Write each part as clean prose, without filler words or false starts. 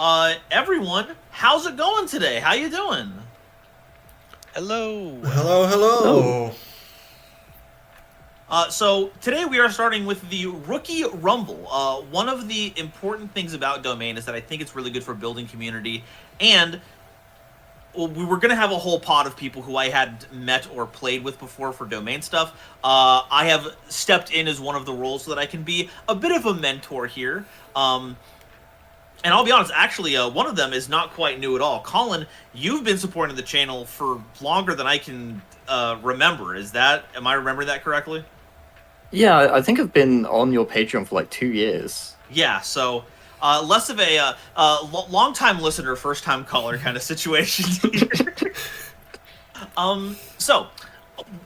Everyone, how's it going today? How you doing? Hello. Hello, Hello. hello. So today we are starting with the Rookie Rumble. One of the important things about Domain is that I think it's really good for building community, and we were going to have a whole pod of people who I had met or played with before for Domain stuff. I have stepped in as one of the roles so that I can be a bit of a mentor here. And I'll be honest, actually, one of them is not quite new at all. Colin, you've been supporting the channel for longer than I can remember. Am I remembering that correctly? Yeah, I think I've been on your Patreon for like 2 years. Yeah, so less of a long-time listener, first-time caller kind of situation here. So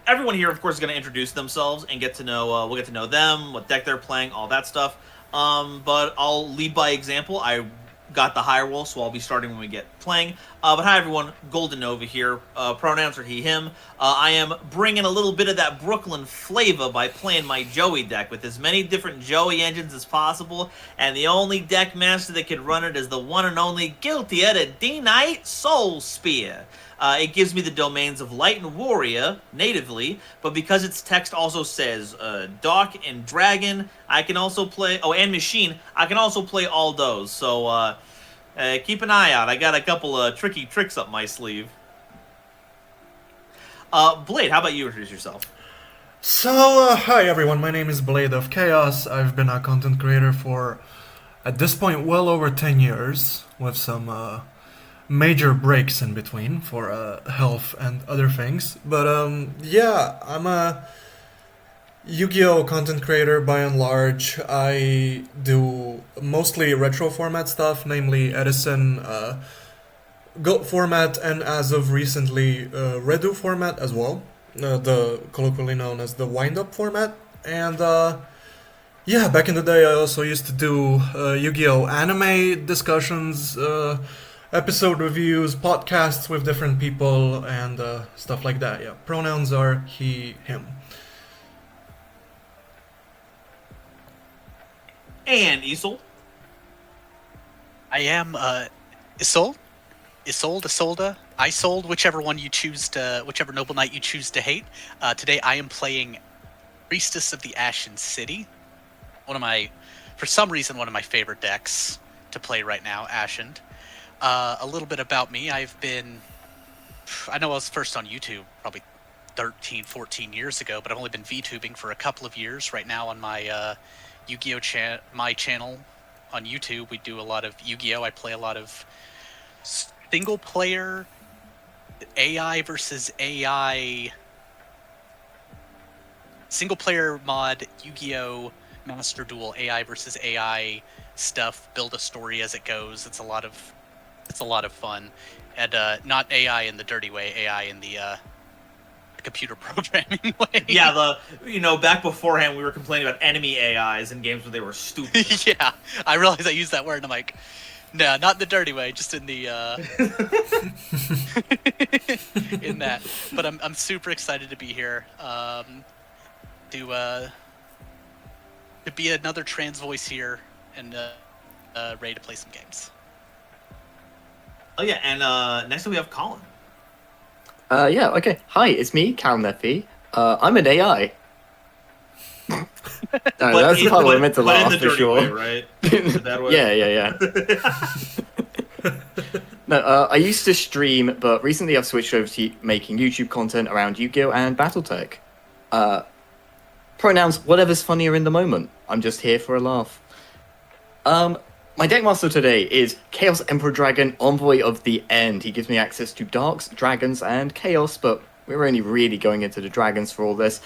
everyone here, of course, is going to introduce themselves and get to know. We'll get to know them, what deck they're playing, all that stuff. But I'll lead by example. I got the high roll, so I'll be starting when we get playing. But hi everyone, GoldenNova here. Pronouns are he, him. I am bringing a little bit of that Brooklyn flavor by playing my Joey deck with as many different Joey engines as possible, and the only deck master that can run it is the one and only Guilty Edit D-Knight Soul Spear. It gives me the domains of Light and Warrior, natively, but because its text also says Dark and Dragon, I can also play... Oh, and Machine, I can also play all those, so keep an eye out. I got a couple of tricky tricks up my sleeve. Blade, how about you introduce yourself? So, hi everyone, my name is Blade of Chaos. I've been a content creator for, at this point, well over 10 years, with some major breaks in between for health and other things. But yeah, I'm a Yu-Gi-Oh content creator by and large. I do mostly retro format stuff, namely Edison, GOAT format, and as of recently, Redo format as well, the colloquially known as the wind-up format. And yeah, back in the day I also used to do Yu-Gi-Oh anime discussions, episode reviews, podcasts with different people, and stuff like that. Yeah, pronouns are he, him. And Isolde. I am Isolde, Isolde, whichever one you choose to, whichever noble knight you choose to hate. Today I am playing Priestess of the Ashen City. For some reason, one of my favorite decks to play right now, Ashened. A little bit about me. I know I was first on YouTube probably 13, 14 years ago, but I've only been VTubing for a couple of years. Right now on my Yu-Gi-Oh my channel on YouTube, we do a lot of Yu-Gi-Oh. I play a lot of single player, AI versus AI, single player mod, Yu-Gi-Oh Master Duel, AI versus AI stuff, build a story as it goes. It's a lot of fun, and not AI in the dirty way, AI in the computer programming way. Yeah, back beforehand we were complaining about enemy AIs in games where they were stupid. Yeah, I realize I used that word, and I'm like, no, not in the dirty way, just in the in that. But I'm super excited to be here, to be another trans voice here, and ready to play some games. Oh yeah, and next up we have Colin. Yeah, okay. Hi, it's me, KallenFE. I'm an AI. No, that's the part where I meant to laugh, in the for dirty sure. way, right? Is it that way? Yeah. No, I used to stream, but recently I've switched over to making YouTube content around Yu-Gi-Oh! And Battletech. Pronouns, whatever's funnier in the moment. I'm just here for a laugh. My deckmaster today is Chaos Emperor Dragon, Envoy of the End. He gives me access to Darks, Dragons, and Chaos, but we're only really going into the Dragons for all this.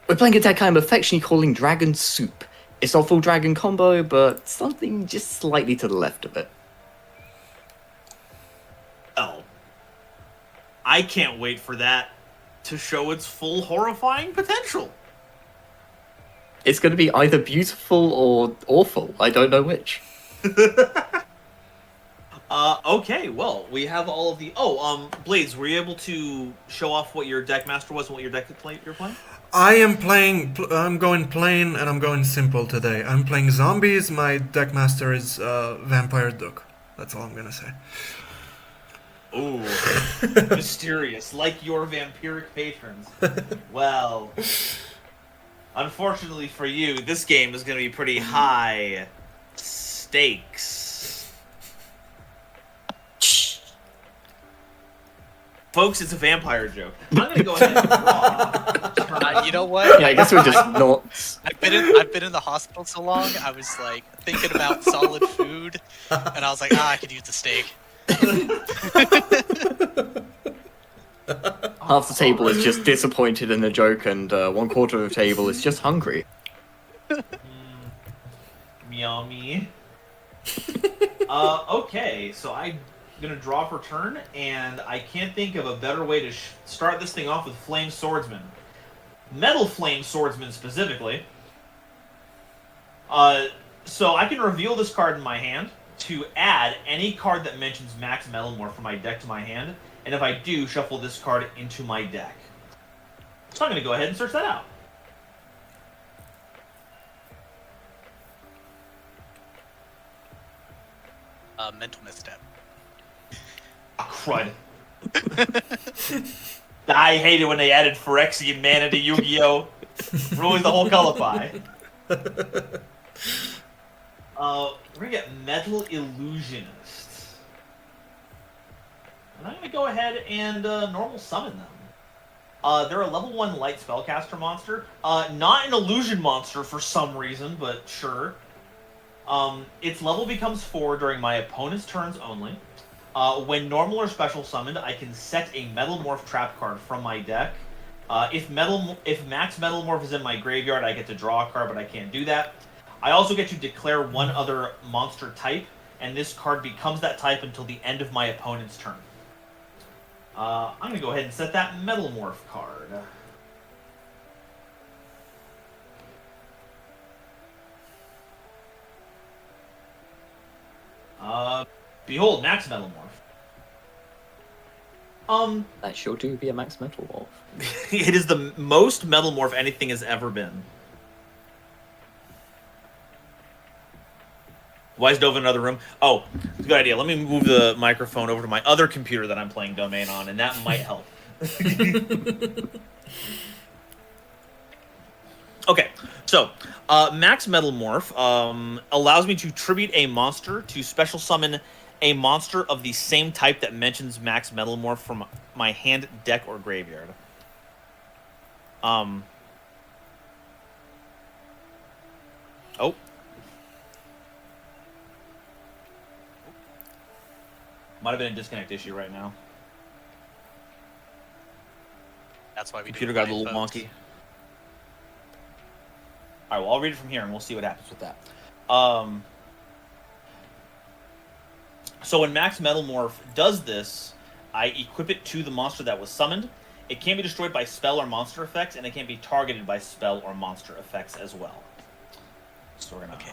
We're playing a deck I'm affectionately calling Dragon Soup. It's not full Dragon combo, but something just slightly to the left of it. Oh. I can't wait for that to show its full horrifying potential. It's going to be either beautiful or awful. I don't know which. Okay, well, we have all of the... Blades, were you able to show off what your deck master was and what your deck you're playing? I'm going plain and I'm going simple today. I'm playing zombies, my deck master is Vampire Duke. That's all I'm gonna say. Ooh, mysterious, like your vampiric patrons. Well, unfortunately for you, this game is going to be pretty high stakes. Folks, it's a vampire joke. I'm going to go ahead and draw. You know what? Yeah, I guess we're just not. I've been in the hospital so long. I was like thinking about solid food, and I was like, I could use the steak. Half the table is just disappointed in the joke, and 1/4 of the table is just hungry. Yummy. Okay, so I'm gonna draw for turn, and I can't think of a better way to start this thing off with Flame Swordsman. Metal Flame Swordsman specifically. So I can reveal this card in my hand to add any card that mentions Max Metalmorph from my deck to my hand, and if I do, shuffle this card into my deck. So I'm gonna go ahead and search that out. Mental misstep. Crud. I hate it when they added Phyrexian mana to Yu-Gi-Oh! Ruins the whole color pie. We're gonna get Metal Illusionist. And I'm gonna go ahead and normal summon them. They're a level 1 light spellcaster monster. Not an illusion monster for some reason, but sure. Its level becomes 4 during my opponent's turns only. When normal or special summoned, I can set a Metalmorph trap card from my deck. If Max Metalmorph is in my graveyard, I get to draw a card, but I can't do that. I also get to declare one other monster type, and this card becomes that type until the end of my opponent's turn. I'm going to go ahead and set that Metalmorph card. Behold, Max Metalmorph. That sure do be a Max Metalmorph. It is the most Metalmorph anything has ever been. Why is Dove in another room? Oh, it's a good idea. Let me move the microphone over to my other computer that I'm playing Domain on, and that might help. Okay, so Max Metalmorph allows me to tribute a monster to special summon a monster of the same type that mentions Max Metalmorph from my hand, deck, or graveyard. Oh. Might have been a disconnect issue right now. That's why we Computer do got a it little live, folks. wonky. Alright, well, I'll read it from here and we'll see what happens with that. So when Max Metalmorph does this, I equip it to the monster that was summoned. It can't be destroyed by spell or monster effects, and it can be targeted by spell or monster effects as well. So we're gonna... Okay,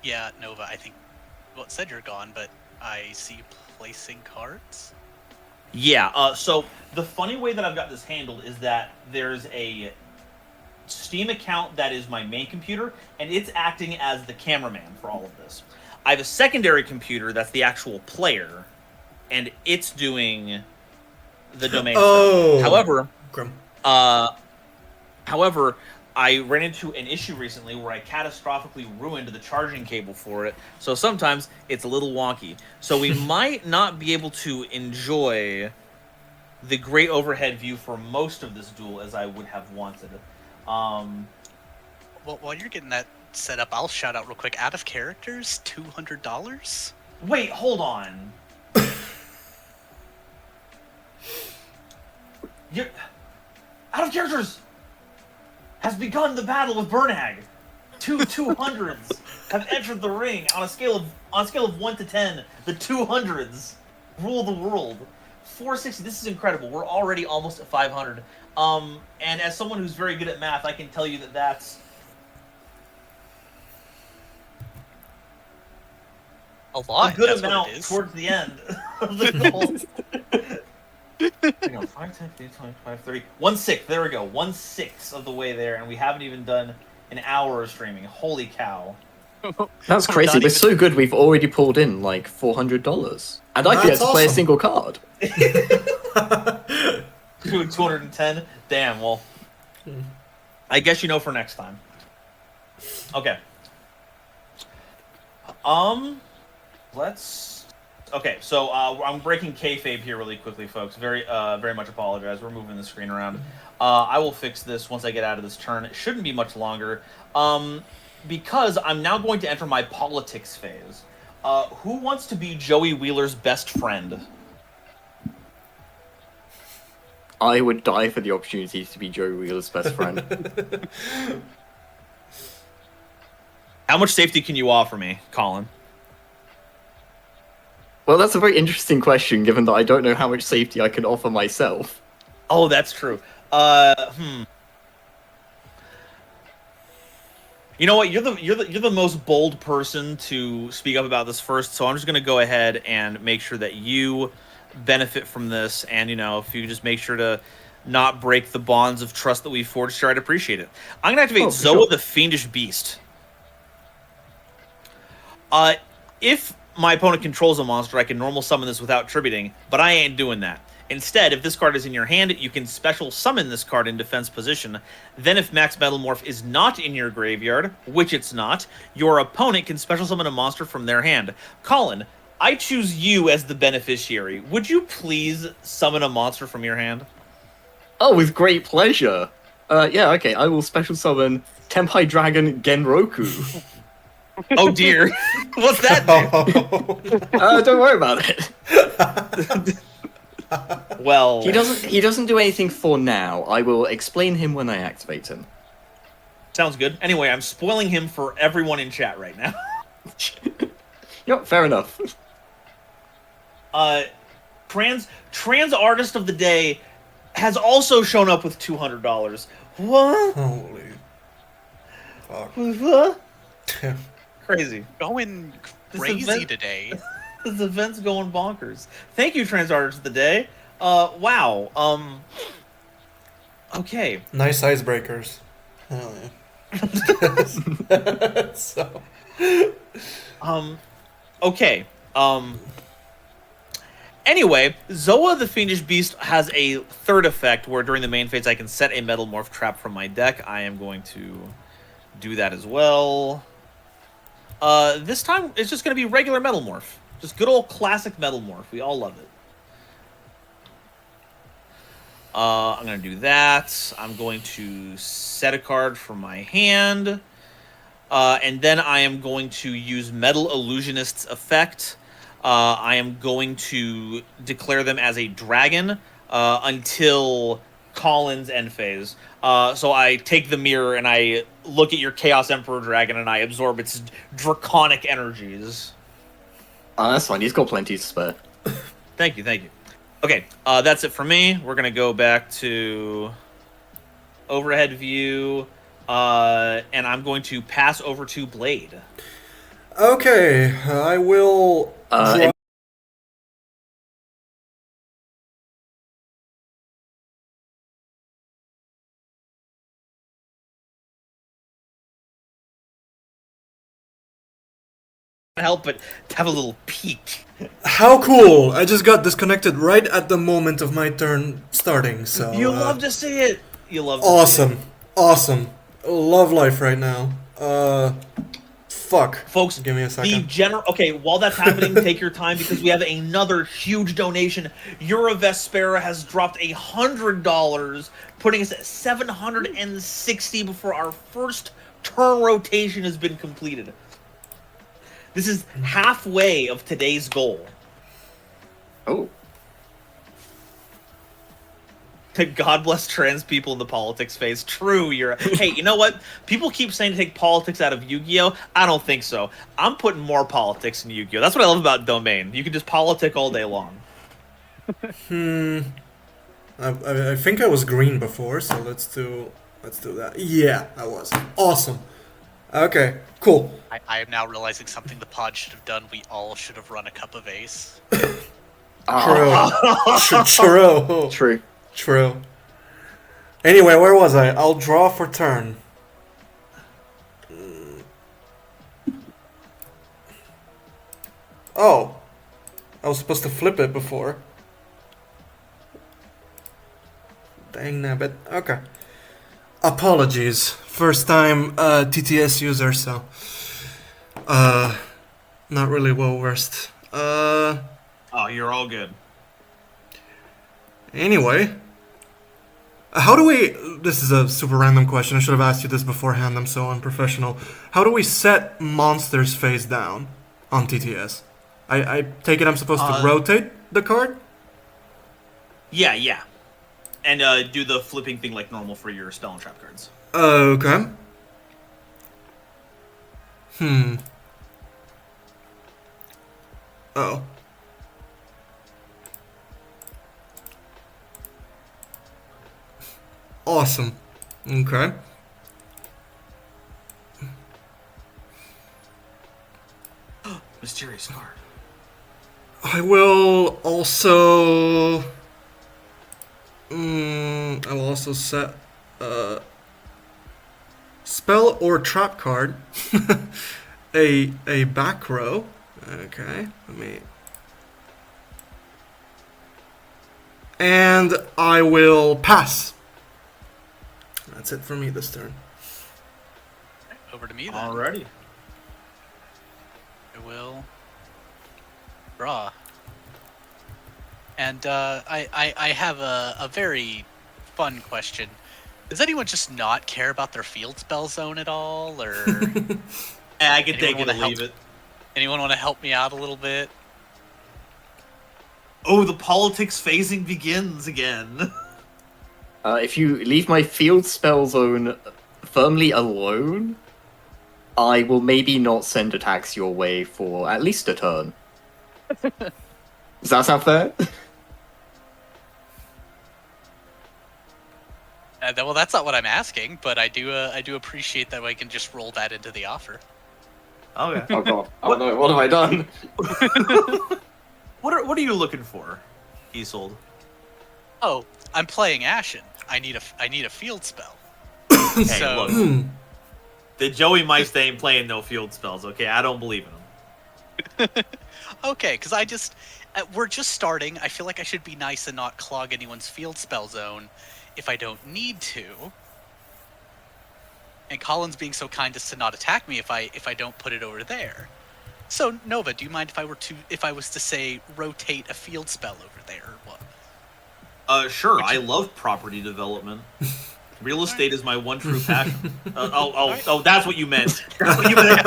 yeah, Nova, I think... Well, it said you're gone, but I see you placing cards. Yeah, so the funny way that I've got this handled is that there's a Steam account that is my main computer, and it's acting as the cameraman for all of this. I have a secondary computer that's the actual player, and it's doing the domain stuff. However, I ran into an issue recently where I catastrophically ruined the charging cable for it, so sometimes it's a little wonky. So we might not be able to enjoy the great overhead view for most of this duel as I would have wanted. Well, while you're getting that set up, I'll shout out real quick. Out of characters, $200. Wait, hold on. You're... Out of characters has begun the battle with Burnhag. 200s have entered the ring on a scale of 1 to 10. The 200s rule the world. 460. This is incredible. We're already almost at 500. And as someone who's very good at math, I can tell you that that's a lot. a good That's amount what it is. towards the end of the goal. Hang on, 5, 10, 15, 20, 25, 30. 1/6. There we go. 1/6 of the way there, and we haven't even done an hour of streaming. Holy cow. That's crazy. Not We're even- so good. We've already pulled in like $400, and I That's get to play a awesome. single card. Doing 210. Damn. Well, I guess you know for next time. Okay. Let's. Okay, so I'm breaking kayfabe here really quickly, folks. Very much apologize. We're moving the screen around. I will fix this once I get out of this turn. It shouldn't be much longer. Because I'm now going to enter my politics phase. Who wants to be Joey Wheeler's best friend? I would die for the opportunity to be Joey Wheeler's best friend. How much safety can you offer me, Colin? Well, that's a very interesting question, given that I don't know how much safety I can offer myself. Oh, that's true. You know what? You're the most bold person to speak up about this first, so I'm just gonna go ahead and make sure that you benefit from this, and if you just make sure to not break the bonds of trust that we forged here, I'd appreciate it. I'm gonna activate Oh, for Zoa sure. the Fiendish Beast. If my opponent controls a monster, I can normal summon this without tributing, but I ain't doing that. Instead, if this card is in your hand, you can special summon this card in defense position. Then if Max Metalmorph is not in your graveyard, which it's not, your opponent can special summon a monster from their hand. Colin, I choose you as the beneficiary. Would you please summon a monster from your hand? Oh, with great pleasure. Yeah, okay, I will special summon Tenpai Dragon Genroku. Oh dear. What's that do? Don't worry about it. Well, He doesn't do anything for now. I will explain him when I activate him. sounds good. Anyway, I'm spoiling him for everyone in chat right now. Yep, fair enough. Trans artist of the day has also shown up with $200. What? Holy fuck. What? Crazy. Going This crazy event- today. This event's going bonkers. Thank you, Trans artist of the day. Wow. Okay. Nice icebreakers. Hell yeah. So, Okay. Anyway, Zoa the Fiendish Beast has a third effect where during the main phase I can set a Metal Morph trap from my deck. I am going to do that as well. This time it's just going to be regular Metal Morph. Just good old classic Metal Morph. We all love it. I'm going to do that. I'm going to set a card from my hand. And then I am going to use Metal Illusionist's effect. I am going to declare them as a dragon until Colin's end phase. So I take the mirror and I look at your Chaos Emperor dragon and I absorb its draconic energies. That's fine, he's got plenty to spare. Thank you, thank you. Okay, that's it for me. We're going to go back to overhead view, and I'm going to pass over to Blade. okay, I will. And Help but have a little peek. How cool! I just got disconnected right at the moment of my turn starting, so. You love to see it. You love to Awesome. Awesome. Love life right now. Fuck. Folks, Give me a the second. okay, while that's happening, take your time because we have another huge donation. Eurovespera has dropped $100, putting us at 760 before our first turn rotation has been completed. This is halfway of today's goal. oh, God bless trans people in the politics phase. True, you're. Hey, you know what? People keep saying to take politics out of Yu-Gi-Oh. I don't think so. I'm putting more politics in Yu-Gi-Oh. That's what I love about Domain. You can just politic all day long. I think I was green before, so let's do that. Yeah, I was. Awesome. Okay, cool. I am now realizing something the pod should have done. We all should have run a cup of Ace. True. true. True. Anyway, where was I? I'll draw for turn. Oh. I was supposed to flip it before. Dang nabbit. Okay. Apologies. First time TTS user, so not really well versed. Oh, you're all good. Anyway, how do we? This is a super random question. I should have asked you this beforehand. I'm so unprofessional. How do we set monsters face down on TTS? I take it I'm supposed to rotate the card. Yeah. And do the flipping thing like normal for your spell and trap cards. Okay. Oh. Awesome. Okay. Mysterious card. I will also. I will also set spell or trap card. a back row. Okay, let me. And I will pass. That's it for me this turn. Over to me then. Alrighty. I will draw. And I have a very fun question. Does anyone just not care about their field spell zone at all, or I can take it wanna or leave it. anyone want to help me out a little bit? Oh, the politics phasing begins again. If you leave my field spell zone firmly alone, I will maybe not send attacks your way for at least a turn. Does that sound fair? Well, that's not what I'm asking, but I do appreciate that I can just roll that into the offer. Okay. Oh god. Oh no, what have I done? What are you looking for, Isolde? Oh, I'm playing Ashen. I need a field spell. Hey, So- look. The Joey Meister ain't playing no field spells, okay? I don't believe in him. Okay, because we're just starting. I feel like I should be nice and not clog anyone's field spell zone if I don't need to. And Colin's being so kind as to not attack me if I don't put it over there. So Nova, do you mind if I was to say rotate a field spell over there or what? Sure. I love property development. Real estate is my one true passion. Oh, that's what you meant. That's what you meant.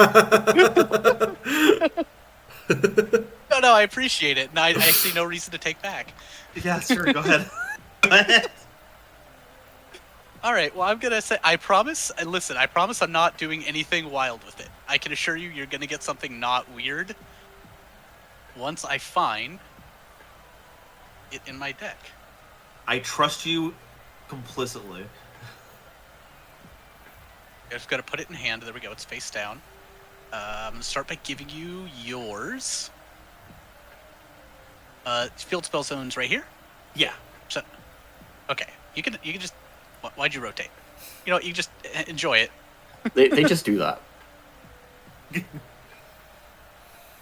No, I appreciate it, and I see no reason to take back. Yeah, sure. Go ahead. Go ahead. All right, well, I'm gonna say I promise. And listen, I promise I'm not doing anything wild with it. I can assure you, you're gonna get something not weird once I find it in my deck. I trust you complicitly. I just gotta put it in hand. There we go. It's face down. I'm gonna start by giving you yours. Field spell zone's right here. Yeah. So, okay, you can just. Why'd you rotate? You know what? You just enjoy it. They just do that.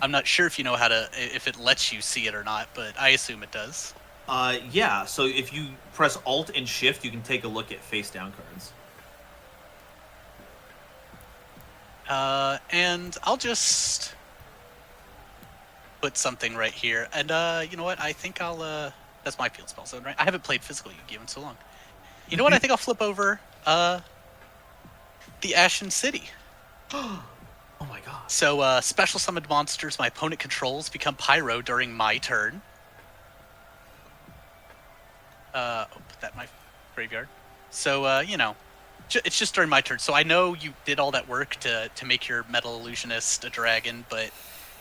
I'm not sure if you know if it lets you see it or not, but I assume it does. Yeah. So if you press Alt and Shift, you can take a look at face down cards. And I'll just put something right here. And you know what? I think I'll. That's my field spell zone, right? I haven't played physical Yu-Gi-Oh in so long. You know what? I think I'll flip over the Ashen City. Oh my god. So special summoned monsters my opponent controls become pyro during my turn. Put that in my graveyard. So you know, it's just during my turn. So I know you did all that work to make your metal illusionist a dragon, but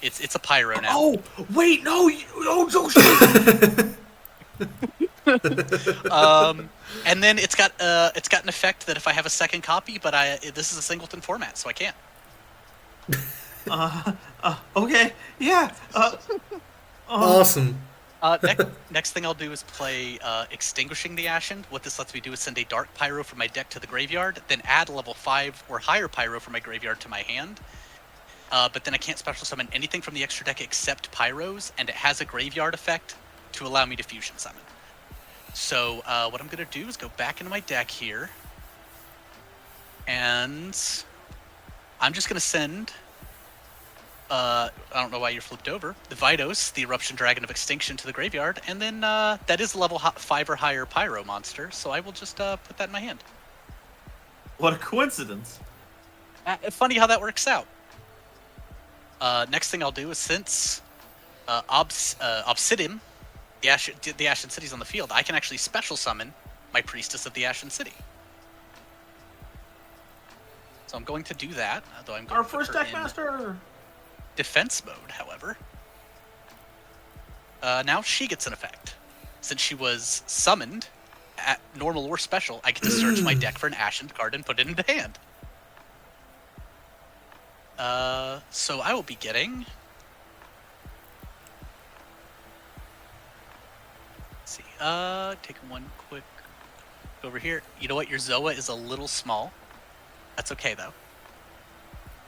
it's a pyro now. Oh wait, no! Oh shit! And then it's got an effect that if I have a second copy, but this is a singleton format, so I can't. Okay, yeah. Awesome. Next thing I'll do is play Extinguishing the Ashen. What this lets me do is send a dark pyro from my deck to the graveyard, then add a level 5 or higher pyro from my graveyard to my hand. but then I can't special summon anything from the extra deck except Pyros, and it has a graveyard effect to allow me to fusion summon. So what I'm going to do is go back into my deck here, and I'm just going to send, I don't know why you're flipped over, the Vidos, the Eruption Dragon of Extinction, to the graveyard, and then that is a level 5 or higher Pyro monster, so I will just put that in my hand. What a coincidence. Funny how that works out. Next thing I'll do is, since Obsidian, the Ashen City's on the field, I can actually special summon my Priestess of the Ashen City. So I'm going to do that, though I'm going Our to put first her deck in master. defense mode, however. Now she gets an effect. Since she was summoned at normal or special, I get to search my deck for an Ashen card and put it into hand. So I will be getting... Let's see, taking one quick over here. You know what, your Zoa is a little small. That's okay, though.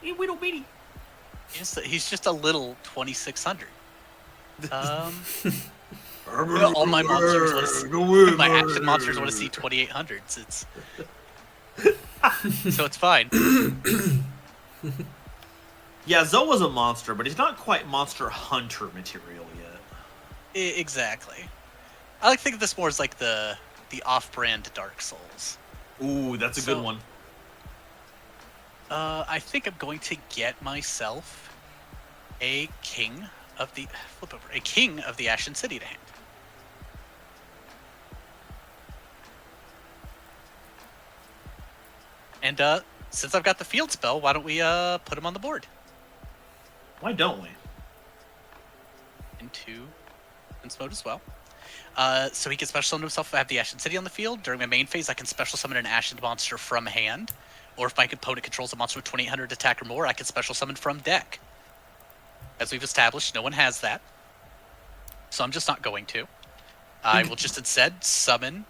Hey, Widow Beatty. He's just a little 2600. All my monsters want to see, my action monsters want to see 2800s. It's so it's fine. Yeah, Zoa's a monster, but he's not quite Monster Hunter material yet. Exactly. I like to think of this more as like the off-brand Dark Souls. Ooh, that's a good one. I think I'm going to get myself a King of the Ashen City to hand. And since I've got the field spell, why don't we put him on the board? Why don't we? Into defense mode as well. So he can special summon himself if I have the Ashen City on the field. During my main phase, I can special summon an Ashen monster from hand. Or if my opponent controls a monster with 2800 attack or more, I can special summon from deck. As we've established, no one has that. So I'm just not going to. I will just instead summon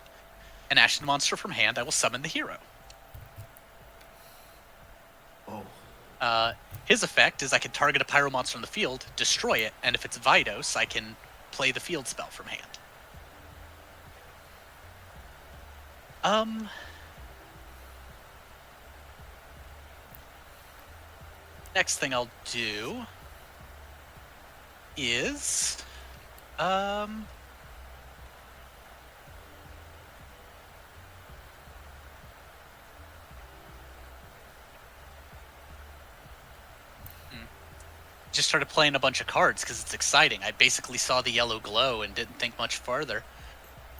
an Ashen monster from hand. I will summon the hero. Oh. His effect is I can target a pyro monster on the field, destroy it, and if it's Vidos, I can play the field spell from hand. Next thing I'll do is just started playing a bunch of cards because it's exciting. I basically saw the yellow glow and didn't think much farther.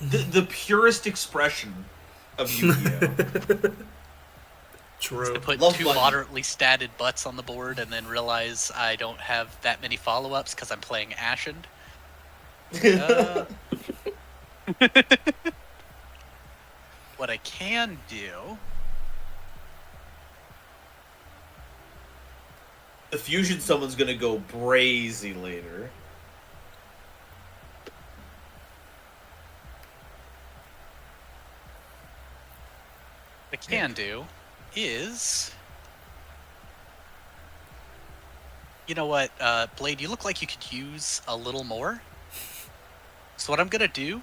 The purest expression of Yu-Gi-Oh. True. I put Love two button. moderately statted butts on the board and then realize I don't have that many follow-ups because I'm playing Ashened. What I can do... The fusion someone's gonna go brazy later. What I can do is... You know what, Blade, you look like you could use a little more. So what I'm going to do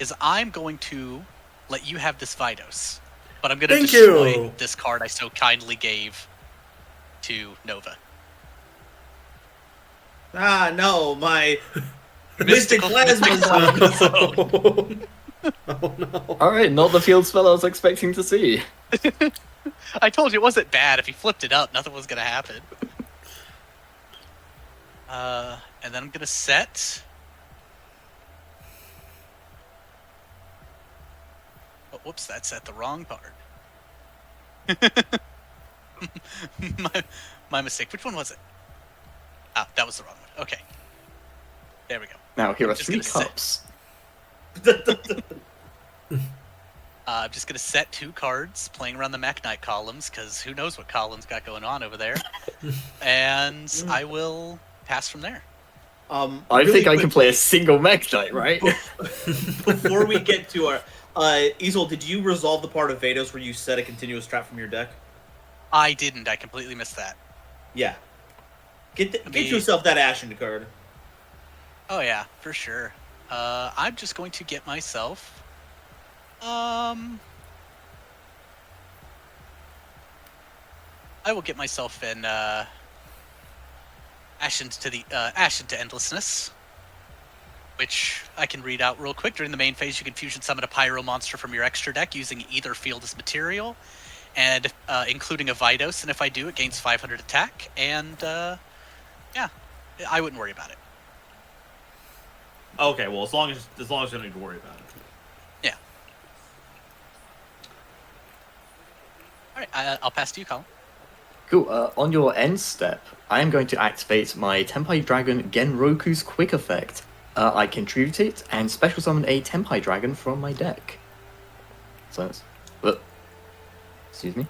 is I'm going to let you have this Vidos. But I'm going to Thank destroy you. this card I so kindly gave to Nova. Ah, no, my Mystic Plasma Zone. Oh no. Alright, not the field spell I was expecting to see. I told you it wasn't bad. If he flipped it up, nothing was going to happen. And then I'm going to set... Oh, whoops, that set the wrong card. my mistake. Which one was it? Ah, that was the wrong one. Okay. There we go. Now, here are just 3 gonna sit. cups. I'm just going to set 2 cards, playing around the Mech Knight columns, because who knows what Colin's got going on over there. And I will pass from there. I Really think I can quick, play a single mech knight, right? Before we get to our... Isolde, did you resolve the part of Vados where you set a continuous trap from your deck? I didn't. I completely missed that. Yeah. Get Me. yourself that Ashen card. Oh yeah, for sure. I'm just going to get myself. I will get myself an Ashen to Endlessness, which I can read out real quick. During the main phase, you can fusion summon a Pyro monster from your extra deck using either field as material, and including a Vidos. And if I do, it gains 500 attack. And yeah, I wouldn't worry about it. Okay, well, as long as you don't need to worry about it. Yeah. All right, I'll pass to you, Colin. Cool. On your end step, I am going to activate my Tenpai Dragon Genroku's Quick Effect. I contribute it and special summon a Tenpai Dragon from my deck. So, excuse me,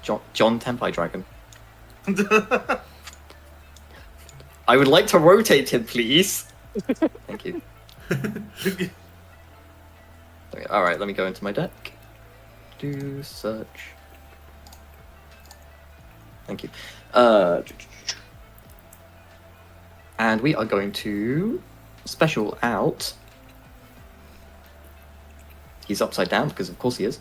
John Tenpai Dragon. I would like to rotate him, please. Thank you. Okay, alright, let me go into my deck. Do search. Thank you. And we are going to special out. He's upside down because of course he is.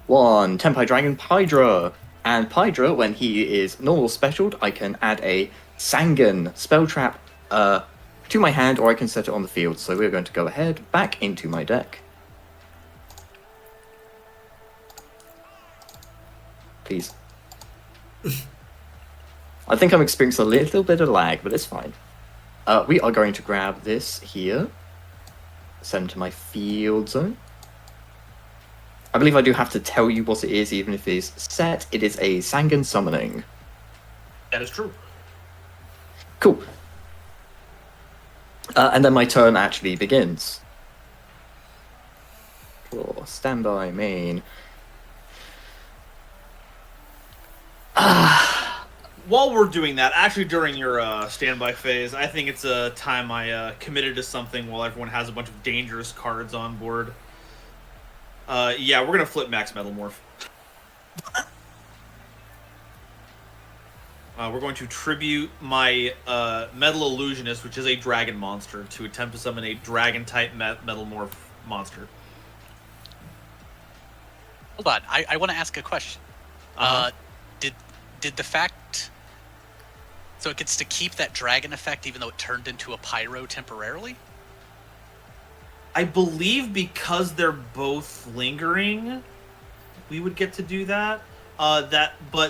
One Tenpai Dragon Pydra. And Pydra, when he is normal specialed, I can add a Sangan spell trap to my hand, or I can set it on the field. So we're going to go ahead back into my deck. Please. I think I'm experiencing a little bit of lag, but it's fine. We are going to grab this here. Send to my field zone. I believe I do have to tell you what it is, even if it is set. It is a Sangan summoning. That is true. Cool. And then my turn actually begins. Draw, standby, main. While we're doing that, actually during your standby phase, I think it's a time I committed to something while everyone has a bunch of dangerous cards on board. Yeah, we're gonna flip Max Metalmorph. We're going to tribute my Metal Illusionist, which is a dragon monster, to attempt to summon a dragon-type Metalmorph monster. Hold on, I want to ask a question. Did the fact... So it gets to keep that dragon effect even though it turned into a pyro temporarily? I believe because they're both lingering, we would get to do that. But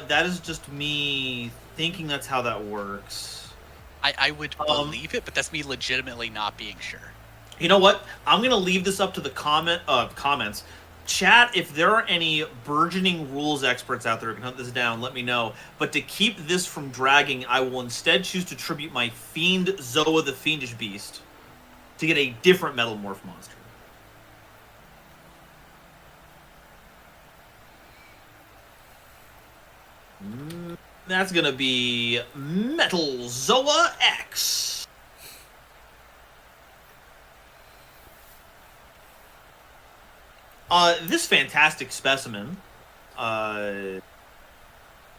that is just me thinking that's how that works. I would believe it, but that's me legitimately not being sure. You know what? I'm gonna leave this up to the comments. Chat, if there are any burgeoning rules experts out there who can hunt this down, let me know. But to keep this from dragging, I will instead choose to tribute my Fiend Zoa the Fiendish Beast to get a different Metalmorph monster. That's gonna be Metal Zoa X. This fantastic specimen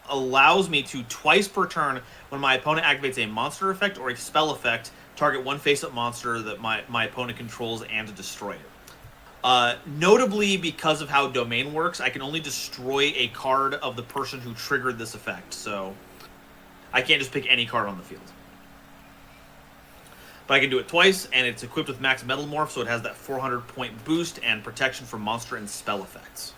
allows me to twice per turn, when my opponent activates a monster effect or a spell effect, target one face-up monster that my opponent controls and to destroy it. Notably, because of how Domain works, I can only destroy a card of the person who triggered this effect, so I can't just pick any card on the field. But I can do it twice, and it's equipped with Max Metalmorph, so it has that 400-point boost and protection from monster and spell effects.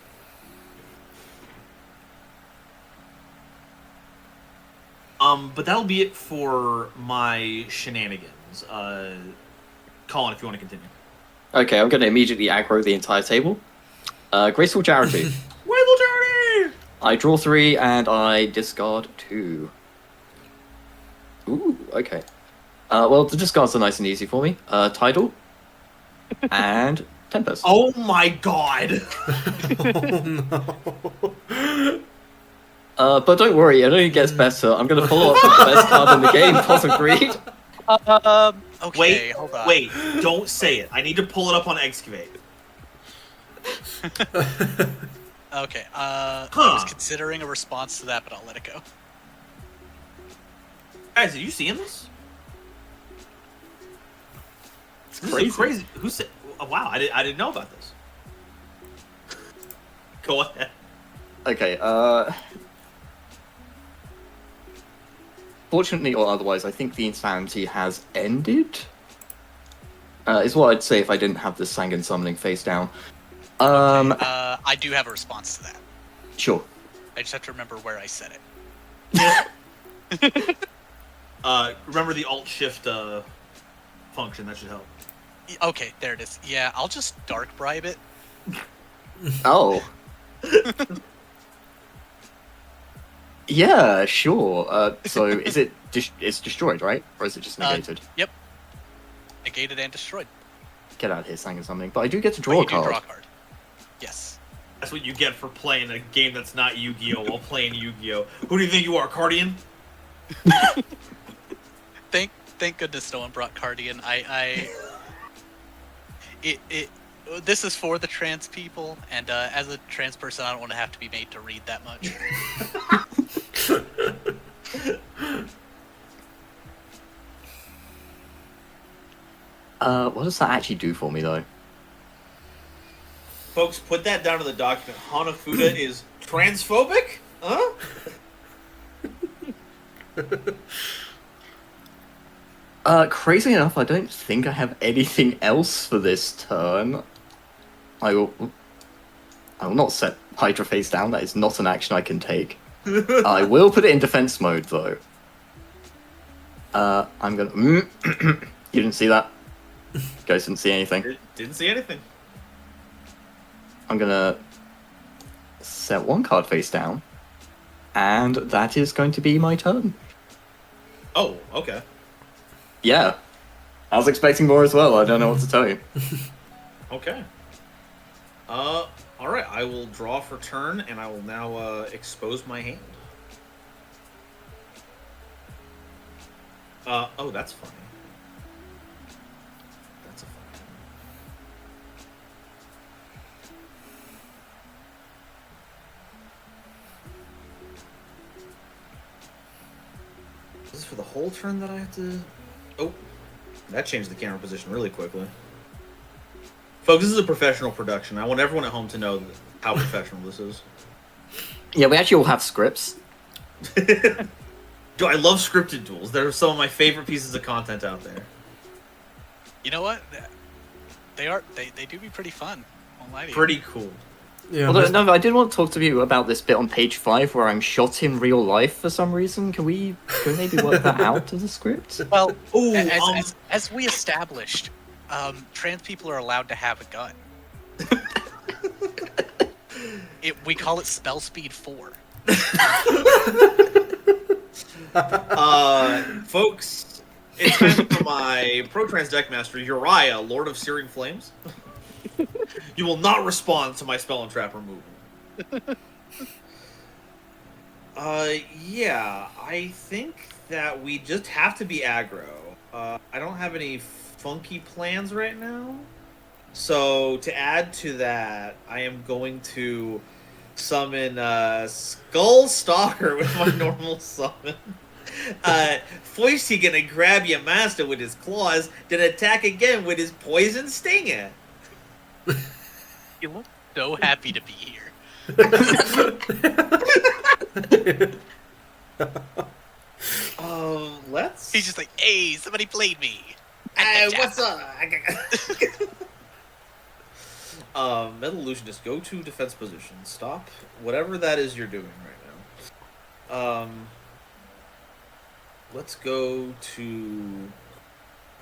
But that'll be it for my shenanigans. Colin, if you want to continue. Okay, I'm going to immediately aggro the entire table. Graceful Charity. Graceful Charity! I draw 3 and I discard 2. Ooh, okay. Well, the discards are nice and easy for me. Tidal and Tempest. Oh my god! But don't worry, it only gets better. I'm going to follow up with the best card in the game, Pot of Greed. Okay, hold on. Wait, don't say it. I need to pull it up on Excavate. Okay. I Huh. was considering a response to that, but I'll let it go. Guys, are you seeing this? This crazy. is crazy. Who said? Oh, wow, I didn't know about this. Go ahead. Okay, fortunately or otherwise, I think the insanity has ended. Is what I'd say if I didn't have the Sanguine Summoning face down. I do have a response to that. Sure. I just have to remember where I said it. Remember the Alt-Shift function. That should help. Okay, there it is. Yeah, I'll just dark bribe it. Oh. Yeah, sure. So is it it's destroyed, right? Or is it just negated? Yep. Negated and destroyed. Get out of here, Sanguine Summoning. But I do get to But draw you a do card. draw a card. Yes. That's what you get for playing a game that's not Yu-Gi-Oh while playing Yu-Gi-Oh. Who do you think you are, Cardian? Thank goodness no one brought Cardian. This is for the trans people, and as a trans person, I don't want to have to be made to read that much. What does that actually do for me, though? Folks, put that down in the document. Hanafuda is transphobic? Huh? Crazy enough, I don't think I have anything else for this turn. I will not set Hydra face down. That is not an action I can take. I will put it in defense mode, though. I'm gonna. You didn't see that? Guys didn't see anything. Didn't see anything. I'm gonna set one card face down, and that is going to be my turn. Oh, okay. Yeah, I was expecting more as well. I don't know what to tell you. Okay. Alright, I will draw for turn, and I will now expose my hand. Oh, that's funny. That's a funny one. Is this for the whole turn that I have to... Oh, that changed the camera position really quickly. Folks, this is a professional production. I want everyone at home to know how professional this is. Yeah, we actually all have scripts. I love scripted duels. They're some of my favorite pieces of content out there. You know what? They do be pretty fun. Won't lie to you. Pretty cool. Yeah, Although, no, I did want to talk to you about this bit on page 5 where I'm shot in real life for some reason. Can we maybe work that out to the script? Well, Ooh, as we established, trans people are allowed to have a gun. We call it spell speed 4. Folks, it's time for my pro-trans deckmaster, Uriah, Lord of Searing Flames. You will not respond to my spell and trap removal. Yeah, I think that we just have to be aggro. I don't have any funky plans right now. So, to add to that, I am going to summon Skull Stalker with my normal summon. First, he gonna grab your master with his claws, then attack again with his poison stinger. You look so happy to be here. Let's. He's just like, hey, somebody played me. Hey, what's up? Metal Illusionist, go to defense position. Stop whatever that is you're doing right now. Let's go to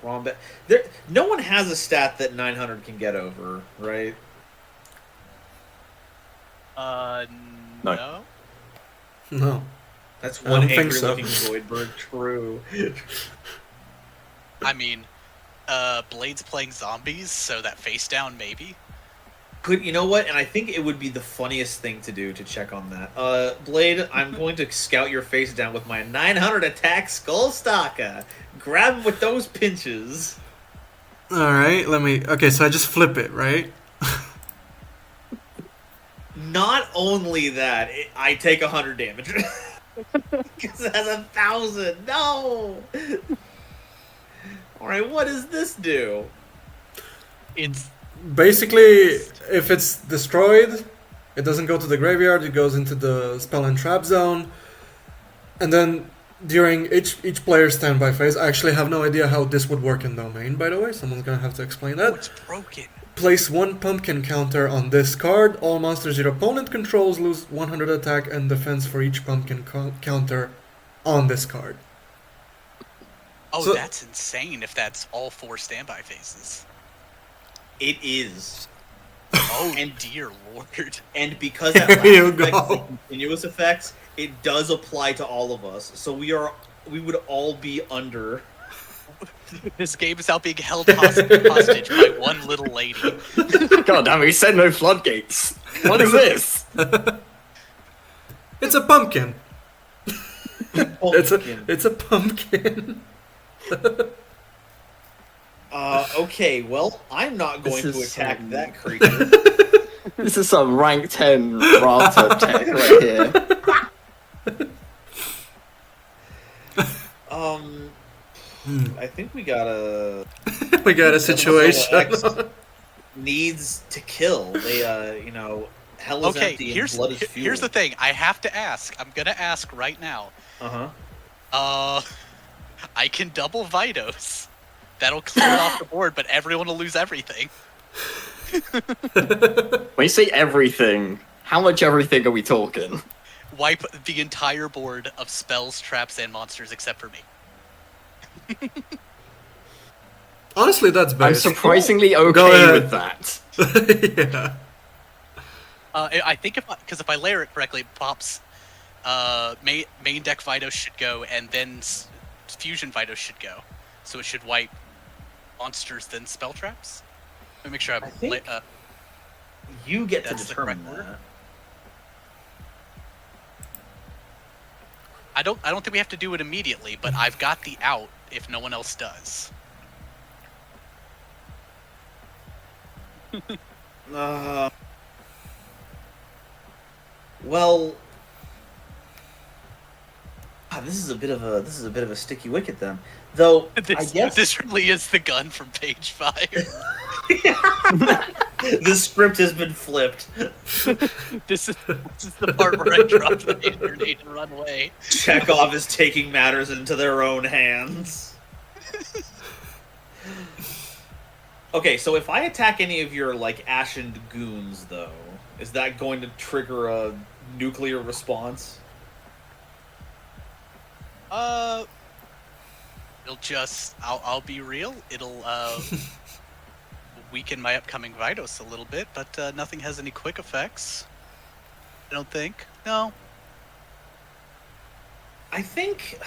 Wombat. No one has a stat that 900 can get over, right? No. no. That's I one don't think angry so. looking Voidbird. True. I mean, Blade's playing zombies, so that face down maybe. But you know what? And I think it would be the funniest thing to do to check on that. Blade, I'm going to scout your face down with my 900 attack Skull Stalker. Grab him with those pinches. Alright, let me... Okay, so I just flip it, right? Not only that, I take 100 damage. Because it has 1,000. No! Alright, what does this do? It's Basically, if it's destroyed, it doesn't go to the graveyard, it goes into the spell and trap zone. And then during each player's standby phase, I actually have no idea how this would work in Domain, by the way. Someone's gonna have to explain that. it's broken. Place 1 pumpkin counter on this card. All monsters your opponent controls lose 100 attack and defense for each pumpkin counter on this card. Oh, So- that's insane if that's all 4 standby phases. It is. Oh, And- dear lord. And because that There last you effect is go. a continuous effects, it does apply to all of us. So we would all be under. This game is now being held hostage by one little lady. God damn it, he said no floodgates. What is this? It's a pumpkin. Pumpkin. It's a pumpkin. Okay, well, I'm not going This to is attack some- that creature. This is some rank 10 Rata tech right here. I think we gotta. We got a situation. X needs to kill. They, hell is Okay, empty here's and blood is fuel. here's the thing. I have to ask. I'm gonna ask right now. Uh-huh. I can double Vitos. That'll clear it off the board, but everyone will lose everything. When you say everything, how much everything are we talking? Wipe the entire board of spells, traps, and monsters except for me. Honestly, that's I'm base. surprisingly Go okay ahead. with that. Yeah. I think if I layer it correctly, it pops. Main deck Vitos should go, and then Fusion Vitos should go. So it should wipe monsters, then spell traps. Let me make sure I think I'm. You get to That's the determine correct order? that. I don't think we have to do it immediately, but I've got the out if no one else does. Well, this is a bit of a sticky wicket then. Though I This, guess this really is the gun from page 5. the script has been flipped. this is the part where I drop the grenade and run away. Chekhov is taking matters into their own hands. Okay, so if I attack any of your ashen goons, though, is that going to trigger a nuclear response? It'll just I'll be real. It'll weaken my upcoming Vitos a little bit, but nothing has any quick effects. I don't think. No. I think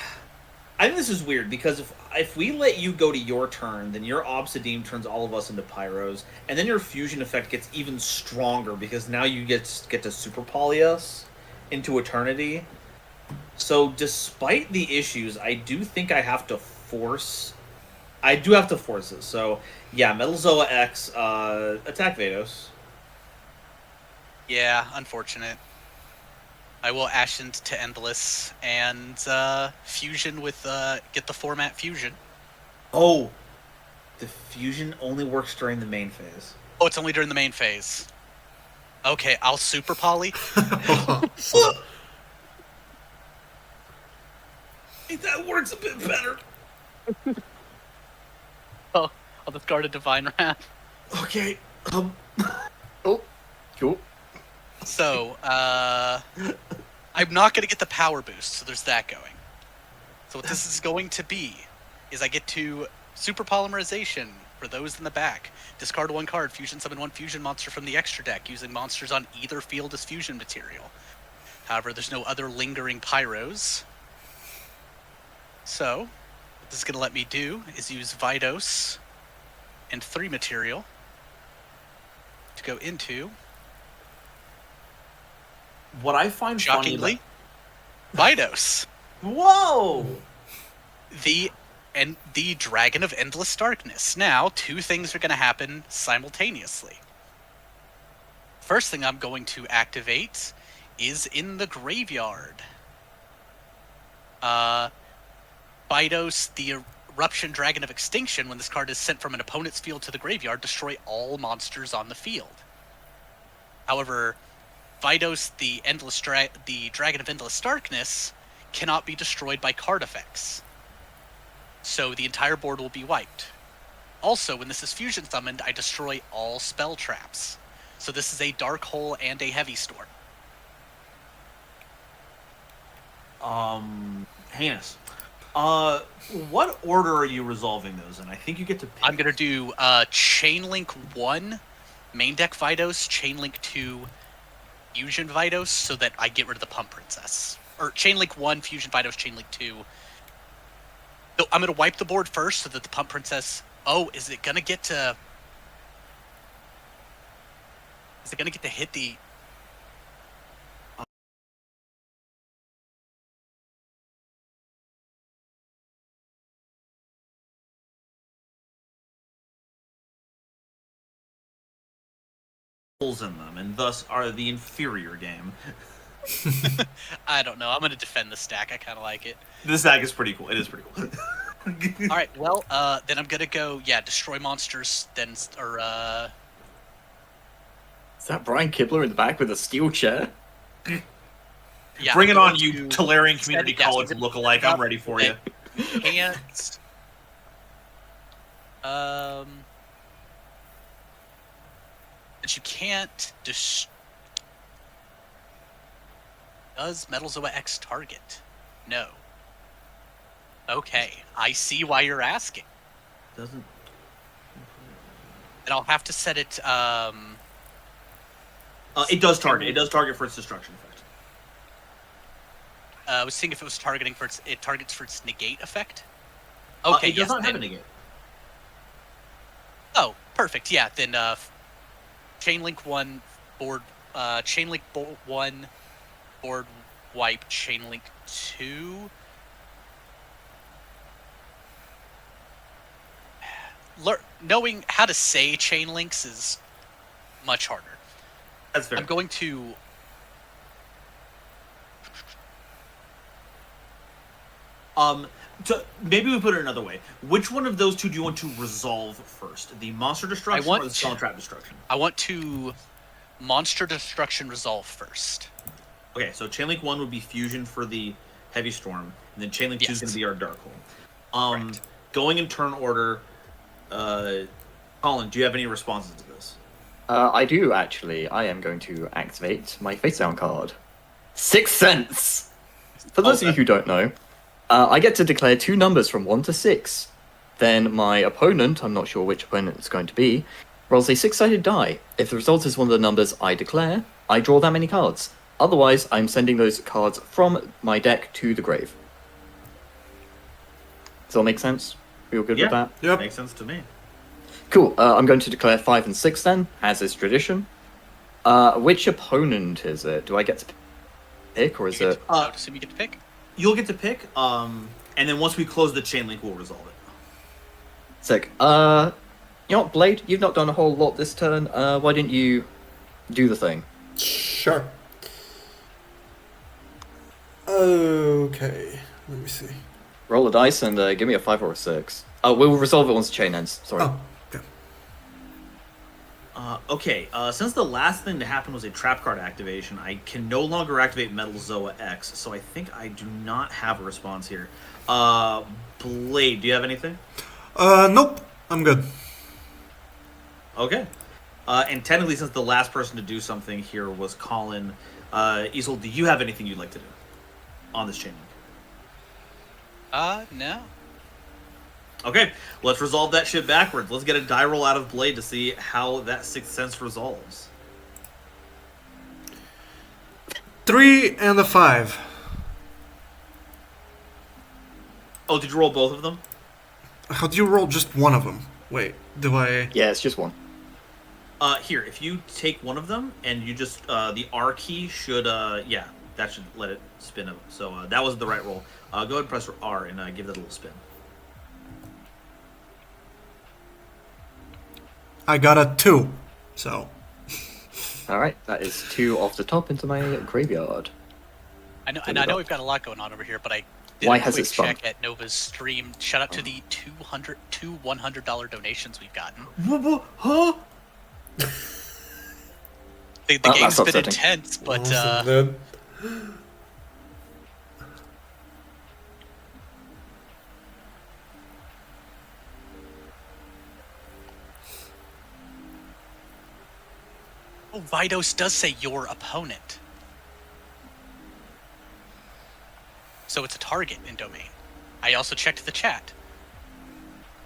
this is weird because if we let you go to your turn, then your Obsidian turns all of us into Pyros, and then your fusion effect gets even stronger because now you get to super poly us into eternity. So despite the issues, I do think I have to force. I do have to force it. So yeah, Metal Zoa X, attack Vados. Yeah, unfortunate. I will Ashen to Endless and fusion with get the format fusion. Oh, the fusion only works during the main phase. Oh, it's only during the main phase. Okay, I'll super poly. Hey, that works a bit better. Oh, I'll discard a Divine Wrath. Okay. Oh, cool. So, I'm not going to get the power boost, so there's that going. So what this is going to be is I get to super polymerization for those in the back. Discard 1 card, fusion summon 1 fusion monster from the extra deck using monsters on either field as fusion material. However, there's no other lingering pyros. So, what this is going to let me do is use Vitos and 3 material to go into, What I find shockingly, funny Vitos. Whoa! The Dragon of Endless Darkness. Now, 2 things are going to happen simultaneously. first thing I'm going to activate is in the graveyard. Bidos, the Eruption Dragon of Extinction, when this card is sent from an opponent's field to the graveyard, destroy all monsters on the field. However, Vidos, the Dragon of Endless Darkness, cannot be destroyed by card effects. So the entire board will be wiped. Also, when this is fusion summoned, I destroy all spell traps. So this is a Dark Hole and a Heavy Storm. Heinous. What order are you resolving those in? I think you get to pick. I'm going to do Chainlink 1, main deck Vidos, Chainlink 2, Fusion Vidos, so that I get rid of the Pump Princess. Or Chainlink 1, Fusion Vidos, Chainlink 2. So I'm going to wipe the board first so that the Pump Princess... Oh, is it going to get to... Is it going to get to hit the... Holes in them, and thus are the inferior game. I don't know. I'm going to defend the stack. I kind of like it. This deck is pretty cool. It is pretty cool. All right, well, then I'm going to go, destroy monsters, then, Is that Brian Kibler in the back with a steel chair? yeah. Bring it I'm on, going you to Tolarian Community yes, College lookalike. I'm ready for you. Can't. But you can't Does Metalzoa X target? No. Okay, I see why you're asking. Doesn't. And I'll have to set it. It does target. It does target for its destruction effect. I was seeing if it was targeting for its. It targets for its negate effect. Okay, it does not have a negate. Oh, perfect. Yeah, then Chainlink 1 board. Chainlink 1 board wipe. Chainlink 2. Knowing how to say chain links is much harder. That's fair. I'm going to... Maybe we put it another way. Which one of those two do you want to resolve first? The monster destruction or the spell trap destruction? I want to monster destruction resolve first. Okay, so Chainlink 1 would be fusion for the heavy storm, and then Chainlink 2 is going to be our dark hole. Right. Going in turn order, Colin, do you have any responses to this? I do, actually. I am going to activate my face down card. Sixth Sense! For those of you who don't know, I get to declare two numbers from 1 to 6. Then my opponent, I'm not sure which opponent it's going to be, rolls a 6-sided die. If the result is one of the numbers I declare, I draw that many cards. Otherwise, I'm sending those cards from my deck to the grave. Does that make sense? We all good with that? Yep. Makes sense to me. Cool. I'm going to declare 5 and 6 then, as is tradition. Which opponent is it? Do I get to pick, or is it... I would assume you get to pick. You'll get to pick, and then once we close the chain link, we'll resolve it. Sick. You know what, Blade? You've not done a whole lot this turn. Why didn't you do the thing? Sure. Okay, let me see. Roll a dice and give me a 5 or a 6. We'll resolve it once the chain ends. Sorry. Oh, okay. Okay, since the last thing to happen was a trap card activation, I can no longer activate Metalzoa X, so I think I do not have a response here. Blade, do you have anything? Nope. I'm good. Okay. And technically, since the last person to do something here was Colin, Isolde, do you have anything you'd like to do on this chain link? No. Okay, let's resolve that shit backwards. Let's get a die roll out of Blade to see how that Sixth Sense resolves. 3 and a 5. Oh, did you roll both of them? How do you roll just one of them? Wait, do I... Yeah, it's just one. Here, if you take one of them and you just, the R key should, yeah, that should let it spin. So that was the right roll. Go ahead and press R and give that a little spin. I got a 2, so... Alright, that is 2 off the top into my graveyard. I know, What and do I we know got? we've got a lot going on over here, but I did Why a has quick it spun? check at Nova's stream. Shout out to the two $100 donations we've gotten. Huh? The Oh, game's that's been upsetting. intense, but Awesome, dude. oh, Vidos does say your opponent. So it's a target in Domain. I also checked the chat.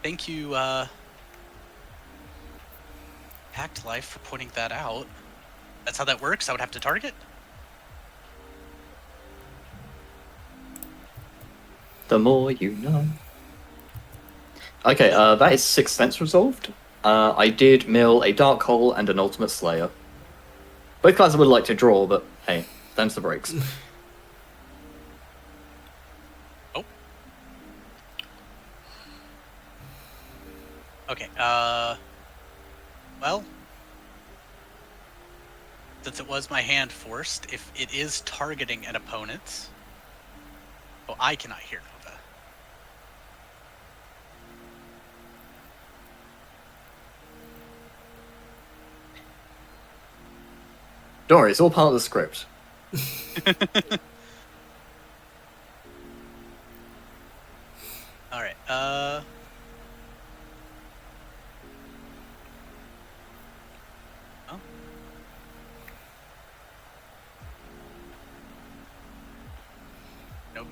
Thank you, Hacked Life, for pointing that out. That's how that works? I would have to target? The more you know. Okay, that is 6 cents resolved. I did mill a Dark Hole and an Ultimate Slayer. Both cards I would like to draw, but hey, them's the breaks. Oh. Okay, well, since it was my hand forced, if it is targeting an opponent... Oh, I cannot hear Nova. Don't worry, it's all part of the script. Alright, Oh. Nope.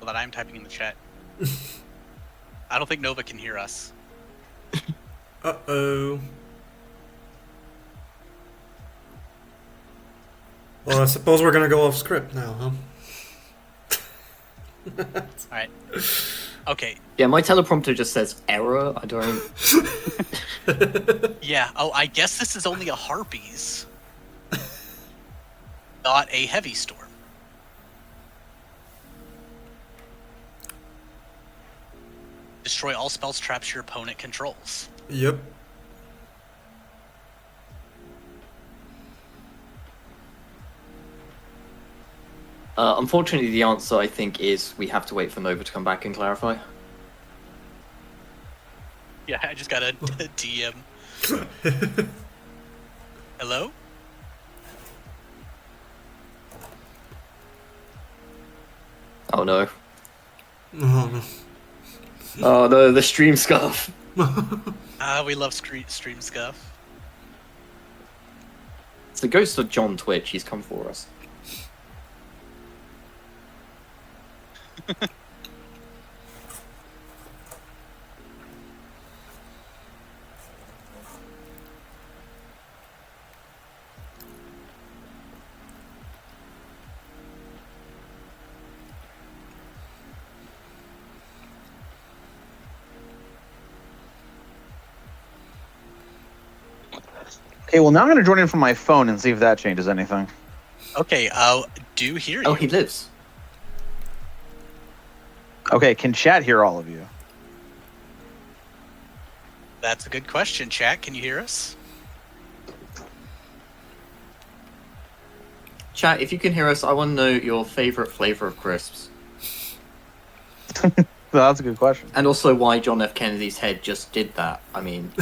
Well, that I'm typing in the chat. I don't think Nova can hear us. Uh-oh. Well, I suppose we're gonna go off script now, huh? Alright. Okay, Yeah, my teleprompter just says error. I don't. yeah. Oh, I guess this is only a Harpies. Not a Heavy Storm. Destroy all spells traps your opponent controls. Yep. Unfortunately, the answer, I think, is we have to wait for Nova to come back and clarify. Yeah, I just got a DM. Hello? Oh no. Oh, no. Oh no, the stream scarf. We love stream scuff. It's the ghost of John Twitch. He's come for us. Okay, well now I'm gonna join in from my phone and see if that changes anything. Okay, do hear you. Oh, he lives. Okay, can chat hear all of you? That's a good question, chat. Can you hear us? Chat, if you can hear us, I want to know your favorite flavor of crisps. That's a good question. And also why John F. Kennedy's head just did that. I mean...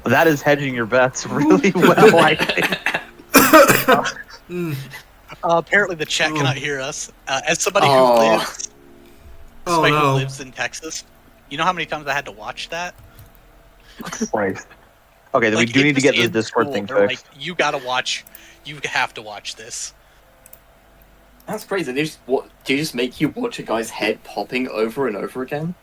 That is hedging your bets really well, I think. Apparently the chat cannot hear us. As somebody who Oh. lives, Oh, somebody no. who lives in Texas, you know how many times I had to watch that? Right. Okay, then Like, we do it need to was get the in Discord school. thing They're fixed. like, you gotta watch. You have to watch this. That's crazy. They just, what, do you just make you watch a guy's head popping over and over again?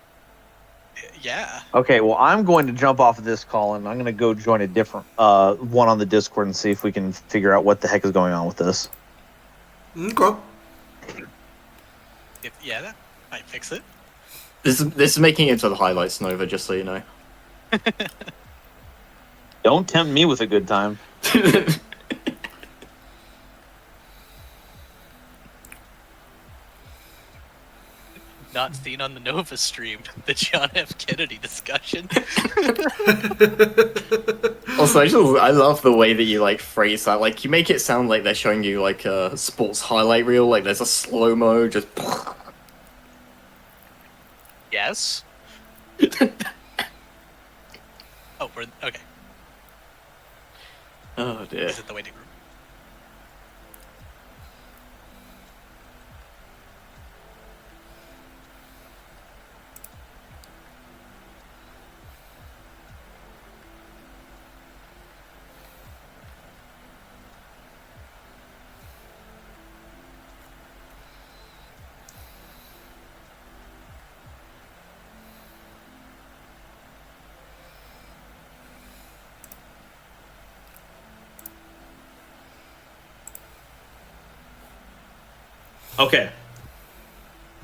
Yeah. Okay, well I'm going to jump off of this call and I'm going to go join a different one on the Discord and see if we can figure out what the heck is going on with this. Okay. Yeah, that might fix it. This is making it into the highlights, Nova, just so you know. Don't tempt me with a good time. not seen on the Nova stream, the John F. Kennedy discussion. Also, I love the way that you like phrase that. Like you make it sound like they're showing you like a sports highlight reel. Like there's a slow mo, just. Yes. Oh, we're okay. Oh dear. Is it the waiting room? Okay.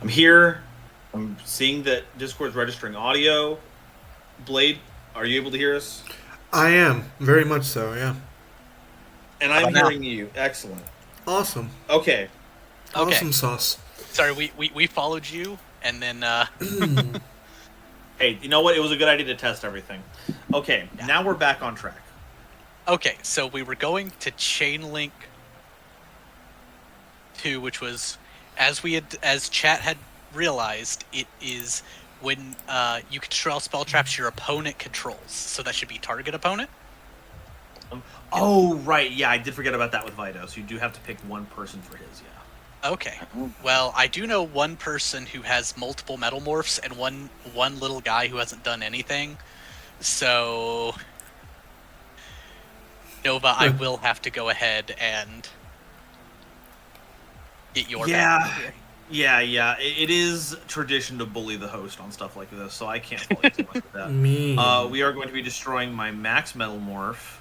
I'm here. I'm seeing that Discord's registering audio. Blade, are you able to hear us? I am, very much so, yeah. And How I'm about now? hearing you. Excellent. Awesome. Okay. Okay. Awesome sauce. Sorry, we followed you, and then Hey, you know what? It was a good idea to test everything. Okay, Yeah. now we're back on track. okay. So we were going to chain link 2, which was as chat had realized, it is when you control spell traps your opponent controls. So that should be target opponent. Oh, right. Yeah, I did forget about that with Vitos. You do have to pick one person for his, yeah. Okay. Well, I do know one person who has multiple metal morphs and one little guy who hasn't done anything. So Nova, I will have to go ahead and get your Yeah. back here. Yeah. It is tradition to bully the host on stuff like this, so I can't fault you too much with that. Me. We are going to be destroying my Max Metal Morph,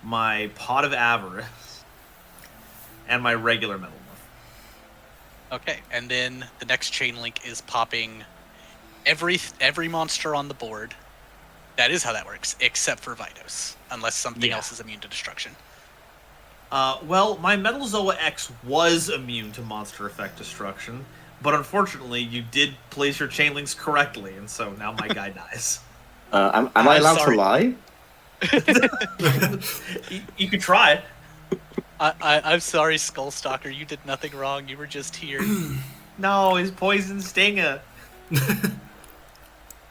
my Pot of Avarice, and my regular Metal Morph. Okay, and then the next chain link is popping every monster on the board. That is how that works, except for Vitos, unless something Yeah. else is immune to destruction. Well, my Metal Zoa X was immune to monster effect destruction, but unfortunately, you did place your chain links correctly, and so now my guy dies. Am I allowed sorry. to lie? You could try. I'm sorry, Skullstalker. You did nothing wrong. You were just here. No, his poison stinger.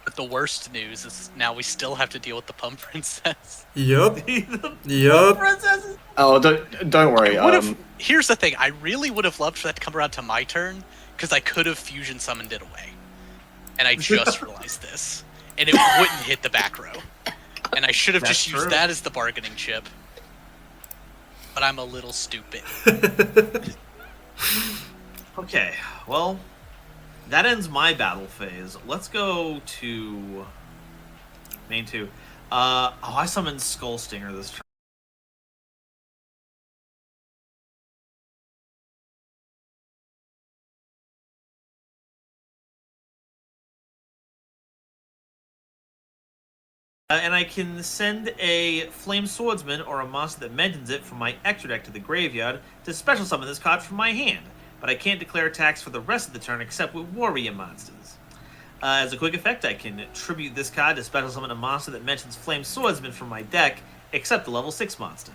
But the worst news is now we still have to deal with the Pump Princess. Yup. The Yup. princesses. Oh, don't worry. Here's the thing. I really would have loved for that to come around to my turn, because I could have fusion summoned it away. And I just realized this. And it wouldn't hit the back row. And I should have just That's used true. that as the bargaining chip. But I'm a little stupid. Okay, well, that ends my battle phase. Let's go to main 2. I summoned Skull Stinger this turn. And I can send a Flame Swordsman or a monster that mentions it from my extra deck to the graveyard to special summon this card from my hand, but I can't declare attacks for the rest of the turn except with warrior monsters. As a quick effect, I can tribute this card to special summon a monster that mentions Flame Swordsman from my deck, except the level 6 monster.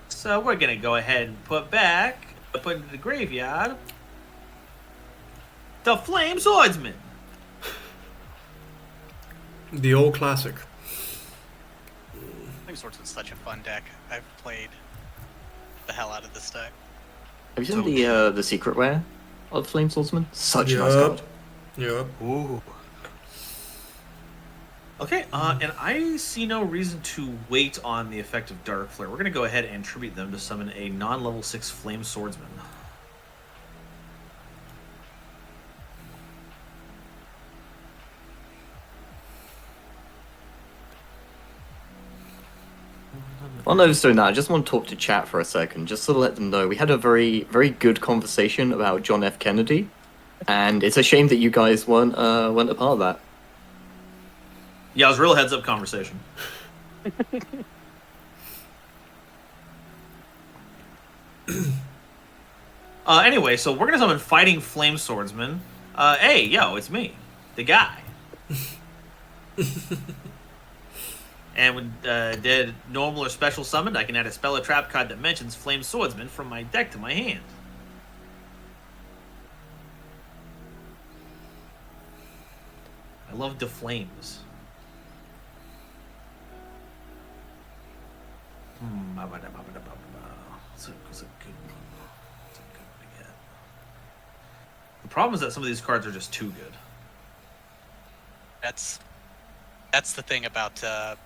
So we're going to go ahead and put into the graveyard, the Flame Swordsman. The old classic. Flame Swordsman's such a fun deck. I've played the hell out of this deck. Have you seen the secret rare of Flame Swordsman? Such a nice Yup. card. Yup. Ooh. Okay, and I see no reason to wait on the effect of Dark Flare. We're going to go ahead and tribute them to summon a non-level 6 Flame Swordsman. While Nova's doing that, I just want to talk to chat for a second, just to let them know we had a very, very good conversation about John F. Kennedy, and it's a shame that you guys weren't a part of that. Yeah, it was a real heads-up conversation. Anyway, so we're gonna summon Fighting Flame Swordsman. Hey, yo, it's me, the guy. And when did normal or special summoned, I can add a spell or trap card that mentions Flame Swordsman from my deck to my hand. I love the flames. It's a good one. It's a good one to get. The problem is that some of these cards are just too good. That's the thing about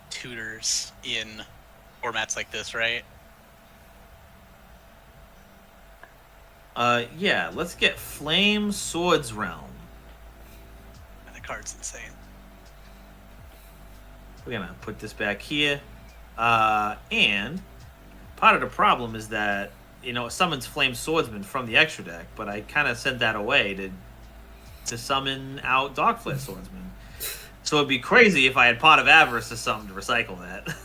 tutors in formats like this, right? Yeah, let's get Flame Swords Realm. The card's insane. We're gonna put this back here. And part of the problem is that, it summons Flame Swordsman from the extra deck, but I kind of sent that away to summon out Darkflare Swordsman. So it'd be crazy if I had Pot of Avarice or something to recycle that.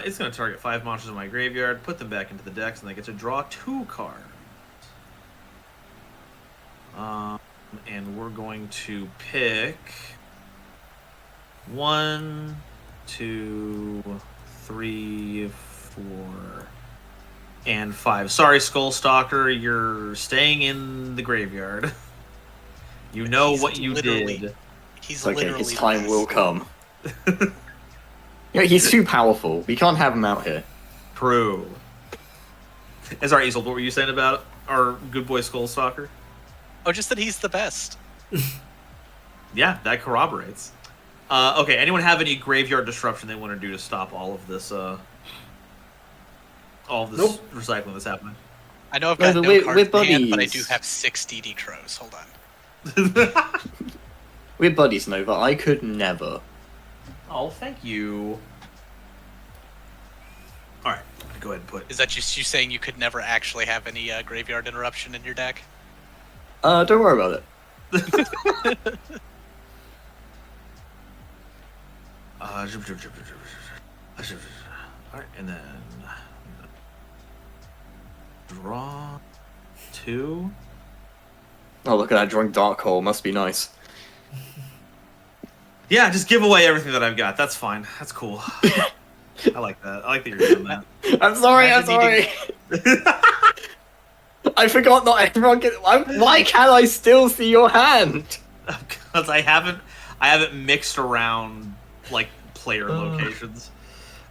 It's going to target 5 monsters in my graveyard, put them back into the decks, and I get to draw 2 cards. And we're going to pick 1, 2, 3, 4, and 5. Sorry, Skullstalker, you're staying in the graveyard. You know He's what you did. He's It's okay, literally his time the will best. come. He's too powerful. We can't have him out here. True. Sorry, Isolde, what were you saying about our good boy Skullstalker? Oh, just that he's the best. Yeah, that corroborates. Okay, anyone have any graveyard disruption they want to do to stop all of this Nope. recycling that's happening? I know I've No, got we're cards in hand, but I buddies. do have 6 DD Crows. Hold on. We're buddies, Nova. I could never. Oh, thank you. Alright, go ahead and put... Is that just you saying you could never actually have any graveyard interruption in your deck? Don't worry about it. Alright, and then... Draw... 2... Oh, look at that drawing Dark Hole. Must be nice. Yeah, just give away everything that I've got. That's fine. That's cool. I like that. I like that you're doing that. I'm sorry. I'm Imagine sorry. I forgot not everyone can. Why can't I still see your hand? Because I haven't mixed around like player locations.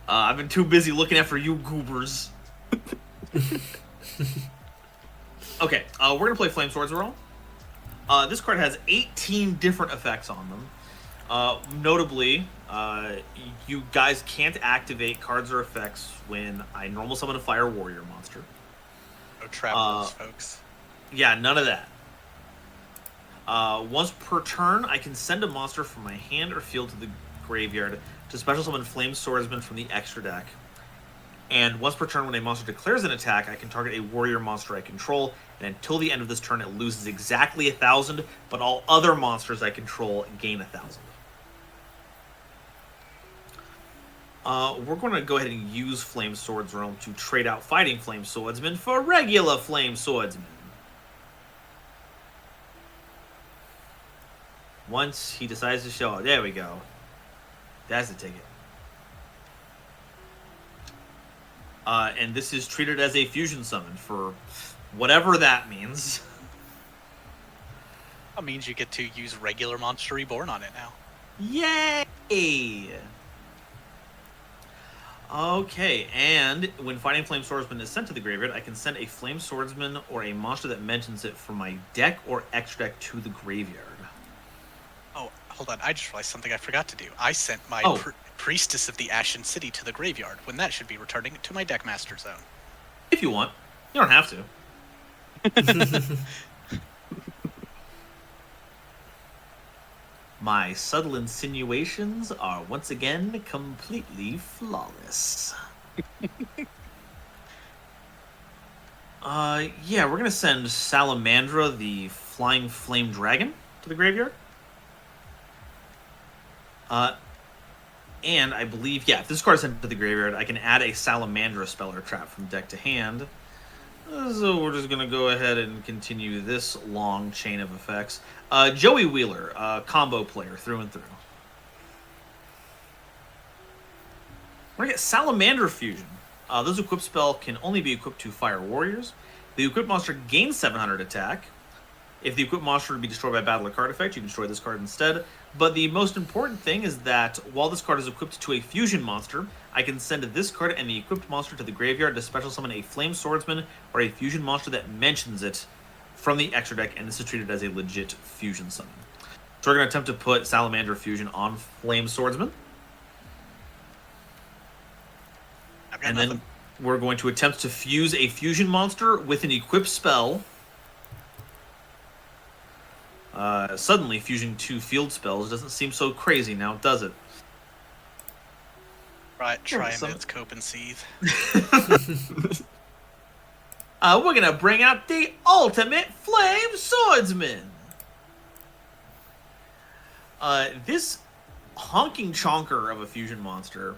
I've been too busy looking after you goobers. Okay, we're gonna play Flame Swords Roll. This card has 18 different effects on them. Notably, you guys can't activate cards or effects when I normal summon a Fire Warrior monster. No trap those folks. Yeah, none of that. Once per turn, I can send a monster from my hand or field to the graveyard to special summon Flame Swordsman from the extra deck. And once per turn, when a monster declares an attack, I can target a warrior monster I control, and until the end of this turn, it loses exactly 1,000, but all other monsters I control gain 1,000. We're going to go ahead and use Flame Swords Realm to trade out Fighting Flame Swordsman for regular Flame Swordsman. Once he decides to show up, there we go. That's the ticket. And this is treated as a fusion summon for whatever that means. That means you get to use regular Monster Reborn on it now. Yay! Okay, and when Fighting Flame Swordsman is sent to the graveyard, I can send a Flame Swordsman or a monster that mentions it from my deck or extra deck to the graveyard. Oh, hold on. I just realized something I forgot to do. I sent my Priestess of the Ashen City to the graveyard, when that should be returning to my Deckmaster zone. If you want. You don't have to. My subtle insinuations are once again completely flawless. Yeah, we're gonna send Salamandra, the Flying Flame Dragon, to the graveyard. And I believe, yeah, if this card is sent to the graveyard, I can add a Salamandra spell or trap from deck to hand. So we're just going to go ahead and continue this long chain of effects. Joey Wheeler, combo player through and through. We're going to get Salamander Fusion. This equipped spell can only be equipped to Fire Warriors. The equipped monster gains 700 attack. If the equipped monster would be destroyed by battle or card effect, you can destroy this card instead. But the most important thing is that while this card is equipped to a fusion monster, I can send this card and the equipped monster to the graveyard to special summon a Flame Swordsman or a fusion monster that mentions it from the extra deck, and this is treated as a legit fusion summon. So we're going to attempt to put Salamander Fusion on Flame Swordsman. And then we're going to attempt to fuse a fusion monster with an equipped spell. Suddenly, fusing 2 field spells doesn't seem so crazy now, does it? Right, try and it's cope and seethe. We're going to bring out the ultimate Flame Swordsman. This honking chonker of a fusion monster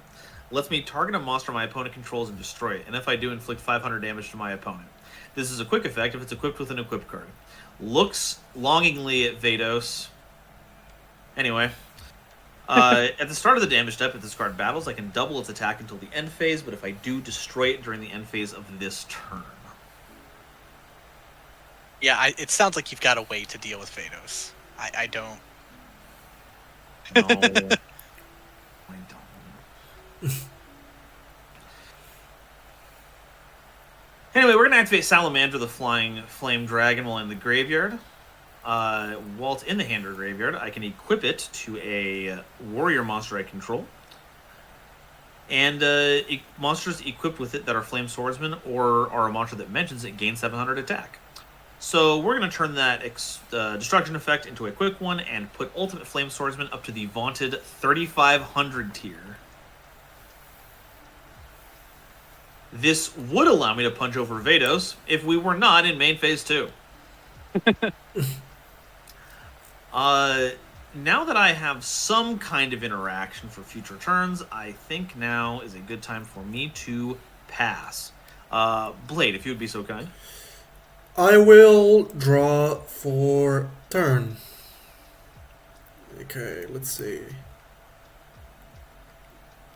lets me target a monster my opponent controls and destroy it, and if I do, inflict 500 damage to my opponent. This is a quick effect if it's equipped with an equipped card. Looks longingly at Vados. Anyway, at the start of the damage step, if this card battles, I can double its attack until the end phase, but if I do, destroy it during the end phase of this turn. Yeah, it sounds like you've got a way to deal with Vados. I don't. No. I don't. Anyway, we're going to activate Salamander, the flying flame dragon, while in the graveyard. While it's in the hand or graveyard, I can equip it to a warrior monster I control. And monsters equipped with it that are Flame Swordsman or are a monster that mentions it gain 700 attack. So we're going to turn that destruction effect into a quick one and put Ultimate Flame Swordsman up to the vaunted 3,500 tier. This would allow me to punch over Vados if we were not in main phase 2. Now that I have some kind of interaction for future turns, I think now is a good time for me to pass. Blade, if you would be so kind. I will draw for turn. Okay, let's see.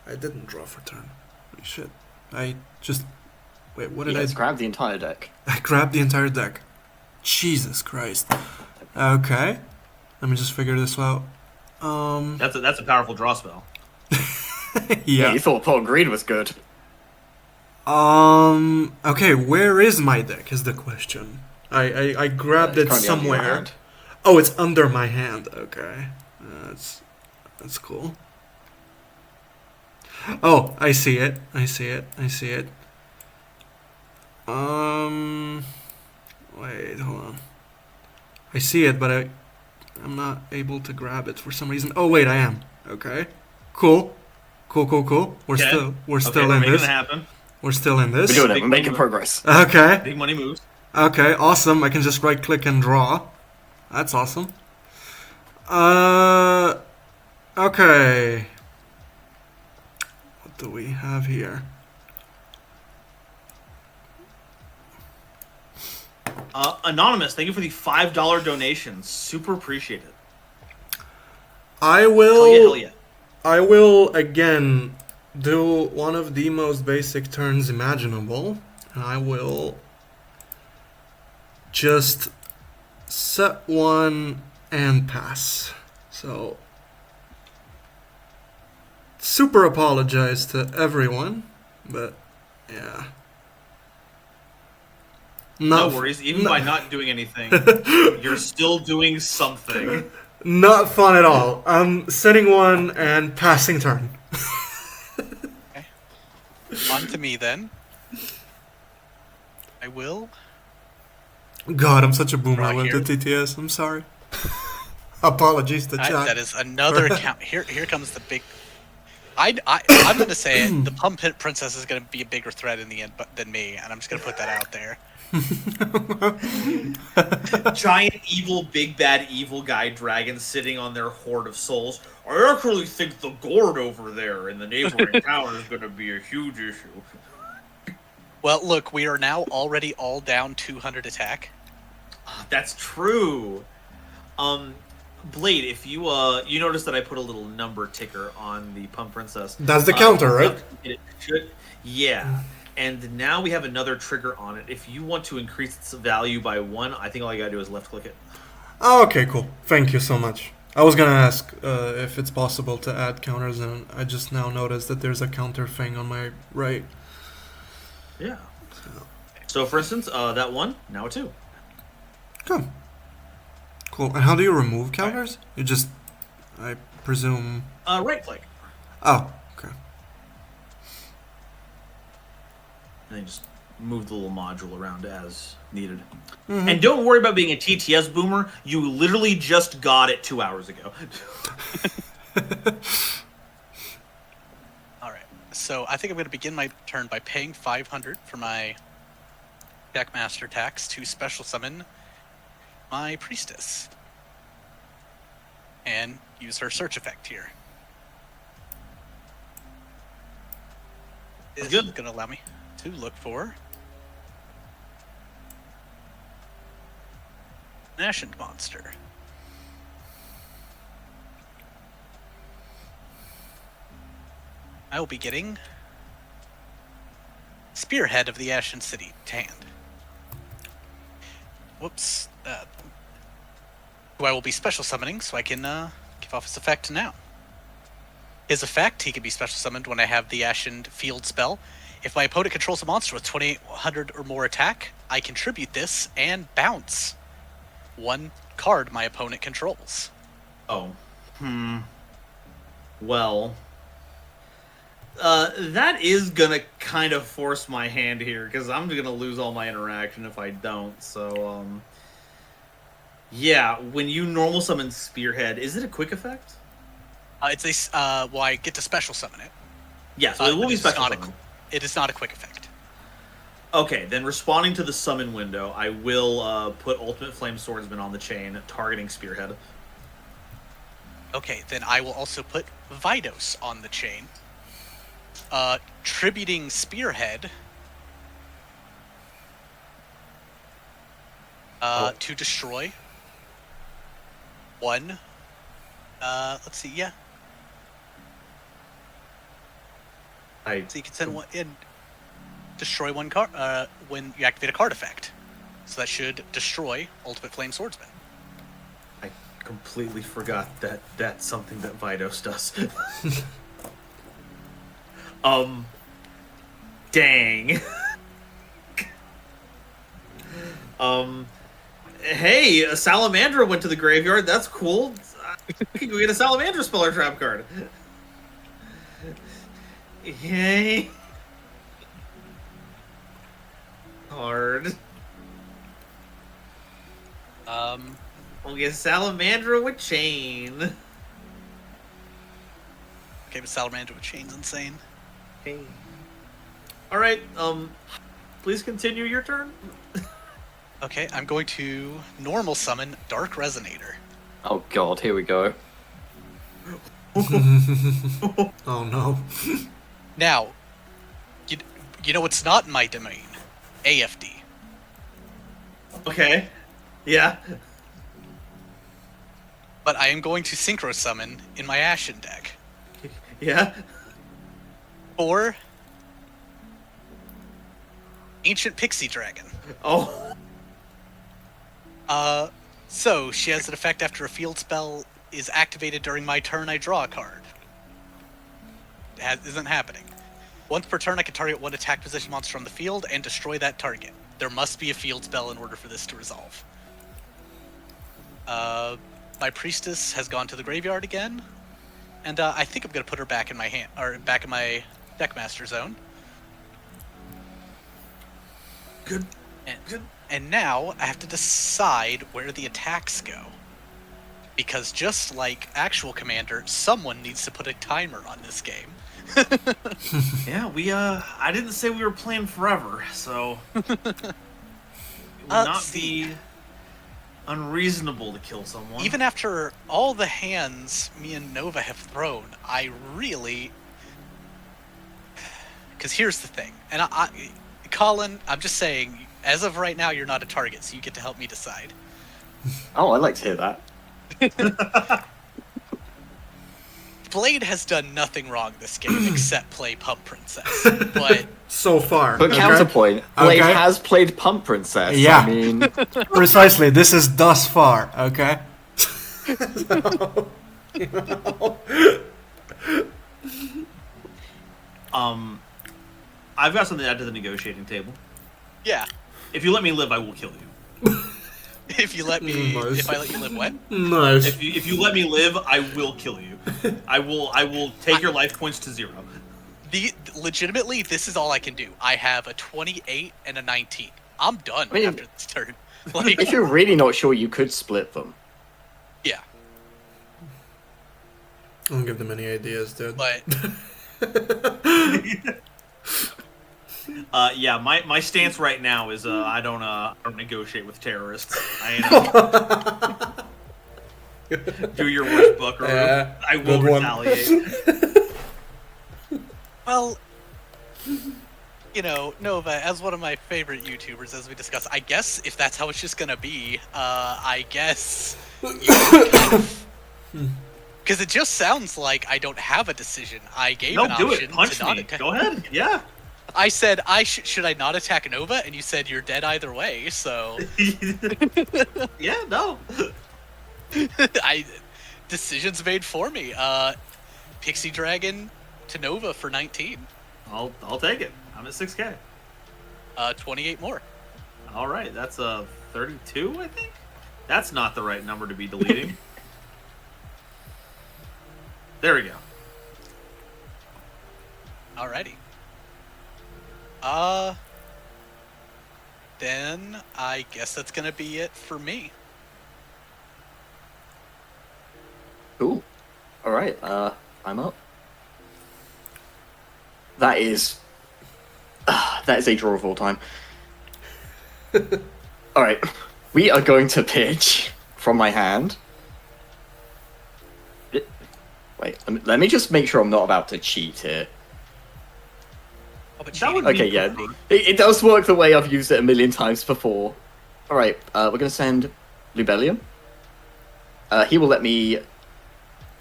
I didn't draw for turn. Holy shit. I just... Wait, what did I... grab the entire deck. I grabbed the entire deck. Jesus Christ. Okay. Let me just figure this out. That's a powerful draw spell. Yeah. You thought Paul Greed was good. Okay, where is my deck is the question. I grabbed it Currently under your somewhere. hand. Oh, it's under my hand. Okay. That's cool. Oh, I see it. I see it. Wait, hold on. I see it, but I'm not able to grab it for some reason. Oh, wait, I am. Okay. Cool. We're Okay. still We're in making this. it happen. We're still in this. We're doing it. Big We're making move. progress. Okay. Big money moves. Okay, awesome. I can just right click and draw. That's awesome. Okay. What do we have here? Anonymous, thank you for the $5 donation. Super appreciate it. Hell yeah. I will again do one of the most basic turns imaginable, and I will just set one and pass. So, super apologize to everyone, but yeah. No worries. Even by not doing anything, you're still doing something. Not fun at all. I'm setting one and passing turn. Okay. On to me then. I will. God, I'm such a boomer. I Right went to here. TTS. I'm sorry. Apologies to chat. That is another account. Here comes the big. I'm gonna say it. The Pump Pit Princess is gonna be a bigger threat in the end than me, and I'm just gonna put that out there. Giant evil, big bad evil guy dragon sitting on their hoard of souls. I actually think the gourd over there in the neighboring town is going to be a huge issue. Well, look, we are now already all down 200 attack. That's true. Blade, if you you notice that I put a little number ticker on the Pump Princess. That's the counter, right? Yeah. And now we have another trigger on it. If you want to increase its value by 1, I think all you gotta do is left click it. Oh, okay, cool. Thank you so much. I was gonna ask if it's possible to add counters, and I just now noticed that there's a counter thing on my right. Yeah. So for instance, that 1, now a 2. Good. Cool. And how do you remove counters? You just, I presume. Right click. Oh, okay. And then just move the little module around as needed. Mm-hmm. And don't worry about being a TTS boomer. You literally just got it 2 hours ago. Alright, so I think I'm going to begin my turn by paying 500 for my Deckmaster tax to special summon my Priestess. And use her search effect here. This is Good. going to allow me to look for an Ashen monster. I will be getting Spearhead of the Ashen City to hand. Whoops. Who I will be special summoning, so I can give off his effect now. His effect, he can be special summoned when I have the Ashen Field spell. If my opponent controls a monster with 2800 or more attack, I contribute this and bounce one card my opponent controls. Oh. Well. That is gonna kind of force my hand here, because I'm gonna lose all my interaction if I don't, so, yeah, when you normal summon Spearhead, is it a quick effect? It's a, well, I get to special summon it. Yeah, so it will be special summon. It is not a quick effect. Okay, then responding to the summon window, I will put Ultimate Flame Swordsman on the chain, targeting Spearhead. Okay, then I will also put Vidos on the chain, tributing Spearhead to destroy one. Let's see, yeah. So you can send one in, destroy one card when you activate a card effect. So that should destroy Ultimate Flame Swordsman. I completely forgot that that's something that Vidos does. Dang. Hey, a Salamandra went to the graveyard. That's cool. I can go get a Salamandra spell or trap card. Yay. Hard. We'll get Salamandra with chain. Okay, but Salamander with chain's insane. Hey. Alright, please continue your turn. Okay, I'm going to normal summon Dark Resonator. Oh god, here we go. Oh no. Now, you know what's not in my domain? AFD. Okay. Yeah. But I am going to Synchro Summon in my Ashen deck. Yeah. Or Ancient Pixie Dragon. Oh. So she has an effect after a field spell is activated during my turn, I draw a card. Isn't happening. Once per turn, I can target one attack position monster on the field and destroy that target. There must be a field spell in order for this to resolve. My Priestess has gone to the graveyard again, and I think I'm gonna put her back in my hand, or back in my Deckmaster zone. Good. And now I have to decide where the attacks go. Because just like actual Commander, someone needs to put a timer on this game. Yeah, I didn't say we were playing forever, so it would not be unreasonable to kill someone. Even after all the hands me and Nova have thrown, I really... Because here's the thing, and Colin, I'm just saying, as of right now, you're not a target, so you get to help me decide. Oh, I like to hear that. Blade has done nothing wrong this game except play Pump Princess, but... So far. But okay? counterpoint, Blade Okay. has played Pump Princess. Yeah. I mean, Precisely, this is thus far, okay? I've got something to add to the negotiating table. Yeah. If you let me live, I will kill you. If you let me... Nice. If I let you live what? Nice. If you let me live, I will kill you. I will take your life points to 0. Legitimately, this is all I can do. I have a 28 and a 19. I'm done I mean, after this turn. Like, if you're really not sure, you could split them. yeah, Don't give them any ideas, dude. but yeah, my stance right now is I don't negotiate with terrorists. I do your worst, Buckaroo. Yeah, I will good one. retaliate. well, you know, Nova, as one of my favorite YouTubers, as we discussed, I guess if that's how it's just gonna be, I guess because it just sounds like I don't have a decision. I gave No, an do option it. Punch to not me. attack. Go ahead. Yeah. I said should I not attack Nova, and you said you're dead either way. So Yeah. No. Decisions made for me. Pixie Dragon to Nova for 19. I'll take it. I'm at 6K. 28 more. All right. That's 32, I think. That's not the right number to be deleting. There we go. Alrighty. Then I guess that's gonna be it for me. Cool. Alright, I'm up. That is a draw of all time. Alright, we are going to pitch from my hand. Wait, let me just make sure I'm not about to cheat here. Oh, but That would cheating- Okay, be yeah, preferred. it does work the way I've used it a million times before. Alright, we're gonna send Lubellium. He will let me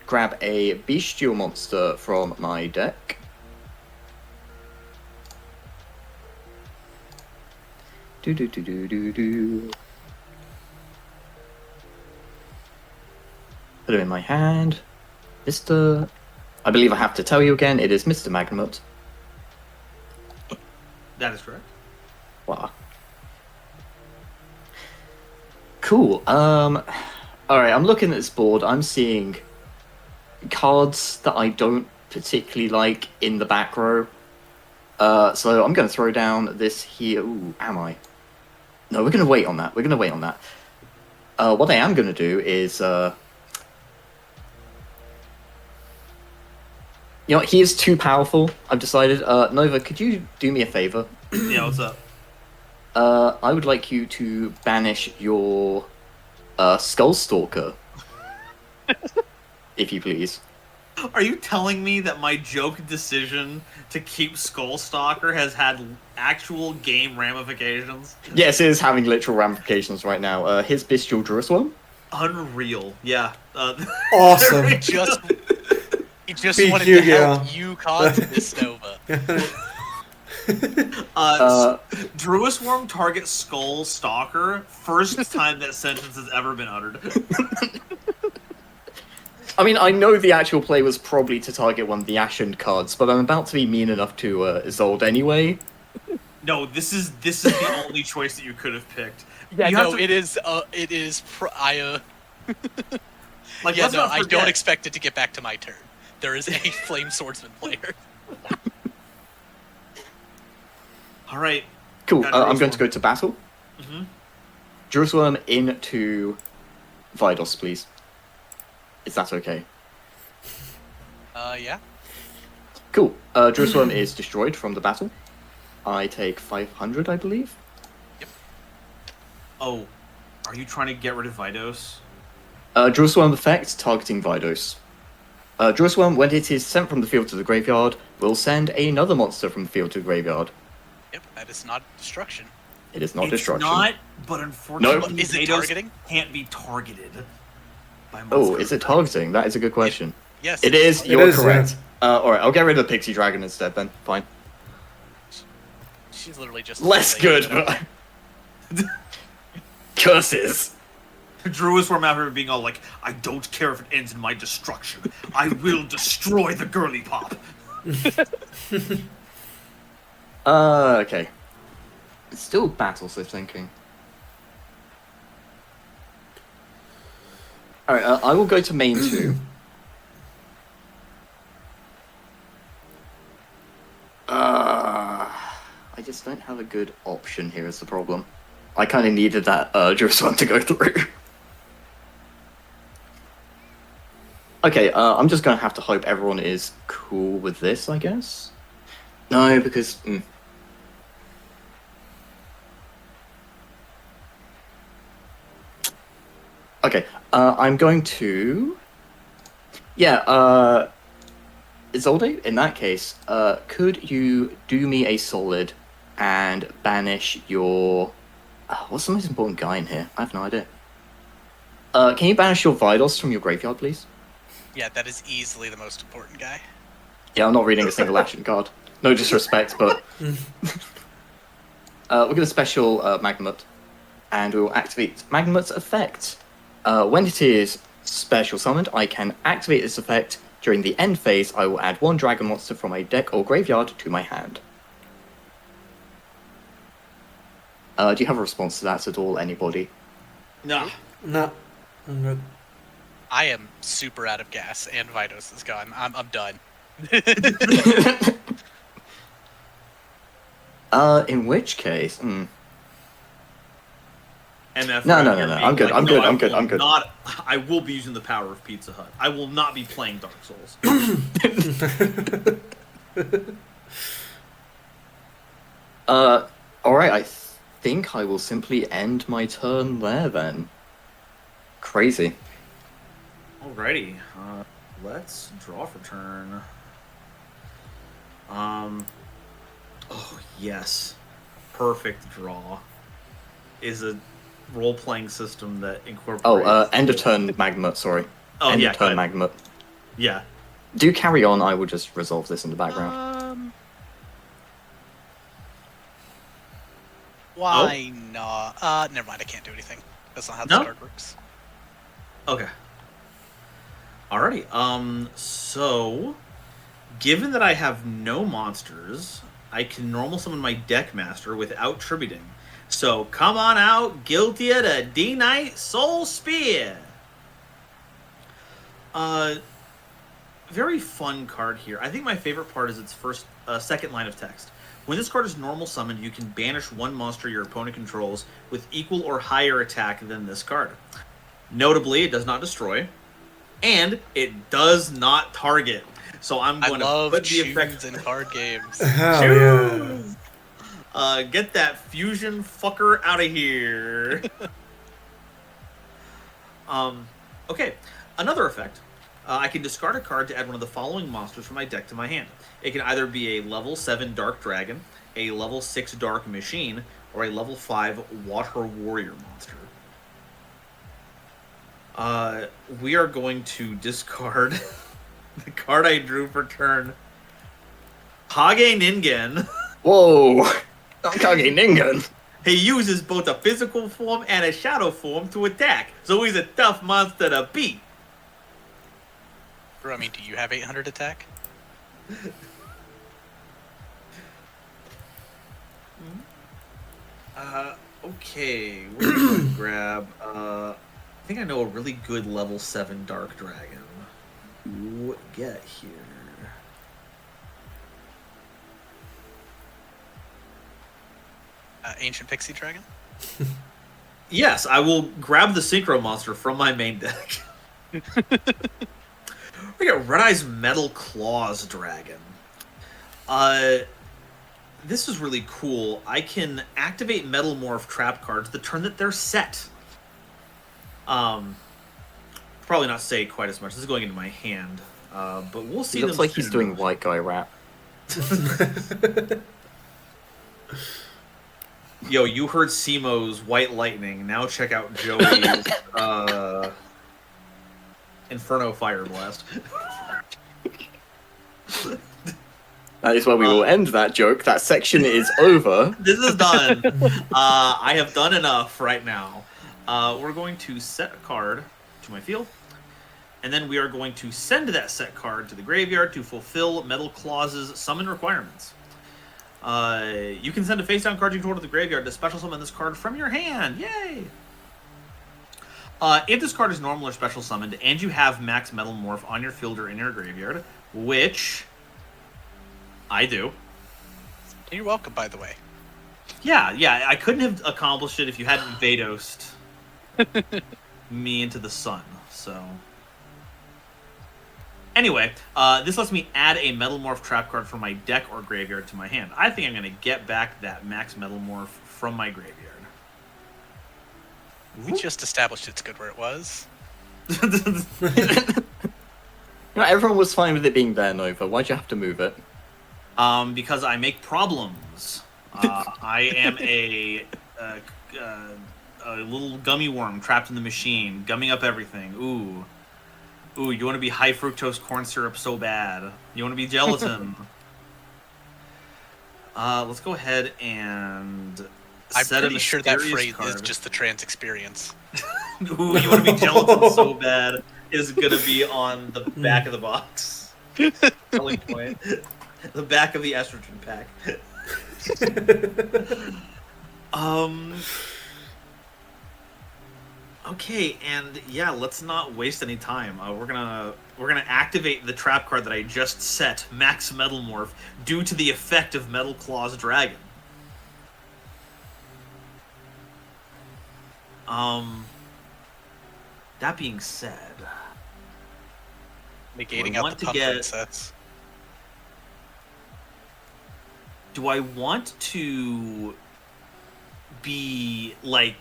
grab a bestial monster from my deck. Do. Put him in my hand. Mr. I believe I have to tell you again, it is Mr. Magnamut. That is correct. Wow. Cool. Alright, I'm looking at this board. I'm seeing cards that I don't particularly like in the back row. So I'm going to throw down this here. Ooh, am I? No, we're going to wait on that. What I am going to do is... You know what, he is too powerful, I've decided. Nova, could you do me a favor? Yeah, what's up? I would like you to banish your Skullstalker. If you please. Are you telling me that my joke decision to keep Skullstalker has had actual game ramifications? Yes, it is having literal ramifications right now. His Bestial Jerusalem. Unreal. Yeah. Awesome. He just Beat wanted to Yugioh. help you cause this, Nova. Druisworm target Skullstalker. First time that sentence has ever been uttered. I mean, I know the actual play was probably to target one of the Ashen cards, but I'm about to be mean enough to Isolde anyway. No, this is the only choice that you could have picked. Yeah, You have no, to- it is. Like, Yeah, let's no, not I forget. don't expect it to get back to my turn. There is a Flame Swordsman player. All right. Cool, Got I'm going to Jerusalem. go to battle. Mhm. Jerusalem into Vidos, please. Is that okay? Yeah. Cool. Jerusalem is destroyed from the battle. I take 500, I believe. Oh, are you trying to get rid of Vidos? Jerusalem effect targeting Vidos. Jerusalem, when it is sent from the field to the graveyard, will send another monster from the field to the graveyard. Yep, that is not destruction. It is not It's destruction. not, but unfortunately, Is it Vidos targeting? can't be targeted by Oh, monster is it effect. targeting? That is a good question. Yes. It is. It You're is, correct. Alright, I'll get rid of the Pixie Dragon instead then. Fine. She's literally just Less good, but... Curses! Drew is from after being all like, I don't care if it ends in my destruction. I will destroy the girly pop. Okay. It's still battles, I'm thinking. Alright, I will go to main 2. I just don't have a good option here is the problem. I kind of needed that Jerusalem to go through. Okay, I'm just gonna have to hope everyone is cool with this, I guess? No, because... Okay, I'm going to... Yeah, Isolde, in that case, could you do me a solid and banish your... what's the most important guy in here? I have no idea. Can you banish your Vidos from your graveyard, please? Yeah, that is easily the most important guy. Yeah, I'm not reading a single action card. No disrespect, but... we're going to special Magnamut, and we will activate Magnamut's effect. When it is special summoned, I can activate this effect. During the end phase, I will add 1 dragon monster from my deck or graveyard to my hand. Do you have a response to that at all, anybody? No. No, I'm good. I am super out of gas, and Vidos is gone. I'm done. In which case... MF, No, right no, here no, no, being I'm good, like, I'm no, good, I I'm good, will I'm good. Not, I will be using the power of Pizza Hut. I will not be playing Dark Souls. Alright, I think I will simply end my turn there then. Crazy. Alrighty, let's draw for turn. Oh yes, perfect draw is a role-playing system that incorporates. Oh, end of turn Magnamut, sorry. Oh End yeah, of turn go ahead. Magnamut. Yeah. Do carry on, I will just resolve this in the background. Why not? Never mind, I can't do anything. That's not how this No? card works. Okay. Alrighty. So, given that I have no monsters, I can normal summon my deck master without tributing. So come on out, Guiltia to D-Knight Soul Spear. Very fun card here. I think my favorite part is its second line of text. When this card is normal summoned, you can banish 1 monster your opponent controls with equal or higher attack than this card. Notably, it does not destroy, and it does not target. So I'm I going to love put the choose effect. in card games. Hell yeah. Choose! Get that fusion fucker out of here. Okay, another effect. I can discard a card to add one of the following monsters from my deck to my hand. It can either be a level 7 Dark Dragon, a level 6 Dark Machine, or a level 5 Water Warrior monster. We are going to discard the card I drew for turn. Hage Ningen. Whoa! Kage Ningen! He uses both a physical form and a shadow form to attack, so he's a tough monster to beat. I mean, do you have 800 attack? Okay, what are we going to grab? I think I know a really good level 7 Dark Dragon. Ooh, get here. Ancient Pixie Dragon? Yes, I will grab the Synchro Monster from my main deck. We got Red Eye's Metal Claws Dragon. This is really cool. I can activate Metal Morph trap cards the turn that they're set. Probably not say quite as much. This is going into my hand, but we'll see. He looks them like he's soon doing enough. white guy rap. Yo, you heard Simo's White Lightning. Now check out Joey's Inferno Fire Blast. That is where we will end that joke. That section is over. This is done. I have done enough right now. We're going to set a card to my field, and then we are going to send that set card to the graveyard to fulfill Metal Claw's summon requirements. You can send a face-down card you control to the graveyard to special summon this card from your hand. Yay! If this card is normal or special summoned, and you have Max Metal Morph on your field or in your graveyard, which I do. You're welcome, by the way. Yeah, I couldn't have accomplished it if you hadn't Vadosed me into the sun, so... Anyway, this lets me add a Metal Morph trap card from my deck or graveyard to my hand. I think I'm going to get back that Max Metal Morph from my graveyard. We just established it's good where it was. No, everyone was fine with it being there, Nova. Why'd you have to move it? Because I make problems. I am a little gummy worm trapped in the machine, gumming up everything. Ooh, you want to be high fructose corn syrup so bad. You want to be gelatin. Let's go ahead and I'm set pretty a sure that mysterious phrase is card. just the trans experience. Ooh, you want to be gelatin so bad is going to be on the back of the box. Selling point. The back of the estrogen pack. Okay, and yeah, let's not waste any time. We're gonna activate the trap card that I just set, Max Metal Morph, due to the effect of Metal Claws Dragon. That being said, Negating I out want the to pump get- princess. do I want to be like,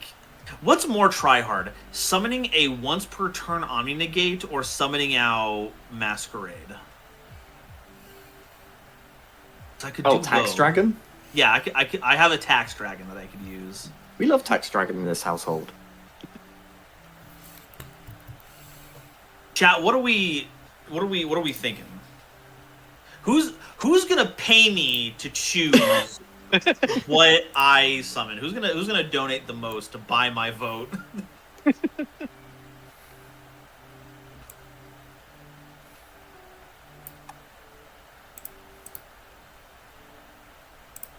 what's more tryhard, summoning a once per turn Omni Negate or summoning out Masquerade? So I could Oh, do Tax both. Dragon? Yeah, I have a Tax Dragon that I could use. We love Tax Dragon in this household. Chat, what are we thinking? Who's gonna pay me to choose what I summon? Who's gonna donate the most to buy my vote?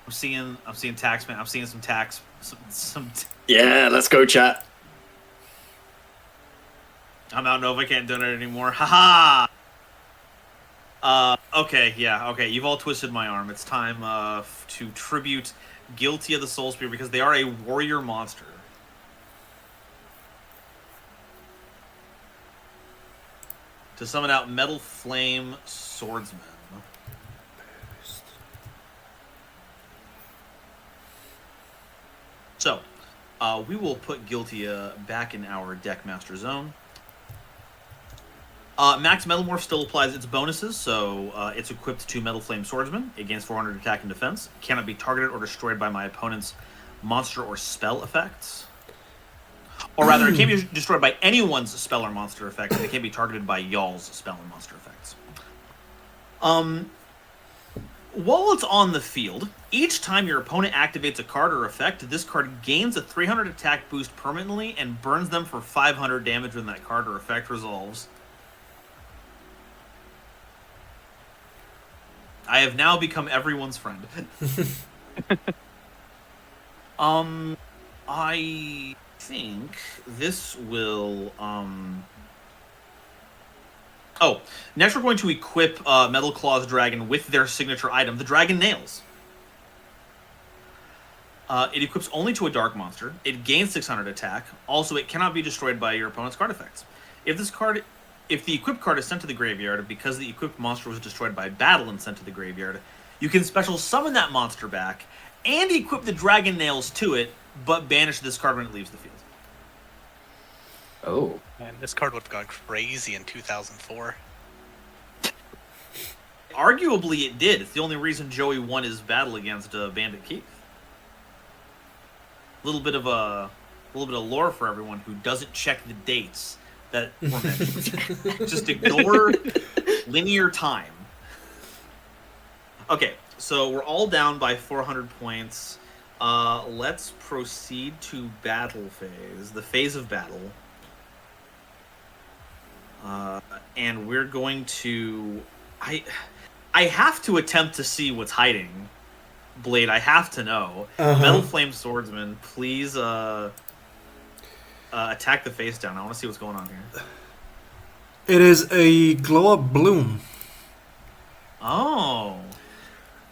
I'm seeing Taxman. I'm seeing some. Yeah, let's go, chat. I'm out. Nova can't donate anymore. Haha. Okay, yeah, okay. You've all twisted my arm. It's time to tribute Guilty of the Soul Spear because they are a warrior monster. To summon out Metal Flame Swordsman. So, we will put Guilty back in our Deckmaster zone. Max Metal Morph still applies its bonuses, so it's equipped to Metal Flame Swordsman. It gains 400 attack and defense. Cannot be targeted or destroyed by my opponent's monster or spell effects. Or rather, it can't be destroyed by anyone's spell or monster effects, and it can't be targeted by y'all's spell and monster effects. While it's on the field, each time your opponent activates a card or effect, this card gains a 300 attack boost permanently and burns them for 500 damage when that card or effect resolves. I have now become everyone's friend. I think this will, Oh, next we're going to equip Metal Claws Dragon with their signature item, the Dragon Nails. It equips only to a dark monster. It gains 600 attack. Also, it cannot be destroyed by your opponent's card effects. If this card if the equipped card is sent to the graveyard because the equipped monster was destroyed by battle and sent to the graveyard, you can special summon that monster back and equip the dragon nails to it, but banish this card when it leaves the field. Oh. Man, this card would have gone crazy in 2004. Arguably, it did. It's the only reason Joey won his battle against Bandit Keith. A little bit of lore for everyone who doesn't check the dates that were mentioned. Just ignore linear time. Okay, so we're all down by 400 points. Let's proceed to battle phase, the phase of battle. And we're going to... I have to attempt to see what's hiding, Blade. I have to know. Metal Flame Swordsman, please attack the face down. I want to see what's going on here. It is a glow-up bloom. Oh.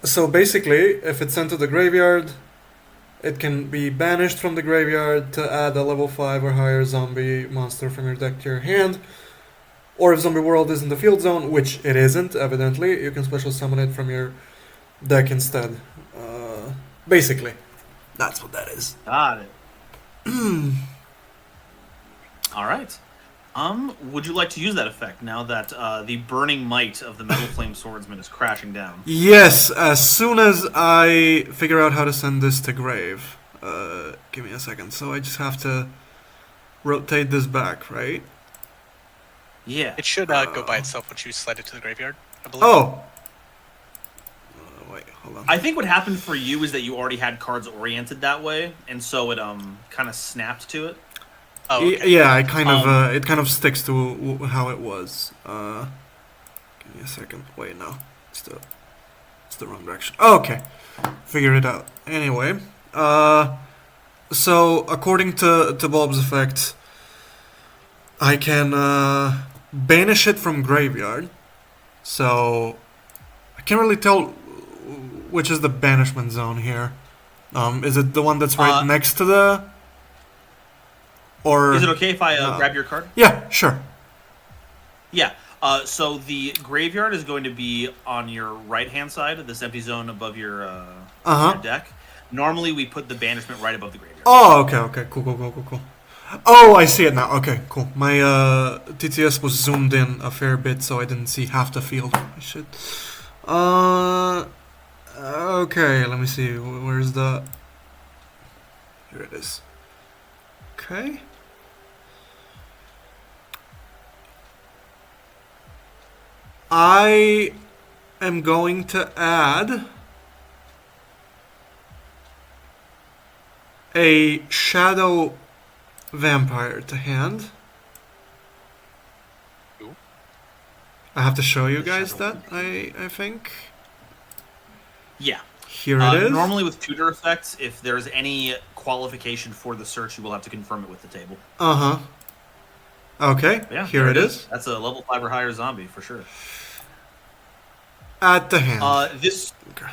So basically, if it's sent to the graveyard, it can be banished from the graveyard to add a level 5 or higher zombie monster from your deck to your hand. Or if Zombie World is in the field zone, which it isn't, evidently, you can special summon it from your deck instead. Basically, that's what that is. Got it. All right. Would you like to use that effect now that the burning might of the Metal Flame Swordsman is crashing down? Yes, as soon as I figure out how to send this to grave. Give me a second. So I just have to rotate this back, right? Yeah. It should go by itself once you slide it to the graveyard, I believe. Oh! Wait, hold on. I think what happened for you is that you already had cards oriented that way, and so it kind of snapped to it. Oh, okay. Yeah, I kind of it kind of sticks to how it was. Give me a second. Wait, no, it's the wrong direction. Oh, okay, figure it out. Anyway, so according to Bob's effect, I can banish it from graveyard. So I can't really tell which is the banishment zone here. Is it the one that's right next to the? Or is it okay if I grab your card? Yeah, sure. Yeah. So the graveyard is going to be on your right-hand side of this empty zone above your deck. Normally, we put the banishment right above the graveyard. Oh, okay. Cool. Oh, I see it now. Okay, cool. My TTS was zoomed in a fair bit, so I didn't see half the field. I should. Okay, let me see. Where's the... Here it is. Okay. I am going to add a shadow vampire to hand. Ooh. I have to show you guys that, I think. Yeah. Here it is. Normally with tutor effects, if there's any qualification for the search, you will have to confirm it with the table. Okay, Yeah, here it is. That's a level 5 or higher zombie for sure. At the hand. Okay.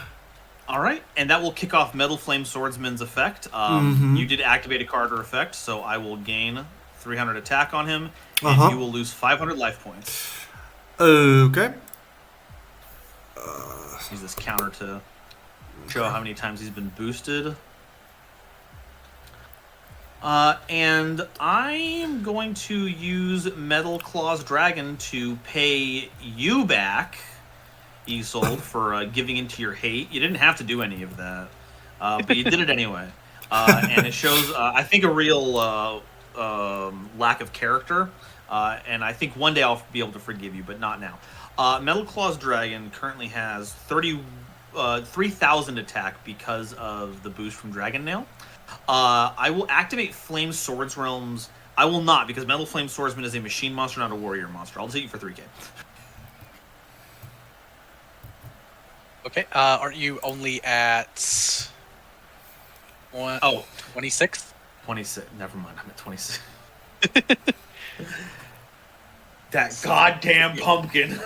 All right, and that will kick off Metal Flame Swordsman's effect. You did activate a card or effect, so I will gain 300 attack on him, and you will lose 500 life points. Okay. Use this counter to show how many times he's been boosted. And I'm going to use Metal Claws Dragon to pay you back, Isolde, for giving into your hate. You didn't have to do any of that, but you did it anyway. And it shows, I think, a real lack of character. And I think one day I'll be able to forgive you, but not now. Metal Claws Dragon currently has 3,000 attack because of the boost from Dragon Nail. I will activate Flame Swords Realms. I will not, because Metal Flame Swordsman is a machine monster, not a warrior monster. I'll just hit you for 3k. Okay, aren't you only at... 26? 26. Never mind, I'm at 26. That goddamn pumpkin.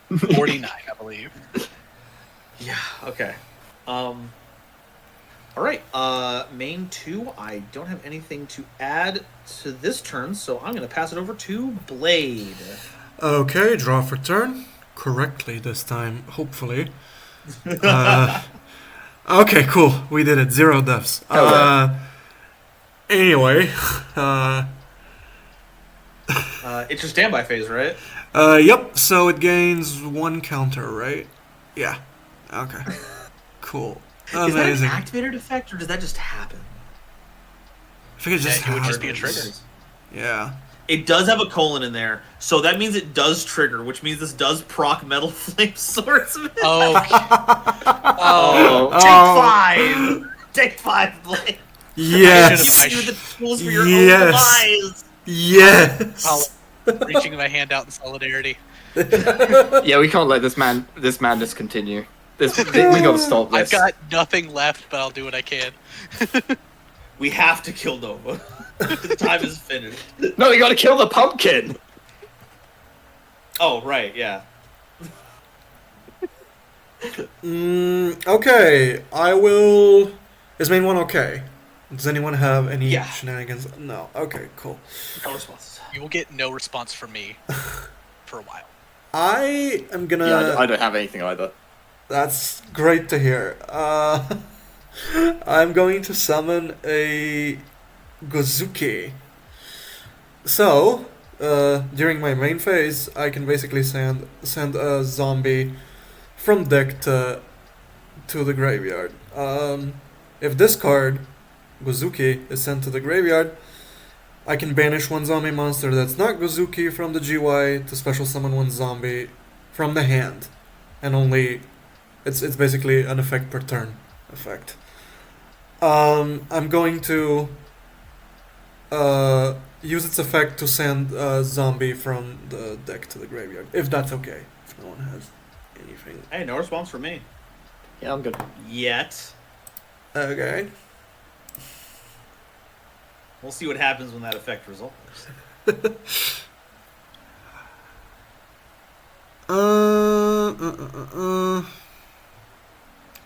49, I believe. Yeah, okay. All right, main 2, I don't have anything to add to this turn, so I'm going to pass it over to Blade. Okay, draw for turn. Correctly this time, hopefully. Okay, cool. We did it. 0 deaths. Hell yeah. Anyway, It's your standby phase, right? yep. So it gains 1 counter, right? Yeah. Okay. Cool. Is that an Amazing. activated effect, or does that just happen? I think it just It would just happens. be a trigger. Yeah. It does have a colon in there, so that means it does trigger, which means this does proc Metal Flame Swordsman. Oh. Oh. Take 5, Blade. Yes. Give you the tools for your Yes. own demise. Yes. Reaching my hand out in solidarity. Yeah, we can't let this madness continue. We gotta stop this. I've got nothing left, but I'll do what I can. We have to kill Nova. The time is finished. No, we gotta kill the pumpkin! Oh, right, yeah. Okay, I will. Is main one okay? Does anyone have any Yeah. shenanigans? No. Okay, cool. No responses. You will get no response from me for a while. I am gonna. Yeah, I don't have anything either. That's great to hear. I'm going to summon a Gozuki. So, during my main phase, I can basically send a zombie from deck to the graveyard. If this card, Gozuki, is sent to the graveyard, I can banish 1 zombie monster that's not Gozuki from the GY to special summon 1 zombie from the hand, and only it's basically an effect per turn effect. I'm going to use its effect to send a zombie from the deck to the graveyard, if that's okay. If no one has anything. Hey, no response from me. Yeah, I'm good. Yet. Okay. We'll see what happens when that effect resolves. Let's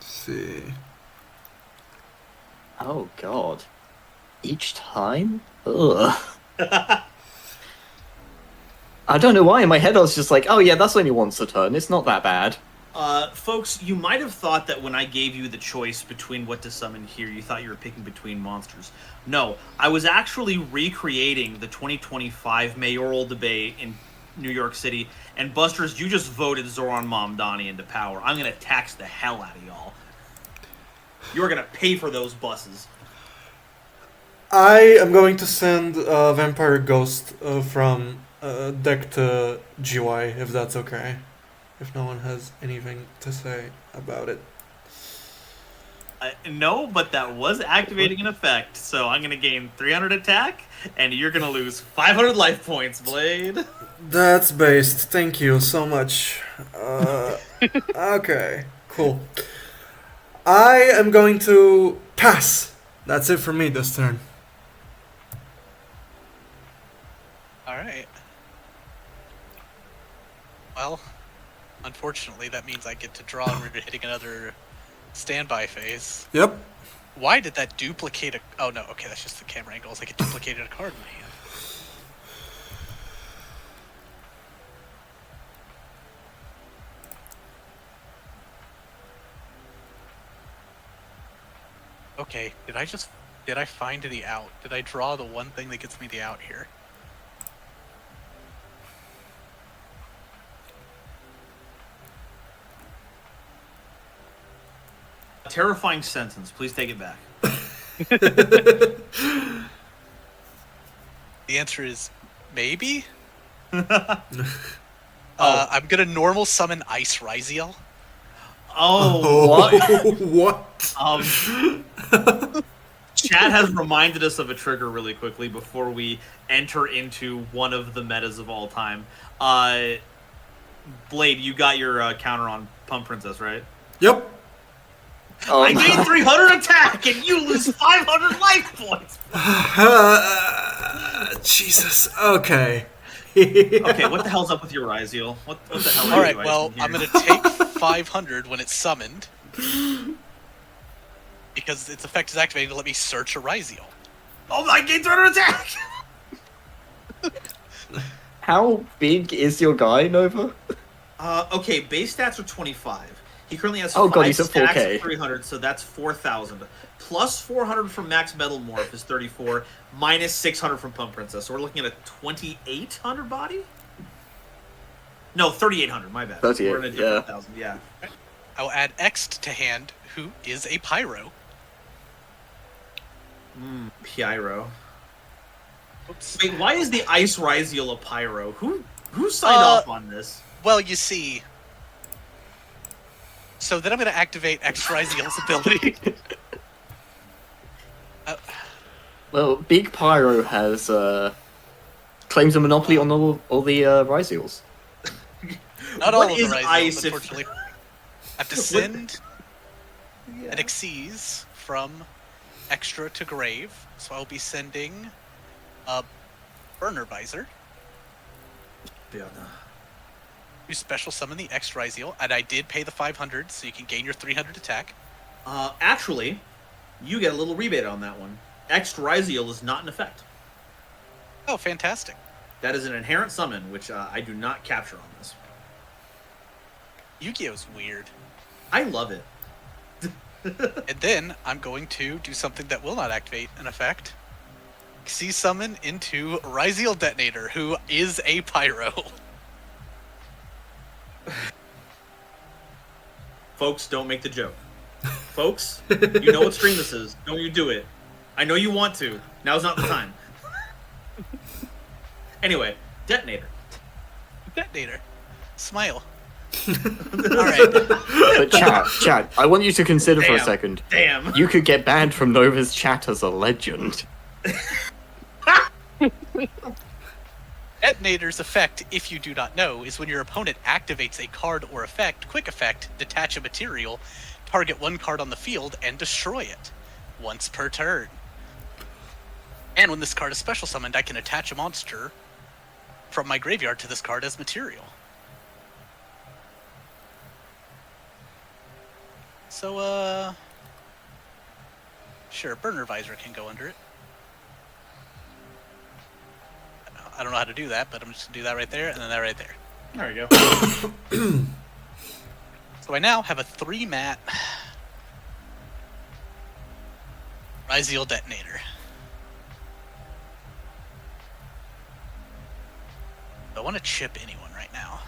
see. Oh god. Each time? Ugh. I don't know why in my head I was just like, oh yeah, that's only once a turn, it's not that bad. Folks, you might have thought that when I gave you the choice between what to summon here, you thought you were picking between monsters. No, I was actually recreating the 2025 mayoral debate in New York City, and Busters, you just voted Zoran Mamdani into power. I'm gonna tax the hell out of y'all. You're gonna pay for those buses. I am going to send Vampire Ghost from deck to GY, if that's okay. If no one has anything to say about it. No, but that was activating an effect, so I'm gonna gain 300 attack, and you're gonna lose 500 life points, Blade. That's based. Thank you so much. Okay, cool. I am going to pass. That's it for me this turn. Alright. Well, unfortunately, that means I get to draw and we're hitting another standby phase. Yep. Why did that duplicate a... Oh, no, okay, that's just the camera angles. Like, it duplicated a card in my hand. Okay, did I find the out? Did I draw the one thing that gets me the out here? A terrifying sentence. Please take it back. The answer is maybe? Oh. I'm gonna normal summon Ice Ryziel. Oh, What? Chad has reminded us of a trigger really quickly before we enter into one of the metas of all time. Blade, you got your counter on Pump Princess, right? Yep. Oh, I gain 300 attack and you lose 500 life points. Jesus. Okay. Okay, what the hell's up with your Ryziel? What the hell are Alright, you doing well, here? I'm gonna take 500 when it's summoned. Because its effect is activated to let me search a Ryziel. Oh, I gained 300 attack! How big is your guy, Nova? Okay, base stats are 25. He currently has Oh 5 god, he's at stacks 4K. of 300, so that's 4,000. Plus 400 from Max Metal Morph is 34. Minus 600 from Pump Princess. So we're looking at a 2,800 body? No, 3,800, my bad. 38, We're in a different yeah. 1,000, yeah. I will add Ext to hand, who is a pyro. Pyro. Oops. Wait, why is the Ice Ryziel a Pyro? Who signed off on this? Well, you see. So then I'm going to activate Ext Ryziel's ability. Well, Big Pyro has claims a monopoly on all the Ryziels. Not What all of the is Ryziels, ice if- unfortunately. I have to send an Xyz from Extra to Grave, so I'll be sending a Burner Visor Yeah. to special summon the Ext Ryziel, and I did pay the 500, so you can gain your 300 attack. Actually, you get a little rebate on that one. Ext Ryziel is not in effect. Oh, fantastic. That is an inherent summon, which I do not capture on this. Yu-Gi-Oh's weird. I love it. And then I'm going to do something that will not activate an effect. Xyz summon into Ryziel Detonator, who is a pyro. Folks, don't make the joke. Folks, you know what stream this is. Don't you do it. I know you want to. Now's not the time. Anyway, Detonator. Detonator. Smile. Alright. But chat, I want you to consider for a Damn. second. Damn. You could get banned from Nova's chat as a legend. Detonator's effect, if you do not know, is when your opponent activates a card or effect, quick effect, detach a material, target one card on the field, and destroy it. Once per turn. And when this card is special summoned, I can attach a monster from my graveyard to this card as material. So, sure, Burner Visor can go under it. I don't know how to do that, but I'm just gonna do that right there, and then that right there. There you go. So I now have a 3-mat Ryziel Detonator. I want to chip anyone right now.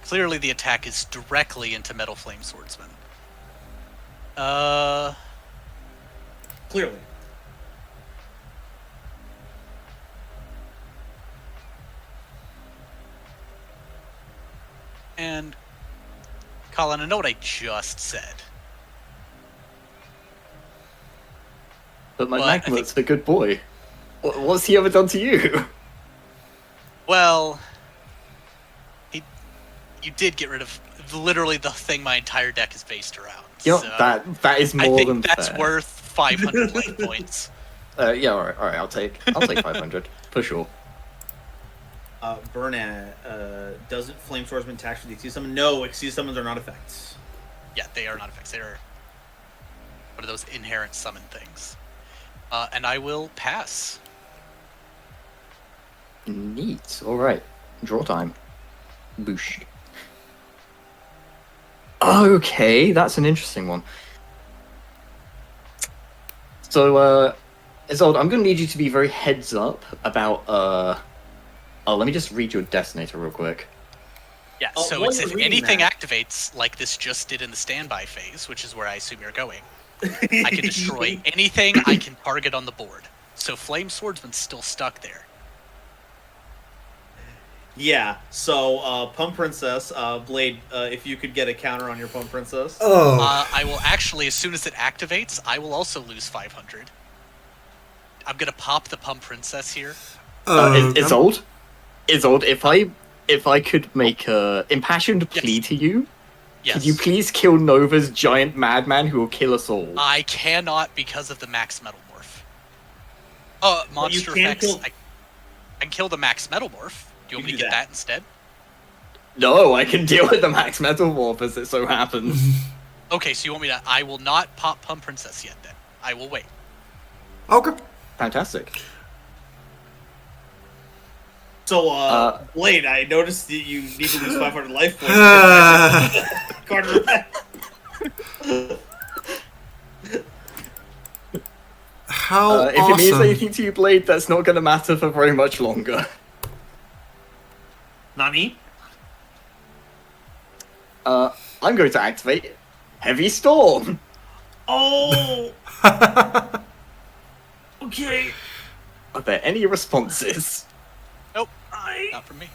Clearly the attack is directly into Metal Flame Swordsman. Clearly. And Colin, I know what I just said. But my Well, I Magma's a good boy. What's he ever done to you? Well, you did get rid of literally the thing my entire deck is based around. You know, So that is more I think than that's fair. worth 500 life points. Yeah, all right, I'll take 500 for sure. Burnett, doesn't Flame Swordsman tax for the Xyz summon? No, Xyz summons are not effects. Yeah, they are not effects. They are one of those inherent summon things. And I will pass. Neat. All right, draw time. Boosh. Okay, that's an interesting one. So, Isolde, I'm going to need you to be very heads up about, Oh, let me just read your Detonator real quick. Yeah, Oh, so while it's you're if reading anything that- activates like this just did in the standby phase, which is where I assume you're going, I can destroy anything I can target on the board. So Flame Swordsman's still stuck there. Yeah, so Pump Princess, Blade, if you could get a counter on your Pump Princess. Oh, I will actually, as soon as it activates, I will also lose 500. I'm gonna pop the Pump Princess here. Isolde, if I could make a impassioned plea Yes. to you, Yes. could you please kill Nova's giant madman who will kill us all? I cannot because of the Max Metal Morph. Monster can effects. kill- I can kill the Max Metal Morph. Do you want me You to do get that. that instead? No, I can deal with the Max Metal Morph as it so happens. Okay, so you want me to... I will not pop Pump Princess yet, then. I will wait. okay. Fantastic. So, Blade, I noticed that you need to lose 500 life points to get card effect. How If it means awesome. anything to you, Blade, that's not going to matter for very much longer. Nani? I'm going to activate Heavy Storm. Oh! Okay. Are there any responses? Nope, I... not from me.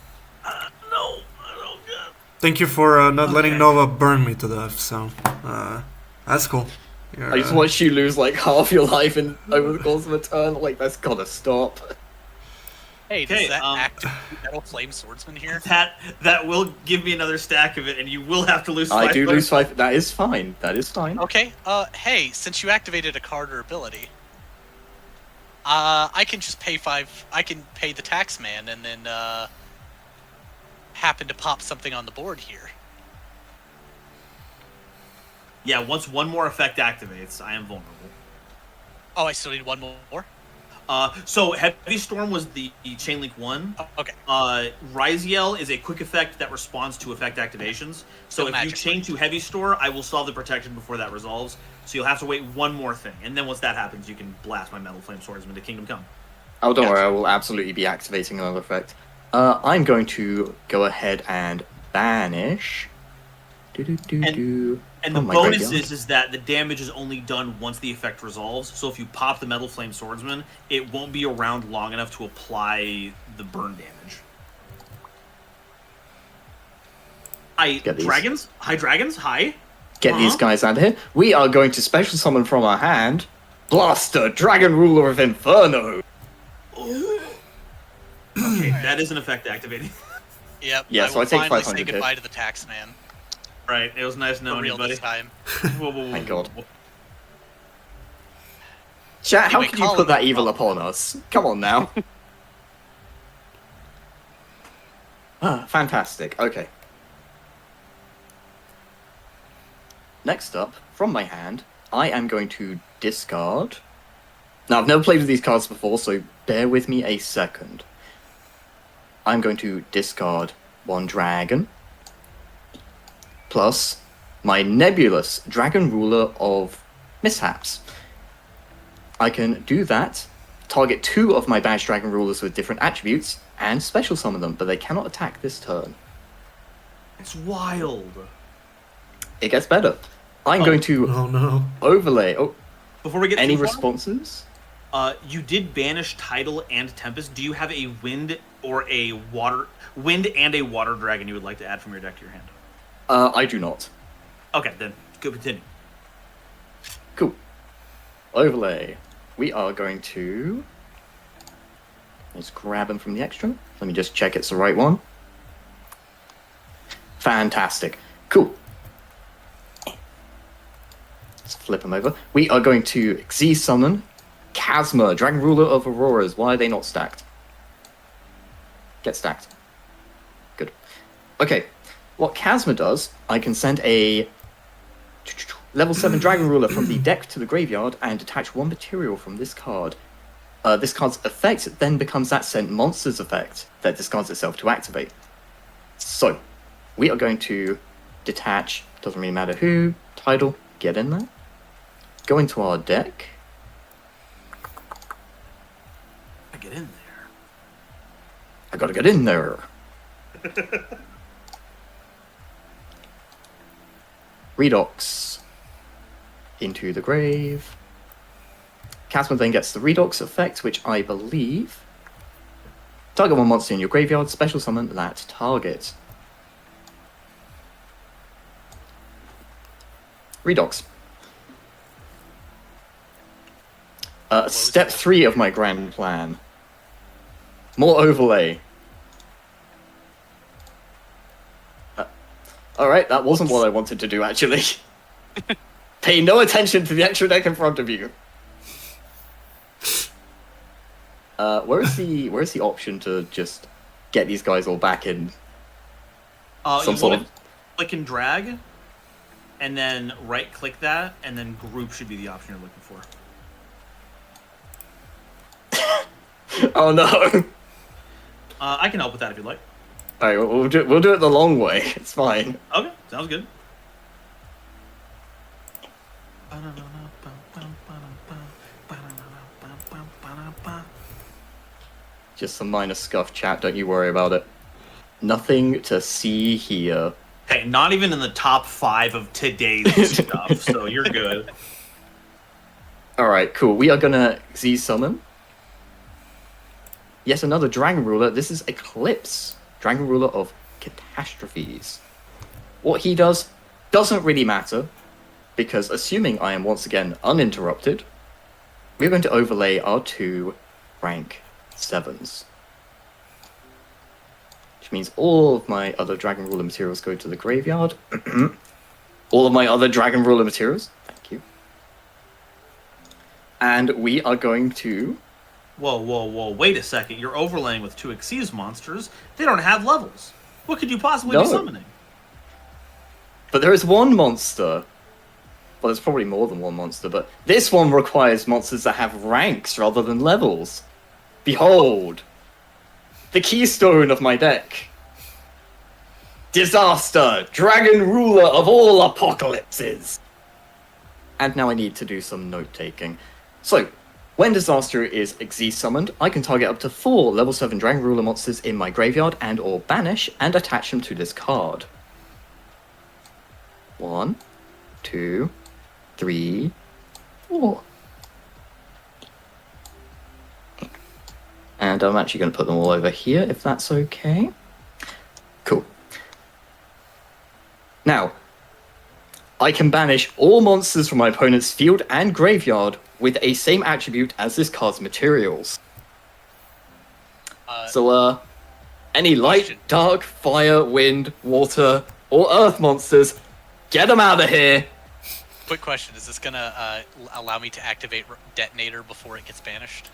no, I don't get... Thank you for not letting Okay. Nova burn me to death, so that's cool. You're, I just watched you lose like half your life in over the course of a turn. Like, that's gotta stop. Hey, Okay, does that active Metal Flame Swordsman here? That will give me another stack of it, and you will have to lose I 5 do points. lose 5. That is fine. That is fine. Okay, hey, since you activated a card or ability, I can just pay 5, I can pay the tax man and then, happen to pop something on the board here. Yeah, once one more effect activates, I am vulnerable. Oh, I still need one more? So Heavy Storm was the Chain Link 1. Oh, okay. Ryziel is a quick effect that responds to effect activations. So So if you magic chain to Heavy Storm, I will solve the protection before that resolves. So you'll have to wait one more thing. And then once that happens, you can blast my Metal Flame Swordsman to Kingdom Come. Oh, don't Gotcha. worry. I will absolutely be activating another effect. I'm going to go ahead and banish. And the bonus is that the damage is only done once the effect resolves. So if you pop the Metal Flame Swordsman, it won't be around long enough to apply the burn damage. Get these. Dragons? Hi, dragons? Hi. Get these guys out of here. We are going to special summon from our hand Blaster, Dragon Ruler of Inferno. Okay, that is an effect activating. Yep, Yeah, I so will I take finally 500 say hit. goodbye to the tax man. Right, it was nice For knowing you, real buddy. this time. Whoa, whoa, whoa, Thank whoa, God. whoa. Chat, how Anyway, could you Colin, put that no evil problem. upon us? Come on now. Fantastic. Okay. Next up, from my hand, I am going to discard. Now, I've never played with these cards before, so bear with me a second. I'm going to discard one dragon, plus my nebulous Dragon Ruler of Mishaps. I can do that, target 2 of my badge Dragon Rulers with different attributes, and special summon them, but they cannot attack this turn. It's wild. It gets better. I'm going to Oh no. overlay. Oh, Before we get any too far, responses? you did banish Tidal and Tempest. Do you have a wind or a water, wind and a water dragon you would like to add from your deck to your hand? I do not. Okay, then go continue. Cool. Overlay. We are going to... Let's grab them from the extra. Let me just check it's the right one. Fantastic. Cool. Let's flip them over. We are going to Z-summon Chasma, Dragon Ruler of Auroras. Why are they not stacked? Get stacked. Good. Okay. What Chasma does, I can send a level 7 Dragon Ruler from the deck to the graveyard and detach 1 material from this card. This card's effect then becomes that sent monster's effect that discards itself to activate. So, we are going to detach, doesn't really matter who, Tidal, get in there. Go into our deck. I get in there. I gotta get in there. Redox into the grave. Casper then gets the Redox effect, which I believe target 1 monster in your graveyard, special summon that target. Redox. Step 3 of my grand plan. More overlay. Alright, that wasn't what I wanted to do, actually. Pay no attention to the extra deck in front of you. Where's the option to just get these guys all back in some You sort want of... to click and drag, and then right-click that, and then group should be the option you're looking for. Oh no! I can help with that if you'd like. All right, we'll do it the long way. It's fine. Okay, sounds good. Just some minor scuff, chat. Don't you worry about it. Nothing to see here. Hey, not even in the top 5 of today's stuff, so you're good. All right, cool. We are gonna Z summon. Yet another Dragon Ruler. This is Eclipse, Dragon Ruler of Catastrophes. What he does doesn't really matter, because assuming I am once again uninterrupted, we're going to overlay our 2 rank 7s. Which means all of my other Dragon Ruler materials go to the graveyard. All of my other Dragon Ruler materials. Thank you. And we are going to... Whoa, wait a second. You're overlaying with 2 Xyz monsters. They don't have levels. What could you possibly be No. summoning? But there is one monster. Well, there's probably more than one monster, but this one requires monsters that have ranks rather than levels. Behold, the keystone of my deck. Disaster, Dragon Ruler of all apocalypses. And now I need to do some note-taking. So, when Disaster is Xyz summoned, I can target up to 4 level 7 Dragon Ruler monsters in my graveyard and or banish and attach them to this card. 1, 2, 3, 4. And I'm actually going to put them all over here, if that's okay. Cool. Now, I can banish all monsters from my opponent's field and graveyard with a same attribute as this card's materials. Any light, Question. dark, fire, wind, water, or earth monsters, get them out of here! Quick question: is this gonna allow me to activate Detonator before it gets banished?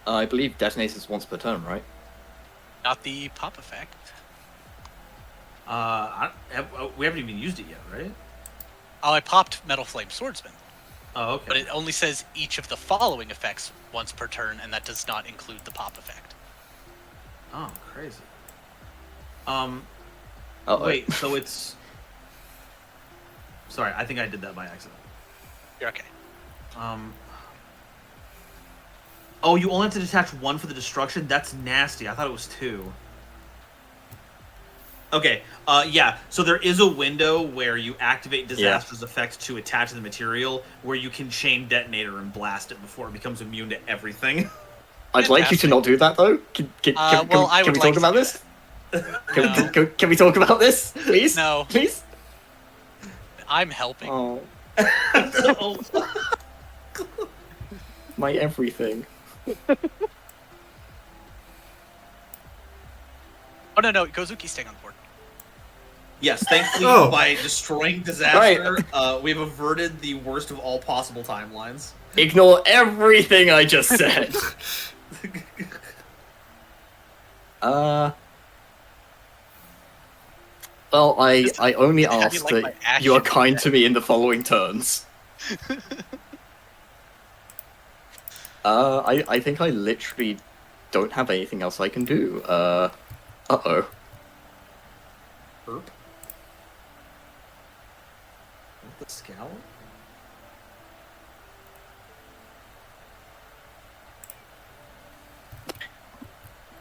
I believe detonators once per turn, right? Not the pop effect. We haven't even used it yet, right? Oh, I popped Metal Flame Swordsman, Oh, okay. but it only says each of the following effects once per turn, and that does not include the pop effect. Oh, crazy. Uh-oh. Wait, so it's... Sorry, I think I did that by accident. You're okay. Oh, you only have to detach 1 for the destruction? That's nasty. I thought it was 2. Okay, yeah. So there is a window where you activate Disaster's effect to attach the material, where you can chain Detonator and blast it before it becomes immune to everything. I'd like you to not do that, though. Can we talk about this? Can we talk about this, please? No. Please? I'm helping. Oh, Oh. my everything. Oh no, Gozuki's staying on board. Yes, thankfully, Oh. by destroying Disaster, we've averted the worst of all possible timelines. Ignore everything I just said. Well, I only How do you ask like my that action you are kind deck? to me in the following turns. I think I literally don't have anything else I can do. Uh-oh. Herp? With the scowl?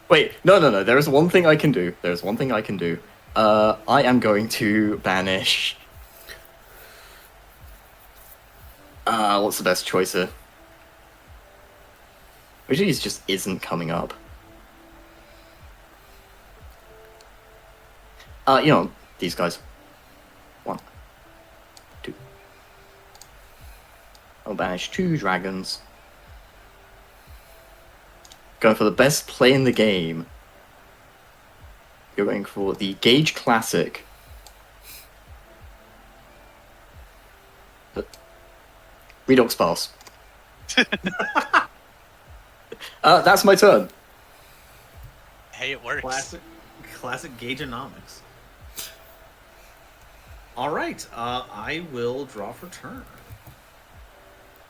Wait, no. There is one thing I can do. There's one thing I can do. I am going to banish... what's the best choice here? Which of these just isn't coming up? You know, these guys. 1, 2. I'll banish 2 dragons. Going for the best play in the game. You're going for the Gauge Classic. Redox pass. That's my turn. Hey, it works. Classic Gaugeonomics. All right, I will draw for turn.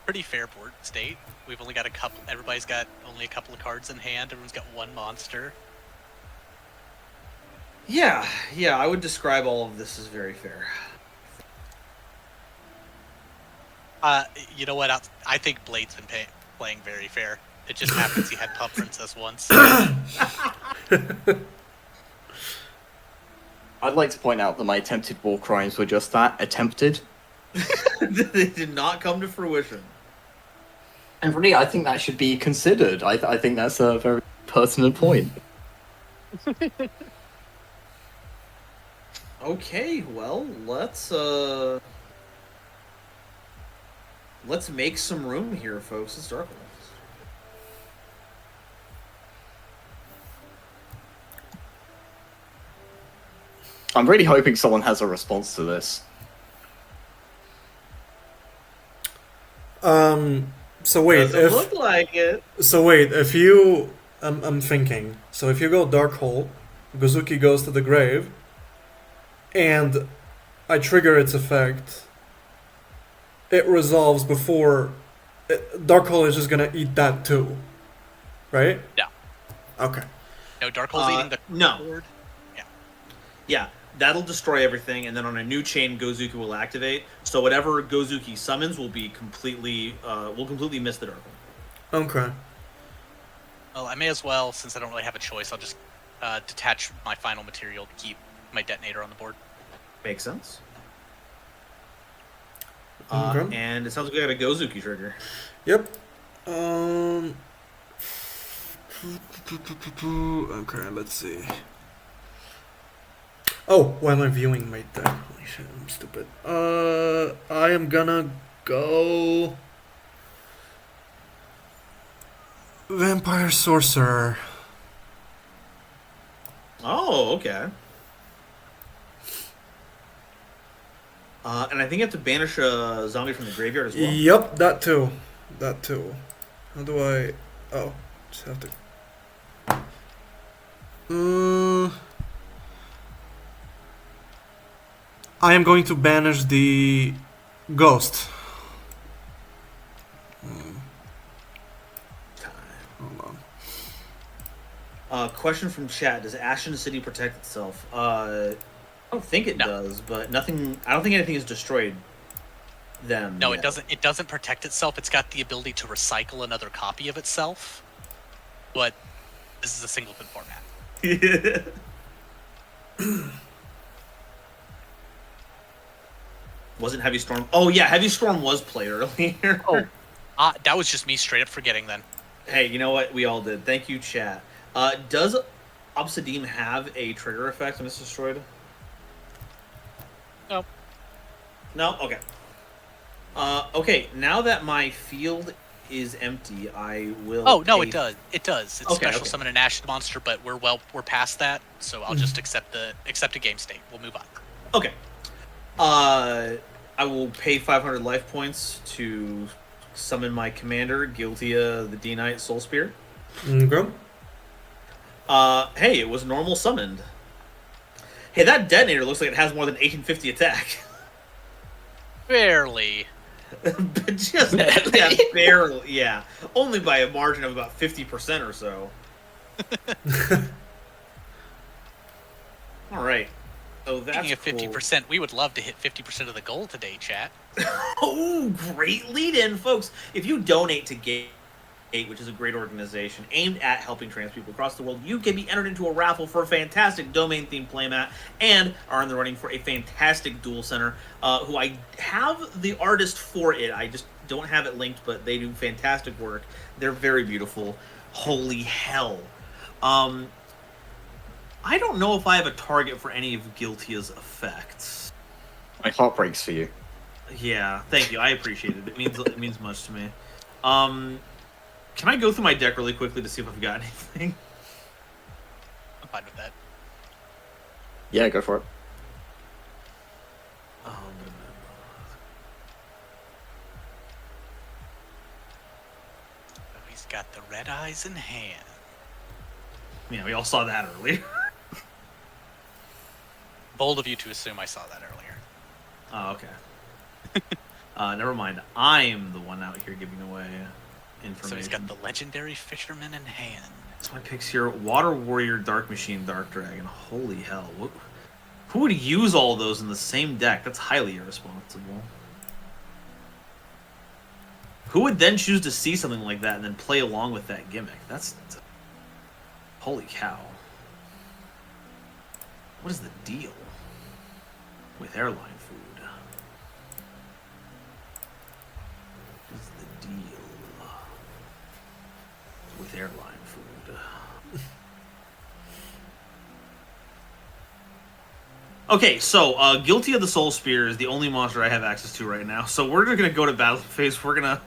Pretty fair board state. We've only got a couple. Everybody's got only a couple of cards in hand. Everyone's got 1 monster. Yeah, I would describe all of this as very fair. You know what? I think Blade's been playing very fair. It just happens he had Pup Princess once. I'd like to point out that my attempted war crimes were just that, attempted. They did not come to fruition. And really, I think that should be considered. I think that's a very pertinent point. Okay, well, let's make some room here, folks. It's dark. I'm really hoping someone has a response to this. So wait, Doesn't look like it. So wait, if you... I'm thinking. So if you go Dark Hole, Gozuki goes to the grave, and I trigger its effect, it resolves before... Dark Hole is just gonna eat that too, right? Yeah. Okay. No, Dark Hole's eating the no. board. Yeah, that'll destroy everything, and then on a new chain, Gozuki will activate. So whatever Gozuki summons will be completely miss the Dark Hole. Okay. Well, I may as well, since I don't really have a choice, I'll just detach my final material to keep my detonator on the board. Makes sense. Okay. And it sounds like we got a Gozuki trigger. Yep. Okay, let's see. Oh, why am I viewing my deck? Holy shit, I'm stupid. I am gonna go... Vampire Sorcerer. Oh, okay. And I think you have to banish a zombie from the graveyard as well. Yep, that too. That too. How do I... Oh, just have to... I am going to banish the ghost. Hold on. Question from chat: does Ashen City protect itself? I don't think it does, but nothing. I don't think anything has destroyed them. No, yet. it doesn't. It doesn't protect itself. It's got the ability to recycle another copy of itself. But this is a singleton format. Wasn't Heavy Storm? Oh yeah, Heavy Storm was played earlier. Oh, that was just me straight up forgetting then. Hey, you know what? We all did. Thank you, chat. Does Obsidian have a trigger effect when it's destroyed? No. No? Okay. Okay, now that my field is empty, I will... Oh, no, it does. It does. It's Okay, special okay. summon an Ashen monster, but we're past that, so I'll just accept a game state. We'll move on. Okay. I will pay 500 life points to summon my commander, Guiltia the D-Knight Soul Spear. Okay. Hey, it was normal summoned. Hey, that detonator looks like it has more than 1850 attack. Barely. But just yeah, barely, yeah. Only by a margin of about 50% or so. All right. So that's Speaking of 50%, we would love to hit 50% of the goal today, chat. Oh, great lead-in, folks. If you donate to Gate, which is a great organization aimed at helping trans people across the world, you can be entered into a raffle for a fantastic domain-themed playmat and are in the running for a fantastic duel center, who I have the artist for it. I just don't have it linked, but they do fantastic work. They're very beautiful. Holy hell. I don't know if I have a target for any of Guiltia's effects. My heart breaks for you. Yeah, thank you. I appreciate it. It means much to me. Can I go through my deck really quickly to see if I've got anything? I'm fine with that. Yeah, go for it. Oh, he's got the red eyes in hand. Yeah, we all saw that earlier. Bold of you to assume I saw that earlier. Oh, okay. Never mind. I'm the one out here giving away information. So he's got the legendary fisherman in hand. That's my picks here. Water Warrior, Dark Machine, Dark Dragon. Holy hell. Who would use all those in the same deck? That's highly irresponsible. Who would then choose to see something like that and then play along with that gimmick? That's holy cow. What is the deal with airline food? What is the deal with airline food? Okay, so Guilty of the Soul Spear is the only monster I have access to right now. So we're gonna go to battle phase. We're gonna.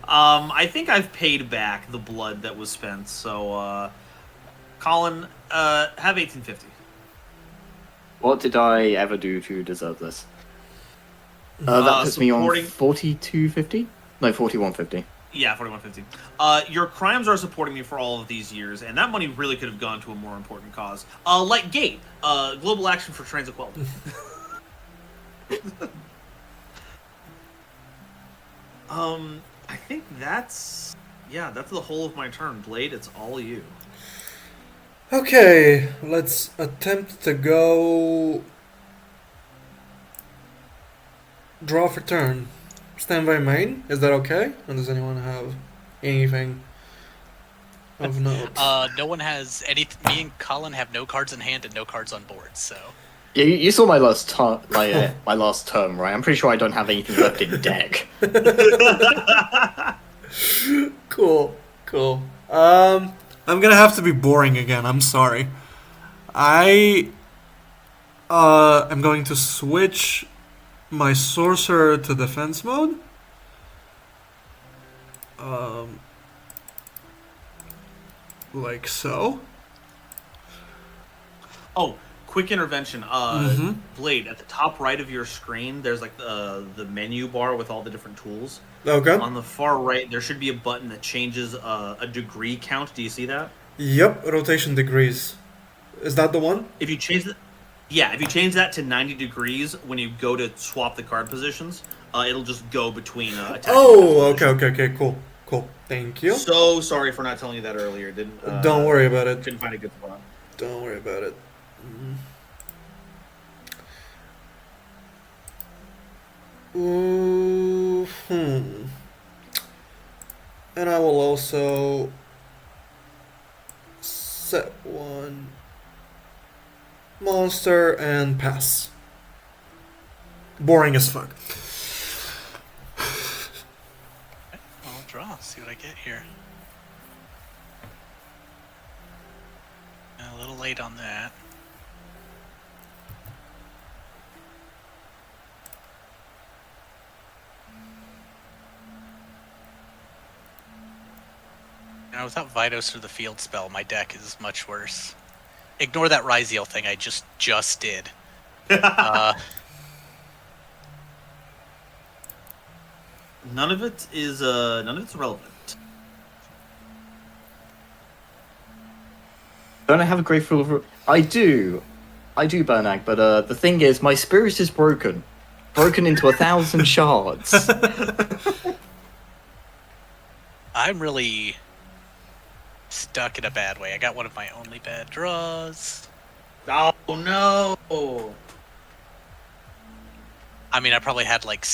I think I've paid back the blood that was spent. So, Colin, have 1850. What did I ever do to deserve this? That puts me on 4250? No, 4150. Yeah, 4150. Your crimes are supporting me for all of these years, and that money really could have gone to a more important cause. Like Gate, Global Action for Trans Equality. I think that's the whole of my turn. Blade, it's all you. Okay, let's attempt to go draw for turn. Stand by main. Is that okay? And does anyone have anything of note? No one has any. Me and Colin have no cards in hand and no cards on board. So Yeah, you saw my last my last term, right? I'm pretty sure I don't have anything left in deck. Cool. I'm gonna have to be boring again. I'm sorry. I am going to switch my sorcerer to defense mode. Like so. Oh, quick intervention. Blade, at the top right of your screen, there's like the menu bar with all the different tools. Okay. On the far right, there should be a button that changes a degree count. Do you see that? Yep, rotation degrees. Is that the one? If you change that to 90 degrees, when you go to swap the card positions, it'll just go between attacking. Oh, okay, cool. Thank you. So sorry for not telling you that earlier. Didn't. Don't worry about it. Couldn't find a good spot. Don't worry about it. Ooh, And I will also set one monster and pass. Boring as fuck. I'll draw. See what I get here. A little late on that. Now, without Vidos through the field spell, my deck is much worse. Ignore that Ryziel thing I just did. None of it's relevant. Don't I have a great feel of... I do, Bernag, but the thing is, my spirit is broken into 1,000 shards. I'm really stuck in a bad way. I got one of my only bad draws. Oh no! I mean, I probably had like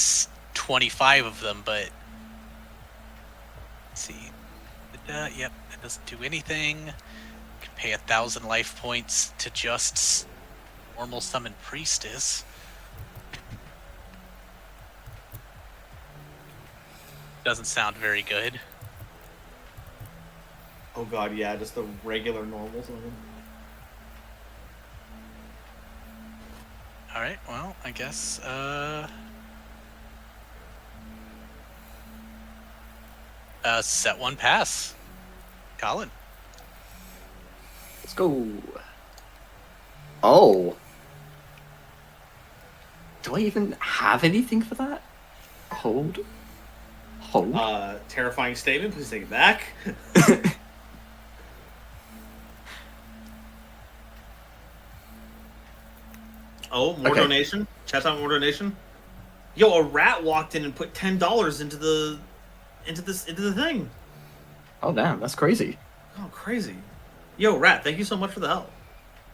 25 of them, but let's see. Yep, that doesn't do anything. Can pay 1,000 life points to just normal summon priestess. Doesn't sound very good. Oh god, yeah, just the regular normal summon. Alright, well, I guess, set one pass. Colin. Let's go. Oh. Do I even have anything for that? Hold. Terrifying statement, please take it back. Oh, more Okay. donation? Chat's on more donation? Yo, a rat walked in and put $10 into the thing. Oh damn, that's crazy. Oh, crazy. Yo, Rat, thank you so much for the help.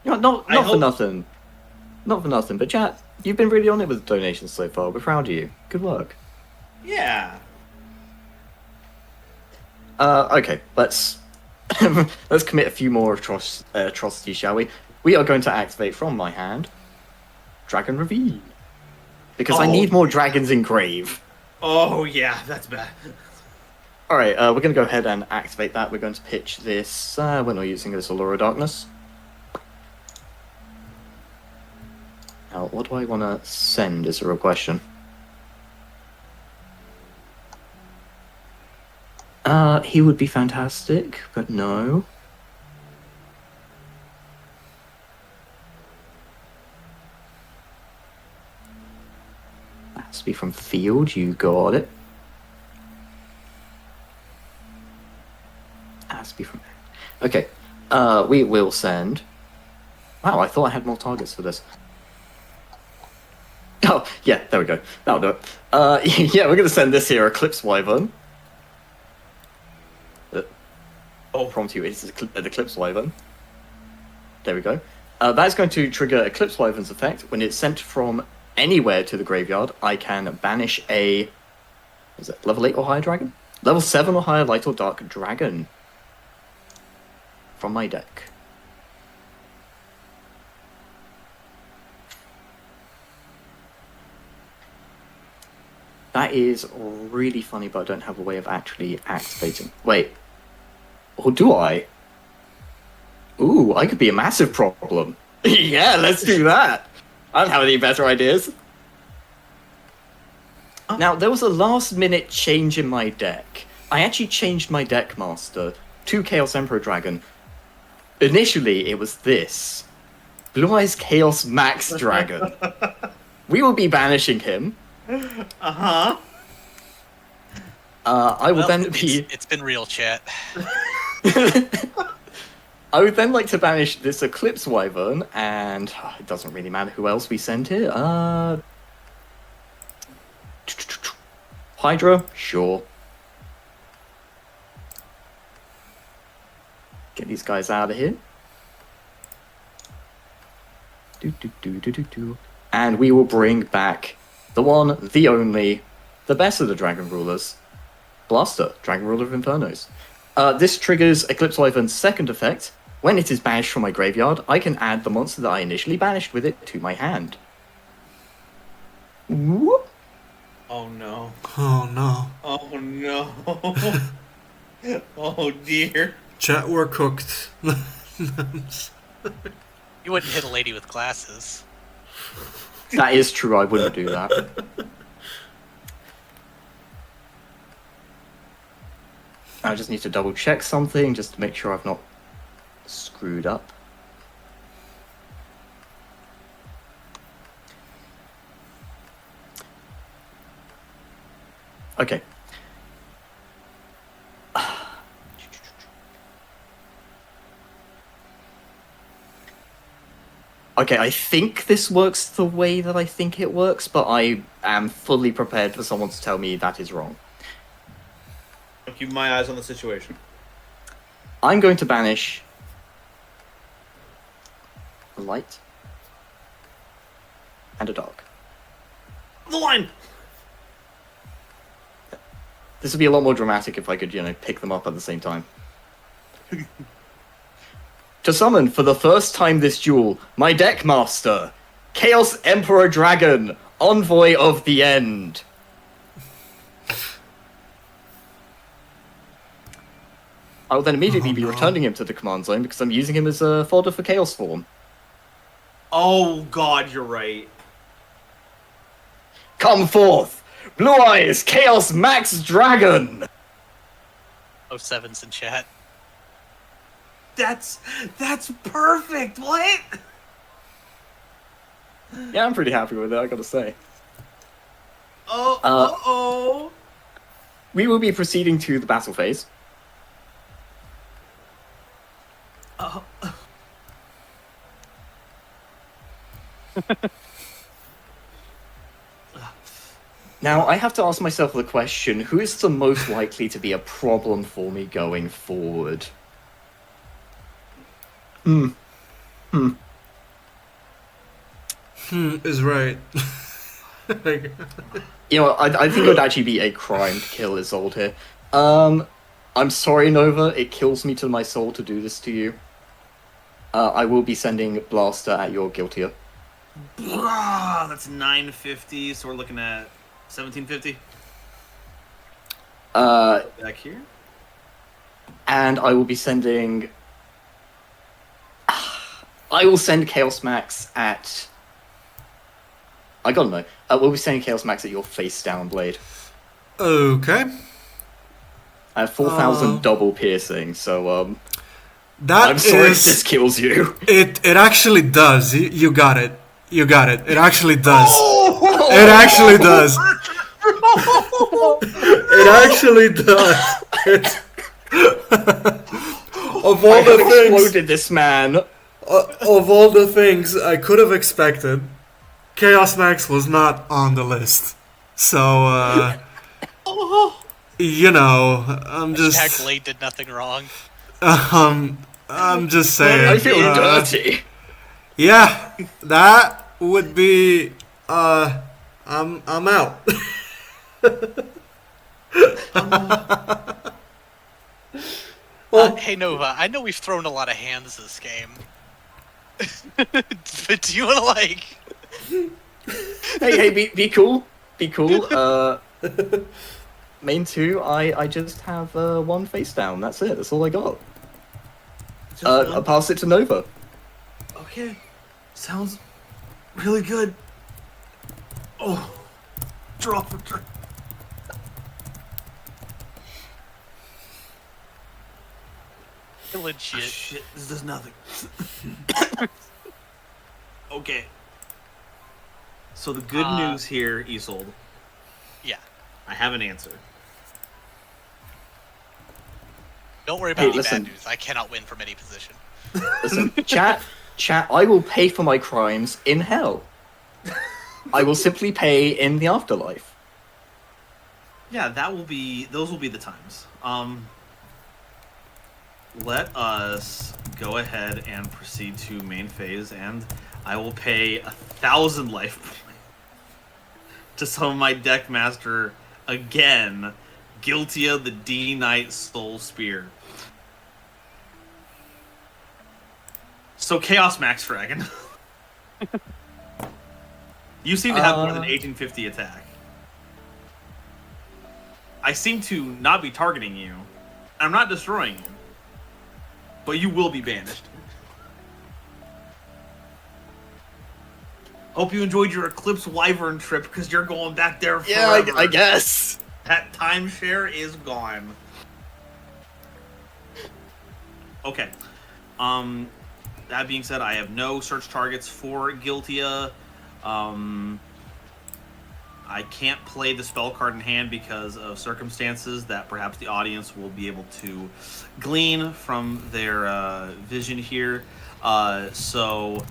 You know, not I not for hope- nothing. Not for nothing, but chat, you've been really on it with donations so far. We're proud of you. Good work. Yeah. Okay, let's let's commit a few more atrocities, shall we? We are going to activate from my hand Dragon Ravine. Because I Oh. need more dragons in Grave. Oh, yeah, that's bad. Alright, we're going to go ahead and activate that. We're going to pitch this. We're not using this Allure Darkness. Now, what do I want to send is a real question. He would be fantastic, but no. Has to be from field, you got it. Has to be from... Okay, we will send... Wow, I thought I had more targets for this. Oh, yeah, there we go. That'll do it. Yeah, we're going to send this here, Eclipse Wyvern. Prompt you is an Eclipse Wyvern. There we go. That's going to trigger Eclipse Wyvern's effect. When it's sent from anywhere to the graveyard, I can banish a... Is it level 8 or higher dragon? Level 7 or higher light or dark dragon from my deck. That is really funny, but I don't have a way of actually activating. Wait. Or do I? Ooh, I could be a massive problem. Yeah, let's do that. I don't have any better ideas. Now, there was a last-minute change in my deck. I actually changed my deck master to Chaos Emperor Dragon. Initially, it was this. Blue Eyes Chaos Max Dragon. We will be banishing him. Uh-huh. I will then be... It's been real, chat. I would then like to banish this Eclipse Wyvern, and it doesn't really matter who else we send here. Hydra? Sure. Get these guys out of here. And we will bring back the one, the only, the best of the Dragon Rulers, Blaster, Dragon Ruler of Infernos. This triggers Eclipse Wyvern's second effect. When it is banished from my graveyard, I can add the monster that I initially banished with it to my hand. Whoop. Oh, no. Oh no. Oh, no. Oh, dear. Chat, we're cooked. You wouldn't hit a lady with glasses. That is true, I wouldn't do that. I just need to double check something just to make sure I've not screwed up. Okay. Okay, I think this works the way that I think it works, but I am fully prepared for someone to tell me that is wrong. Keep my eyes on the situation. I'm going to banish a light and a dark. The line! This would be a lot more dramatic if I could, pick them up at the same time. To summon, for the first time this duel, my deck master, Chaos Emperor Dragon, Envoy of the End. I will then immediately be returning him to the command zone because I'm using him as a fodder for Chaos Form. Oh, God, you're right. Come forth, Blue Eyes Chaos Max Dragon! 07's in chat. That's perfect. What? Yeah, I'm pretty happy with it, I gotta say. Oh, uh-oh. We will be proceeding to the battle phase. Now, I have to ask myself the question, who is the most likely to be a problem for me going forward? Is right. Like, You know, I think it would actually be a crime to kill Isolde here. I'm sorry, Nova. It kills me to my soul to do this to you. I will be sending Blaster at your Guiltier. That's 950, so we're looking at 1750 back here. And I will be sending. I will send Chaos Max at. I gotta know. We'll be sending Chaos Max at your face down blade. okay. At 4,000 double piercing, so That I'm sorry if is- this kills you. It actually does. You got it. You got it. It actually does. It actually does. It actually does. Of all I the have things, exploded this man. of all the things I could have expected, Chaos Max was not on the list. So, you know, I'm Hashtag just, Blade did nothing wrong. I'm just saying. I feel dirty. Yeah, that would be. I'm out. Hey Nova, I know we've thrown a lot of hands this game, but do you want to like? Hey, be cool. Be cool. Main 2, I just have one face down. That's it. That's all I got. I'll pass it to Nova. Okay, sounds really good. Oh, draw for turn. Legit. Shit, this does nothing. Okay. So the good news here, Isolde, Yeah. I have an answer. Don't worry about Hey, the listen. bad news. I cannot win from any position. Listen, chat. I will pay for my crimes in hell. I will simply pay in the afterlife. Yeah, those will be the times. Let us go ahead and proceed to main phase, and I will pay 1,000 life points to summon my deck master again, Guiltia the D Knight Soul Spear. So Chaos Max Dragon. You seem to have more than 1850 attack. I seem to not be targeting you. I'm not destroying you. But you will be banished. Hope you enjoyed your Eclipse Wyvern trip, because you're going back there forever. Yeah, I guess. That timeshare is gone. Okay. That being said, I have no search targets for Guiltia. I can't play the spell card in hand because of circumstances that perhaps the audience will be able to glean from their vision here. So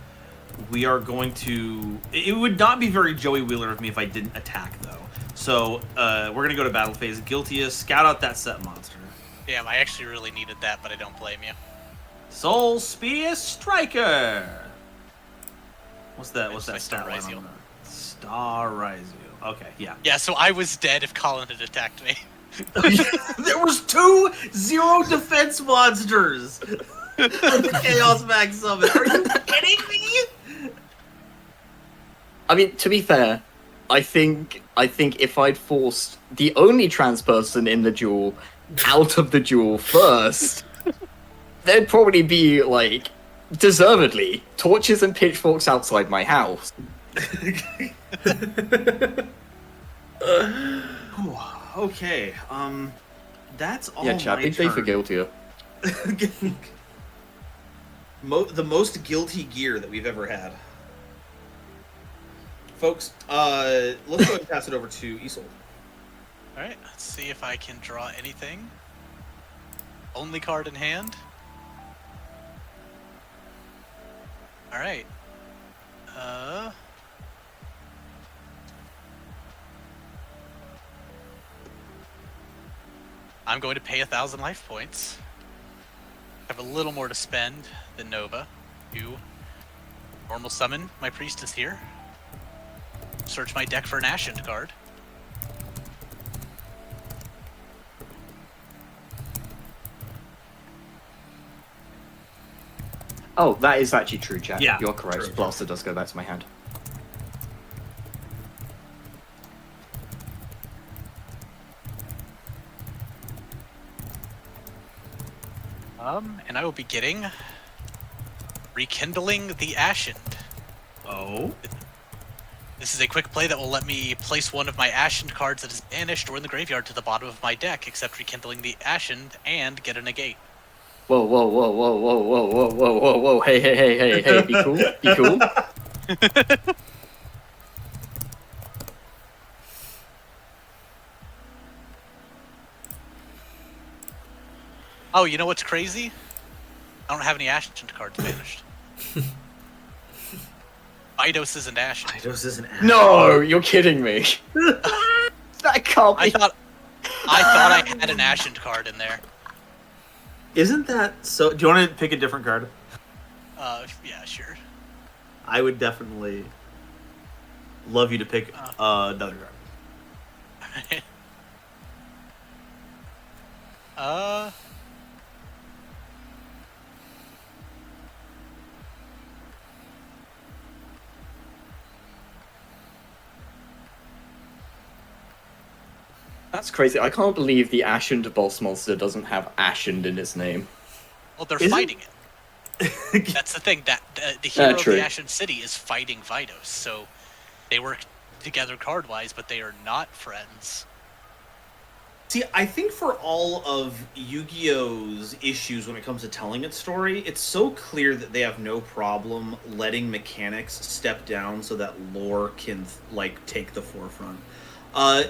we are going to... It would not be very Joey Wheeler of me if I didn't attack, though. So we're going to go to battle phase. Guiltia, scout out that set monster. Damn, I actually really needed that, but I don't blame you. Soul Spear Striker! What's that stat line Starizio. on that? Starizio. Okay, yeah. Yeah, so I was dead if Colin had attacked me. There was 2 0 defense monsters at the Chaos Max Summit. Are you kidding me? I mean, to be fair, I think if I'd forced the only trans person in the duel out of the duel first, there'd probably be, like, deservedly, torches and pitchforks outside my house. Okay, that's all Yeah, chat, my big day for turn. Guiltier. The most guilty gear that we've ever had. Folks, let's go ahead and pass it over to Isolde. Alright, let's see if I can draw anything. Only card in hand. Alright. I'm going to pay 1,000 life points. have a little more to spend than Nova. To normal summon my priestess here. Search my deck for an Ashen card. Oh, that is actually true, Jack. Yeah, You're correct. true. Blaster does go back to my hand. And I will be getting Rekindling the Ashened. Oh. This is a quick play that will let me place one of my Ashened cards that is banished or in the graveyard to the bottom of my deck, except Rekindling the Ashened, and get a negate. Whoa, whoa, whoa, whoa, whoa, whoa, whoa, whoa, whoa, whoa, hey, hey, hey, hey, hey, be cool, be cool. Oh, you know what's crazy? I don't have any Ashened cards banished. Eidos isn't Ashened. Eidos isn't. No, you're kidding me. That can't be. I thought I had an Ashened card in there. Isn't that so? Do you want to pick a different card? Yeah, sure. I would definitely love you to pick another card. That's crazy. I can't believe the Ashened boss monster doesn't have Ashened in its name. Well, they're Is it? fighting it. That's the thing. That the hero of true. the Ashen City is fighting Vidos, so they work together card-wise, but they are not friends. See, I think for all of Yu-Gi-Oh's issues when it comes to telling its story, it's so clear that they have no problem letting mechanics step down so that lore can like take the forefront.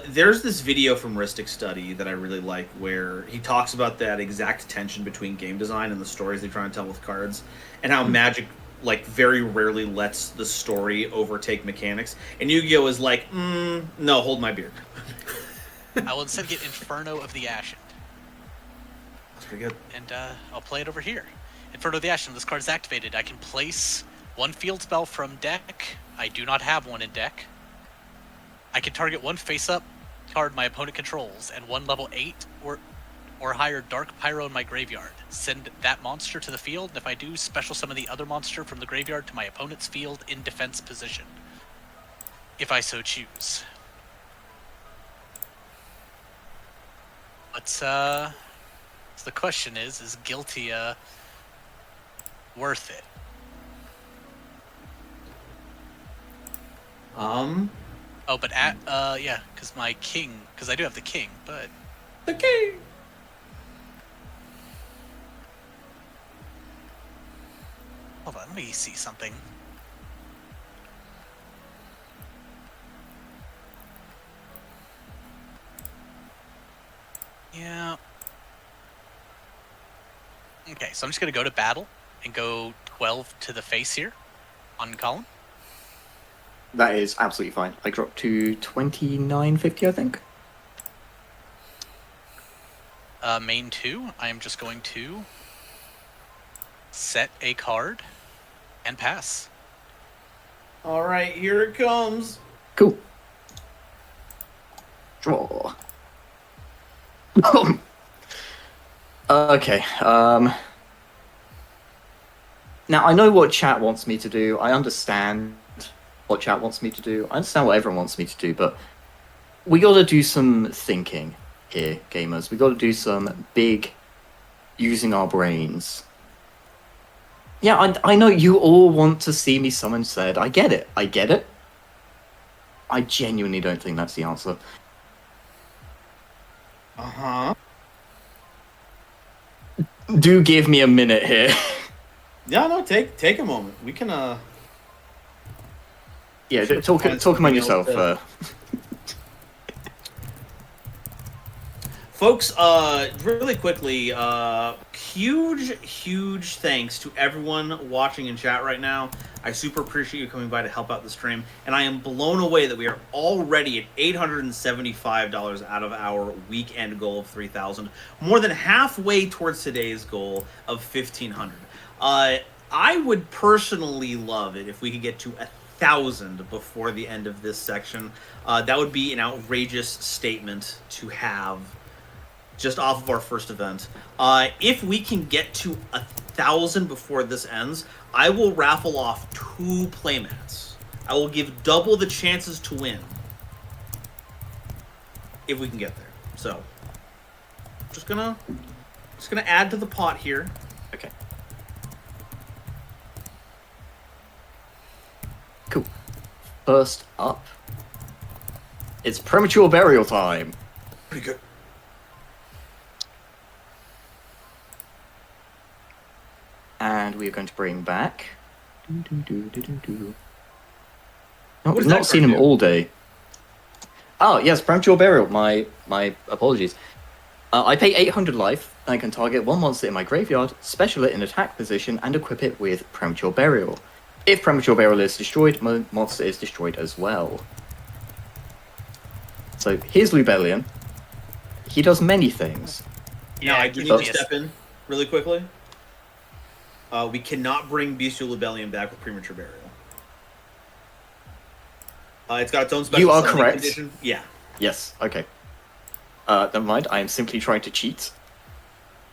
There's this video from Ristic Study that I really like where he talks about that exact tension between game design and the stories they're trying to tell with cards, and how Magic like very rarely lets the story overtake mechanics. And Yu-Gi-Oh is like, no, hold my beer. I will instead get Inferno of the Ashen, That's pretty good. and I'll play it over here. Inferno of the Ashen. This card is activated. I can place one field spell from deck. I do not have one in deck. I can target one face-up card my opponent controls and one level 8 or higher Dark Pyro in my graveyard. Send that monster to the field, and if I do, special summon the other monster from the graveyard to my opponent's field in defense position, if I so choose. But so the question is Guilty worth it? Oh, but yeah, because my king, because I do have the king, but The king. hold on, let me see something. Yeah. Okay, so I'm just gonna go to battle and go 12 to the face here on Colin. That is absolutely fine. I dropped to 29.50, I think. Main 2, I am just going to set a card and pass. All right, here it comes. Cool. Draw. Okay. Now I know what chat wants me to do. I understand what chat wants me to do. I understand what everyone wants me to do, but we got to do some thinking here, gamers. We got to do some big using our brains. Yeah, I know you all want to see me summon Zed. I get it. I get it. I genuinely don't think that's the answer. Uh-huh. Do give me a minute here. Yeah, no, take a moment. We can Yeah, talk among yourself. Folks, really quickly, huge thanks to everyone watching in chat right now. I super appreciate you coming by to help out the stream, and I am blown away that we are already at $875 out of our weekend goal of 3,000, more than halfway towards today's goal of 1,500. I would personally love it if we could get to 1,000 before the end of this section. That would be an outrageous statement to have just off of our first event. If we can get to 1,000 before this ends, I will raffle off 2 playmats. I will give double the chances to win if we can get there. So, just gonna add to the pot here. Okay. Cool. First up, it's premature burial time. Pretty good. And we are going to bring back. No, What we've does not that seen card him do? all day. Oh yes, premature burial. My apologies. I pay 800 life. And I can target one monster in my graveyard, special it in attack position, and equip it with premature burial. If premature burial is destroyed, my monster is destroyed as well. So here's Lubellion. He does many things. Now, I do need give to me a- step in really quickly. We cannot bring Bestial Rebellion back with premature burial. It's got its own special You are summoning correct. condition. Yeah. Yes. Okay. Never mind. I am simply trying to cheat.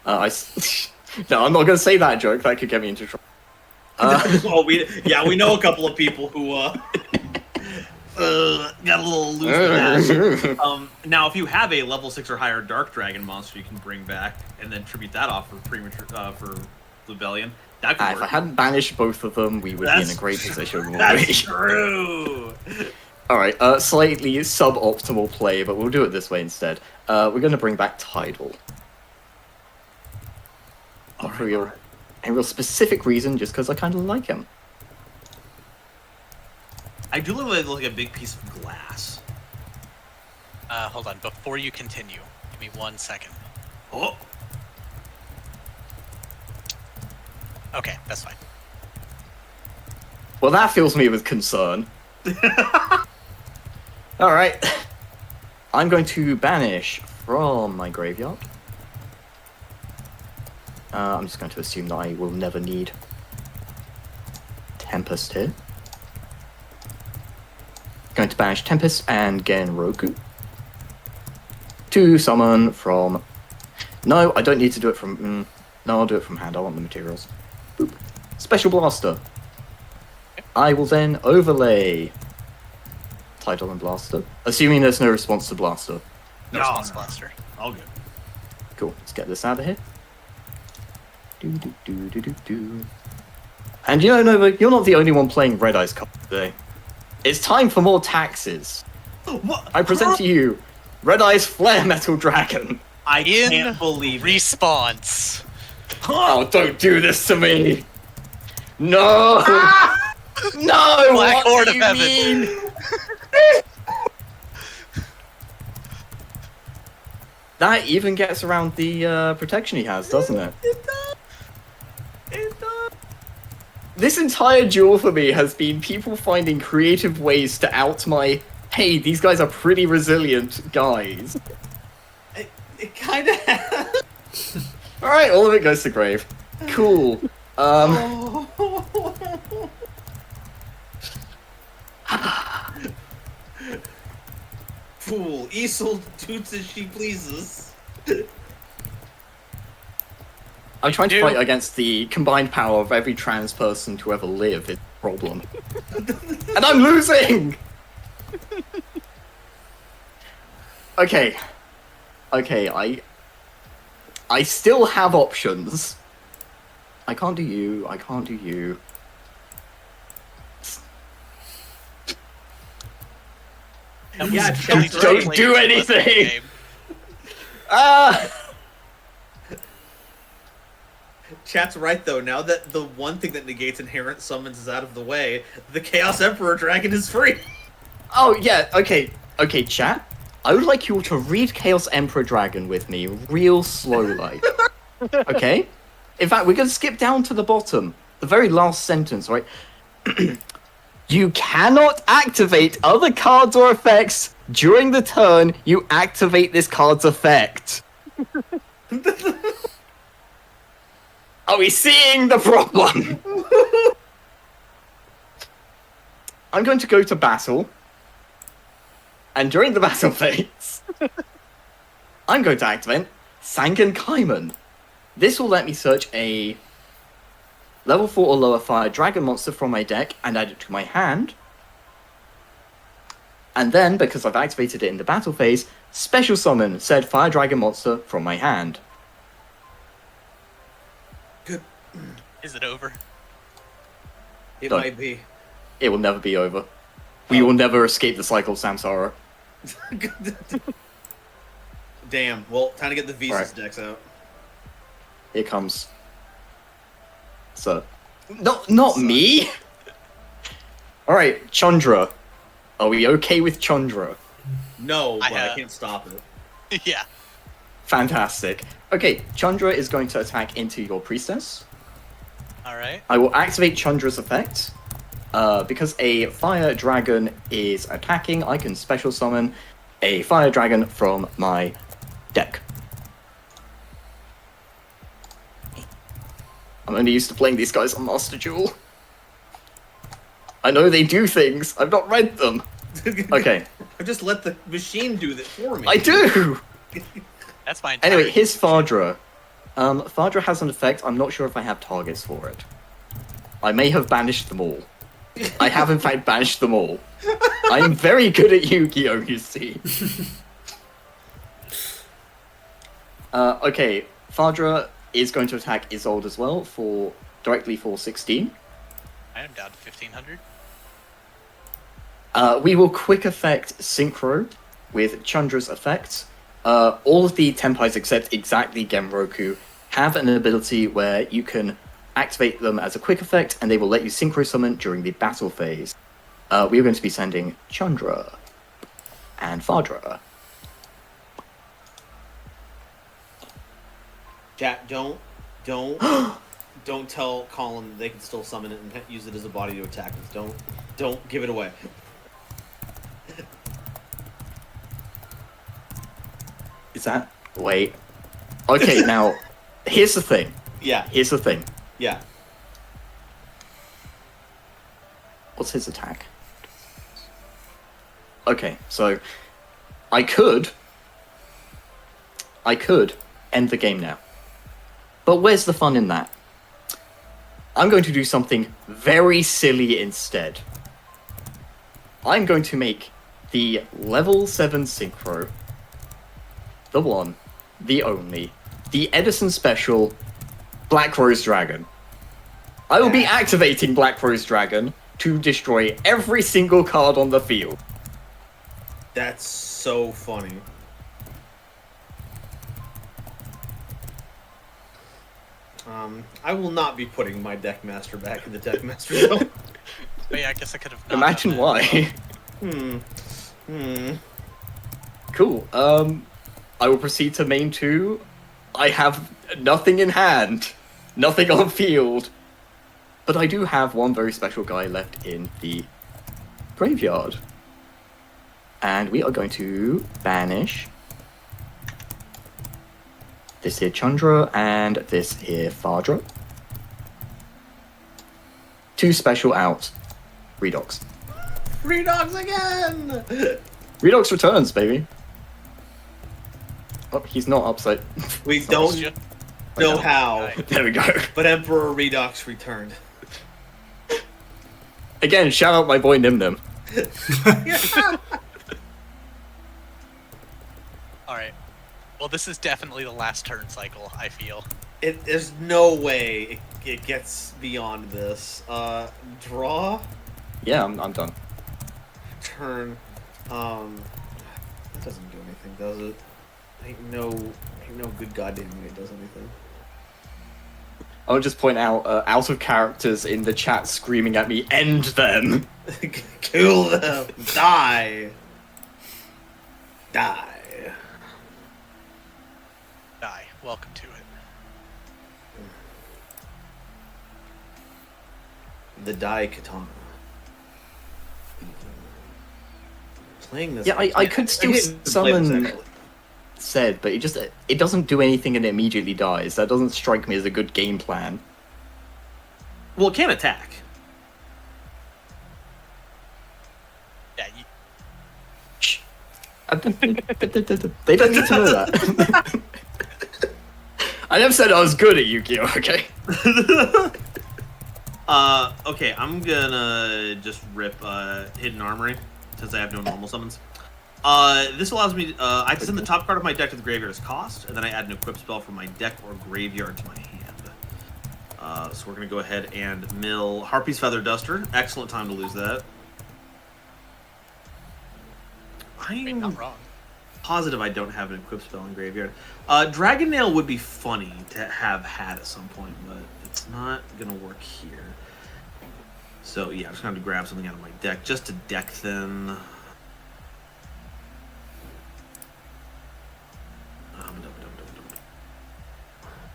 No, I'm not going to say that joke. That could get me into trouble. Oh, we know a couple of people who got a little loose with that. Now, if you have a level 6 or higher Dark Dragon monster, you can bring back and then tribute that off for premature for Rebellion. That could If I work. hadn't banished both of them, we would be in a That's great position. wouldn't That's we? true. All right. Slightly suboptimal play, but we'll do it this way instead. We're going to bring back Tidal. Not for a real specific reason, just because I kind of like him. I do look like a big piece of glass. Hold on. Before you continue, give me 1 second. Oh, Okay, that's fine. Well, that fills me with concern. All right. I'm going to banish from my graveyard. I'm just going to assume that I will never need Tempest here. Going to banish Tempest and Genroku. To summon from... No, I don't need to do it from... No, I'll do it from hand. I want the materials. Boop. Special Blaster. I will then overlay Tidal and Blaster. Assuming there's no response to Blaster. No response blaster. all good. Cool, let's get this out of here. Do. And you know, Nova, you're not the only one playing Red Eyes Cup today. It's time for more taxes. What? I present to you Red Eyes Flare Metal Dragon. I In can't believe it. response. Oh, don't do this to me. No. No. Black what Horde do of you Heaven. mean? That even gets around the protection he has, doesn't it? It does. It does. This entire duel for me has been people finding creative ways to out my, hey, these guys are pretty resilient guys. It kind of has. Alright, all of it goes to grave. Cool. Fool. Isolde toots as she pleases. I'm trying to Do- fight against the combined power of every trans person to ever live. It's a problem. And I'm losing! Okay. Okay, I still have options. I can't do you, I can't do you. Yeah, Really chat's just Don't right. playing do the anything! game. Chat's right though. Now that the one thing that negates inherent summons is out of the way, the Chaos Emperor Dragon is free. Oh, yeah, okay. Okay, chat. I would like you all to read Chaos Emperor Dragon with me, real slow like. Okay? In fact, we're going to skip down to the bottom. The very last sentence, right? You cannot activate other cards or effects during the turn you activate this card's effect. Are we seeing the problem? I'm going to go to battle. And during the battle phase, I'm going to activate Sangan Kaiman. This will let me search a level 4 or lower fire dragon monster from my deck and add it to my hand. And then, because I've activated it in the battle phase, special summon said fire dragon monster from my hand. Good. Is it over? It Done. might be. It will never be over. We will never escape the cycle of Samsara. Damn. Well, time to get the Visas Right. decks out. Here comes. So, not me. All right, Chandra. Are we okay with Chandra? No, but I I can't stop it. Yeah. Fantastic. Okay, Chandra is going to attack into your priestess. All right. I will activate Chandra's effect. Because a fire dragon is attacking, I can special summon a fire dragon from my deck. I'm only used to playing these guys on Master Duel. I know they do things, I've not read them. Okay, I just let the machine do that for me. I do! That's my entire Anyway, here's Fardra. Fardra has an effect, I'm not sure if I have targets for it. I may have banished them all. I have in fact banished them all. I am very good at Yu-Gi-Oh, you see. Okay, Fardra is going to attack Isolde as well directly for 16. I am down to 1500. We will quick effect Synchro with Chandra's effects. All of the Tempais except exactly Genroku have an ability where you can activate them as a quick effect and they will let you Synchro summon during the battle phase. We are going to be sending Chandra and Fardra. Chat, don't tell Colin that they can still summon it and use it as a body to attack with. Don't give it away. Is that... Wait. Okay, now, here's the thing. Yeah, Here's the thing. yeah. What's his attack? Okay, so I could end the game now. But where's the fun in that? I'm going to do something very silly instead. I'm going to make the level 7 Synchro, the one, the only, the Edison Special, Black Rose Dragon. I will be activating Black Rose Dragon to destroy every single card on the field. That's so funny. I will not be putting my deck master back in the deck master zone. But yeah, I guess I could have. Not Imagine done why. Cool. I will proceed to main 2. I have nothing in hand, nothing on field, but I do have one very special guy left in the graveyard. And we are going to banish this here Chandra and this here Fardra. 2 special out. Redox. Redox again! Redox returns, baby. Oh, he's not upside. We Lost don't ya. know how, There we go. but Emperor Redox returned. Again, shout out my boy Nim Nim. All right. Well, this is definitely the last turn cycle, I feel. There's no way it gets beyond this. Draw, Yeah, I'm done. turn. It doesn't do anything, does it? Ain't no good goddamn way it does anything. I'll just point out, out of characters in the chat screaming at me, end them! Kill them! Die! Die. Die. Welcome to it. the Dai Katana. Playing this. Yeah, I could still summon said, but it doesn't do anything and it immediately dies. That doesn't strike me as a good game plan. Well, it can attack. Yeah, Shh. They don't need to know that. I never said I was good at Yu-Gi-Oh, okay? Okay, I'm gonna just rip Hidden Armory, since I have no normal summons. This allows me, I can send the top card of my deck to the graveyard as cost, and then I add an equip spell from my deck or graveyard to my hand. So we're gonna go ahead and mill Harpy's Feather Duster. Excellent time to lose that. I'm not wrong. positive I don't have an equip spell in graveyard. Dragon Nail would be funny to have had at some point, but it's not gonna work here. So yeah, I'm just gonna have to grab something out of my deck just to deck thin.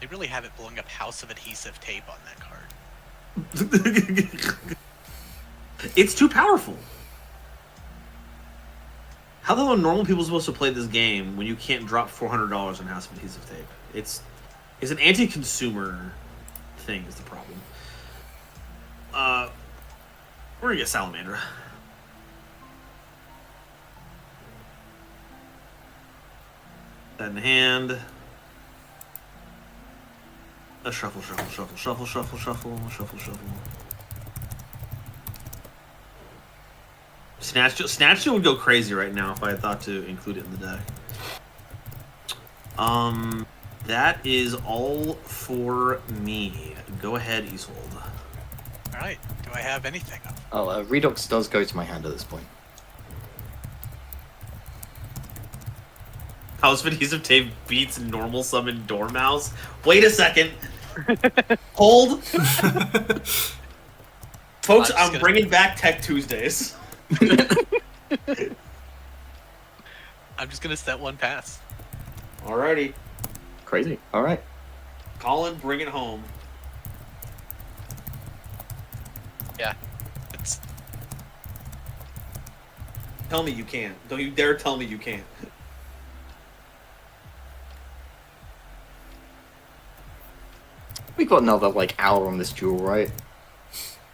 They really have it blowing up House of Adhesive Tape on that card. It's too powerful. How the hell are normal people supposed to play this game when you can't drop $400 on House of Adhesive Tape? It's an anti-consumer thing is the problem. We're gonna get Salamandra. That in hand. A shuffle, shuffle, shuffle, shuffle, shuffle, shuffle, shuffle, shuffle. Snatch would go crazy right now if I had thought to include it in the deck. That is all for me. Go ahead, Isolde. Alright, do I have anything? Oh, Redux does go to my hand at this point. House of Adhesive Tape beats normal summon Dormouse. Wait a second. Hold. Folks, I'm bringing back Tech Tuesdays. I'm just gonna set one pass. Alrighty. Crazy. Alright. Colin, bring it home. Yeah. It's Tell me you can't. Don't you dare tell me you can't. We've got another, hour on this duel, right?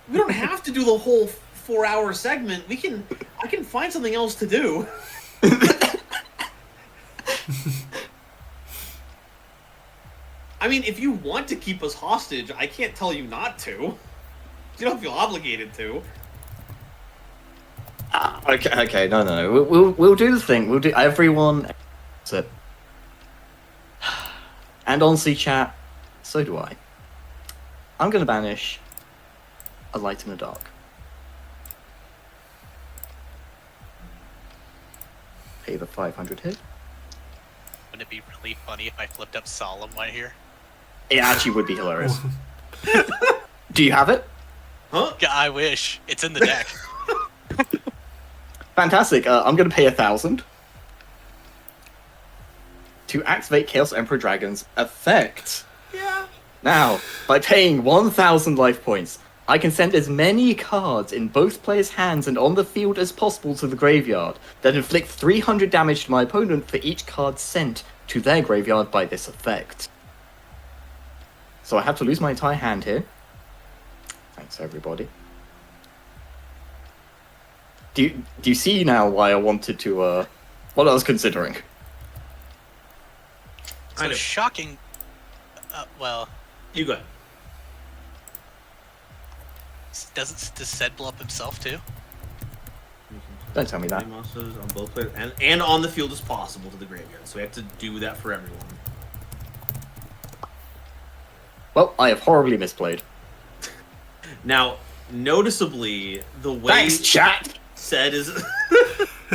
We don't have to do the whole 4-hour segment. I can find something else to do. I mean, if you want to keep us hostage, I can't tell you not to. You don't feel obligated to. Okay, no. We'll do the thing. We'll do everyone. So, and honestly, chat. So do I. I'm gonna banish a light and a dark. Pay the 500 hit. Wouldn't it be really funny if I flipped up Solemn right here? It actually would be hilarious. Do you have it? Huh? Yeah, I wish. It's in the deck. Fantastic. I'm going to pay 1,000 to activate Chaos Emperor Dragon's effect. Yeah. Now, by paying 1,000 life points, I can send as many cards in both players' hands and on the field as possible to the graveyard, then inflict 300 damage to my opponent for each card sent to their graveyard by this effect. So I have to lose my entire hand here. Thanks, everybody. Do you see now why I wanted to, what I was considering? So shocking. Well, You go ahead. does Sed blow up himself too? Don't tell me that. Monsters on both players and on the field as possible to the graveyard. So we have to do that for everyone. Well, I have horribly misplayed. Now, noticeably, the way Thanks, chat! said is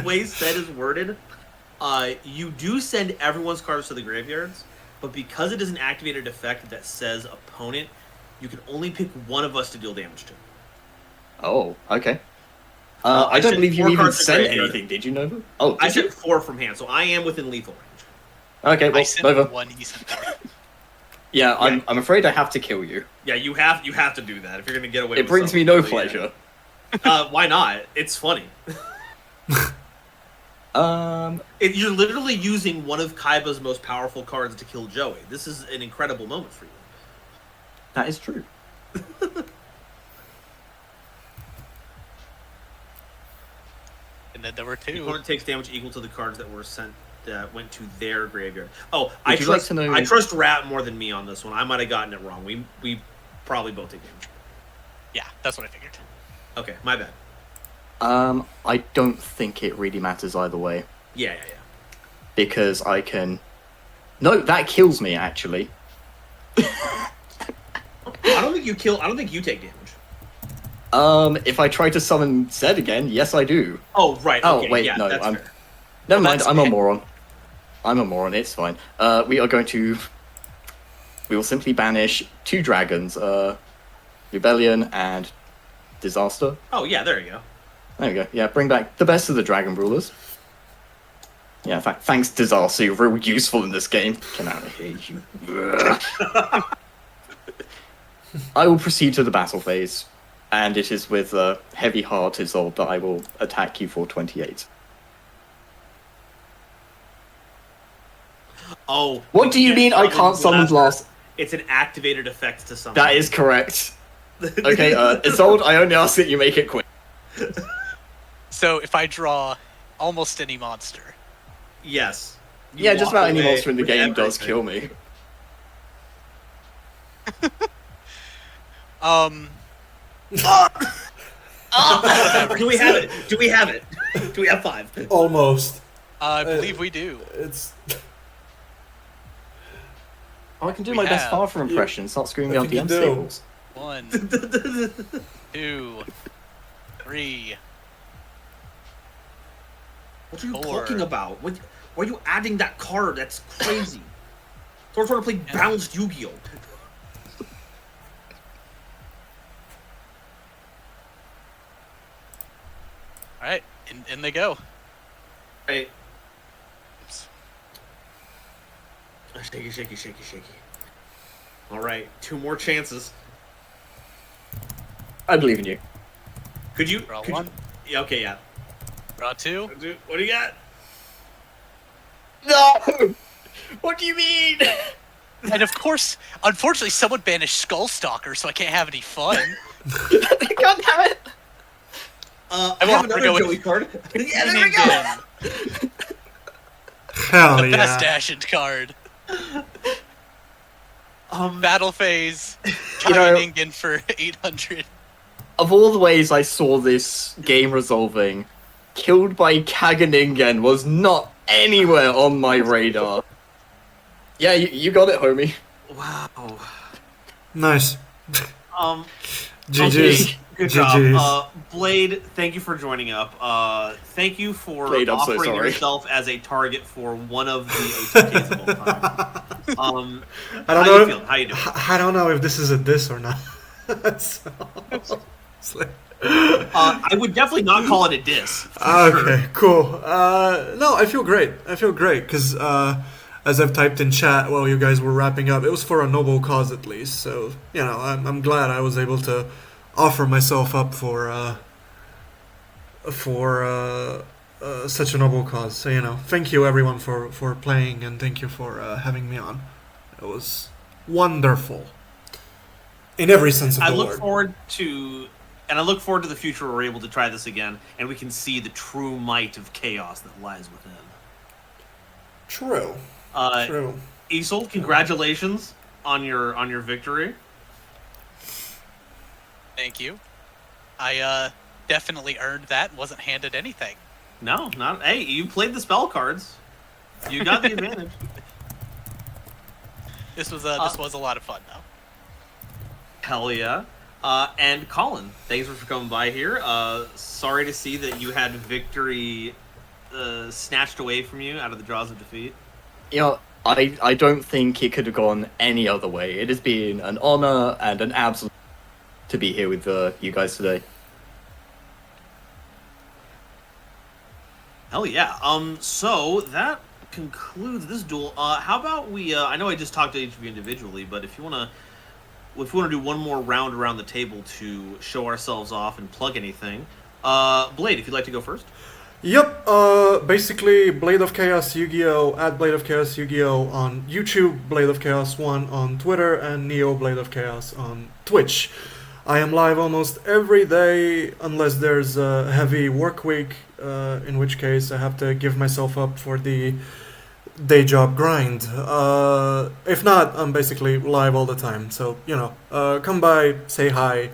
way said is worded, you do send everyone's cards to the graveyards, but because it is an activated effect that says opponent, you can only pick one of us to deal damage to. Oh, okay. I don't sent believe you 4 even cards to sent graveyard. anything, did you, Nova? Oh, I did you? sent 4 from hand, so I am within lethal range. Okay, I well, sent Nova. one, he sent 4. Yeah, I'm afraid I have to kill you. Yeah, you have to do that if you're gonna get away. It with brings me something, no so, pleasure. Yeah. Why not? It's funny. You're literally using one of Kaiba's most powerful cards to kill Joey. This is an incredible moment for you. That is true. And then there were The two. opponent takes damage equal to the cards that were sent that went to their graveyard. Oh, Would you like to know- I trust Rat more than me on this one. I might have gotten it wrong. We probably both take damage. Yeah, that's what I figured. Okay, my bad. I don't think it really matters either way. Yeah. Because I can... No, that kills me, actually. I don't think you take damage. If I try to summon Zed again, yes I do. Oh, right. Oh, Okay, wait, yeah, no, that's I'm... fair. Never mind, that's I'm a fair. moron. I'm a moron, it's fine. We are going to... We will simply banish 2 dragons, Rebellion and Disaster. Oh, yeah, there you go. There we go. Yeah, bring back the best of the Dragon Rulers. Yeah, thanks, Disaster. You're real useful in this game. Get out of here, you. I will proceed to the battle phase, and it is with Heavy Heart Isolde that I will attack you for 28. Oh. What do you mean I can't summon Blast? It's an activated effect to summon. That is correct. Okay, Isolde, I only ask that you make it quick. So if I draw almost any monster, Yes. You Yeah, just walk about any away monster in the with game does everything. kill me. Do we have it? Do we have it? Do we have 5? Almost. I believe we do. It's. Oh, I can do We my best have. Farther impression. Start screaming I out think the you do. stables. 1, 2, 3. What are you 4. talking about? Why are you adding that card? That's crazy. So we're trying to play balanced Yu-Gi-Oh. All right, in they go. Right. Oops. Shaky. All right, 2 more chances. I believe in you. Could you? Draw could 1, You, yeah. Okay. Yeah. draw 2. What do you got? No! What do you mean? And of course, unfortunately, someone banished Skullstalker, so I can't have any fun. God damn it! I will have have to another go with- Joey card. Yeah, there we Named go. in Hell the yeah. best Ashen card. Battle phase. You know- Ningen for 800. Of all the ways I saw this game resolving, killed by Kaganingen was not anywhere on my radar. Yeah, you got it, homie. Wow. Nice. Okay, GG's. good GG's. job. Blade, thank you for joining up. Thank you for Blade, I'm so offering sorry. yourself as a target for one of the OTKs of all time. I don't how know. you feeling? How you doing? I don't know if this is a diss or not. So, it's like- I would definitely not call it a diss. for okay, sure. cool. No, I feel great. Because as I've typed in chat while you guys were wrapping up, it was for a noble cause at least. So I'm glad I was able to offer myself up for such a noble cause. So thank you everyone for playing, and thank you for having me on. It was wonderful in every sense of I the look word. forward to the future where we're able to try this again, and we can see the true might of chaos that lies within. True. True. Isolde, congratulations on your victory. Thank you. I definitely earned that and wasn't handed anything. No, not. Hey, you played the spell cards. You got the advantage. This was a lot of fun, though. Hell yeah. And Colin, thanks for coming by here. Sorry to see that you had victory snatched away from you out of the jaws of defeat. I don't think it could have gone any other way. It has been an honor and an absolute to be here with you guys today. Hell yeah. So that concludes this duel. How about we? I know I just talked to each of you individually, but if you wanna do one more round around the table to show ourselves off and plug anything, Blade, if you'd like to go first. Yep, basically Blade of Chaos Yu-Gi-Oh! At Blade of Chaos Yu-Gi-Oh! On YouTube, Blade of Chaos 1 on Twitter, and Neo Blade of Chaos on Twitch. I am live almost every day, unless there's a heavy work week, in which case I have to give myself up for the day job grind. If not, I'm basically live all the time, so, come by, say hi.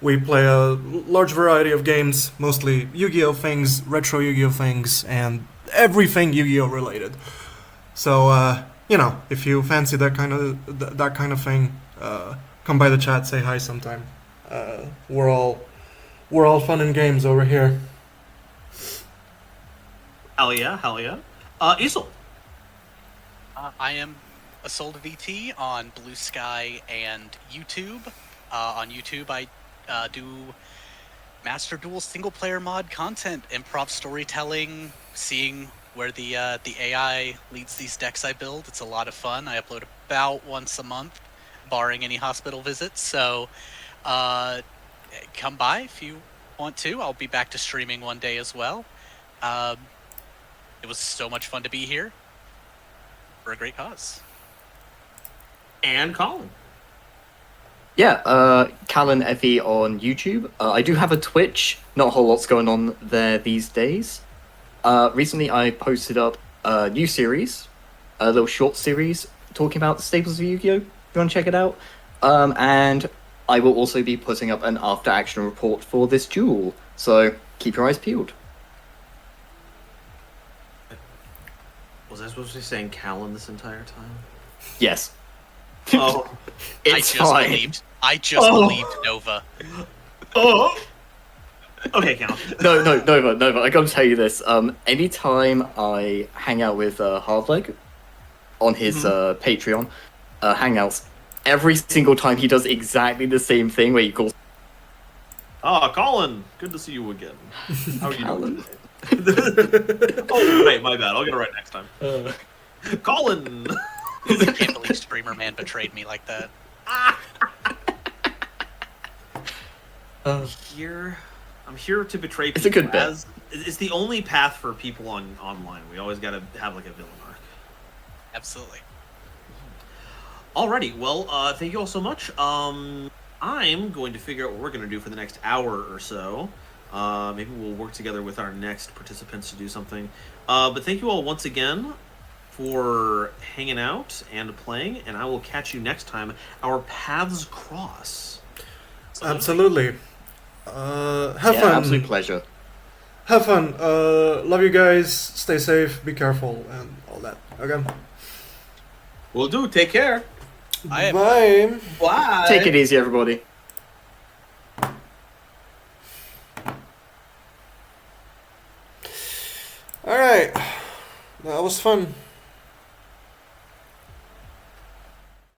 We play a large variety of games, mostly Yu-Gi-Oh things, retro Yu-Gi-Oh things, and everything Yu-Gi-Oh related. So, if you fancy that kind of thing, come by the chat, say hi sometime. We're all fun and games over here. Hell yeah. Isolde. I am Isolde VT on Blue Sky and YouTube. On YouTube, I do Master Duel single-player mod content, improv storytelling, seeing where the AI leads these decks I build. It's a lot of fun. I upload about once a month, barring any hospital visits. So come by if you want to. I'll be back to streaming one day as well. It was so much fun to be here for a great cause. And Colin. Yeah, KallenFE on YouTube. I do have a Twitch. Not a whole lot's going on there these days. Recently, I posted up a new series, a little short series talking about the staples of Yu-Gi-Oh! If you want to check it out. And I will also be putting up an after-action report for this duel. So keep your eyes peeled. Was I supposed to be saying Callan this entire time? Yes. Oh. It's fine. I just believed Nova. Oh. Okay, Callan. No, Nova. I gotta tell you this. Anytime I hang out with Hardleg on his Patreon hangouts, every single time he does exactly the same thing where he calls. Colin, good to see you again. How are you doing? Callen. Oh, right, my bad. I'll get it right next time. Colin. I can't believe Streamer Man betrayed me like that. I'm here to betray people. It's a good bet. It's the only path for people online. We always got to have like a villain arc. Absolutely. Alrighty, well, thank you all so much. I'm going to figure out what we're going to do for the next hour or so. Maybe we'll work together with our next participants to do something. But thank you all once again for hanging out and playing, and I will catch you next time. Our paths cross. Absolutely. Have fun. Absolute pleasure. Have fun. Love you guys. Stay safe. Be careful and all that. Okay. Will do. Take care. Bye. Bye. Bye. Take it easy, everybody. All right. That was fun.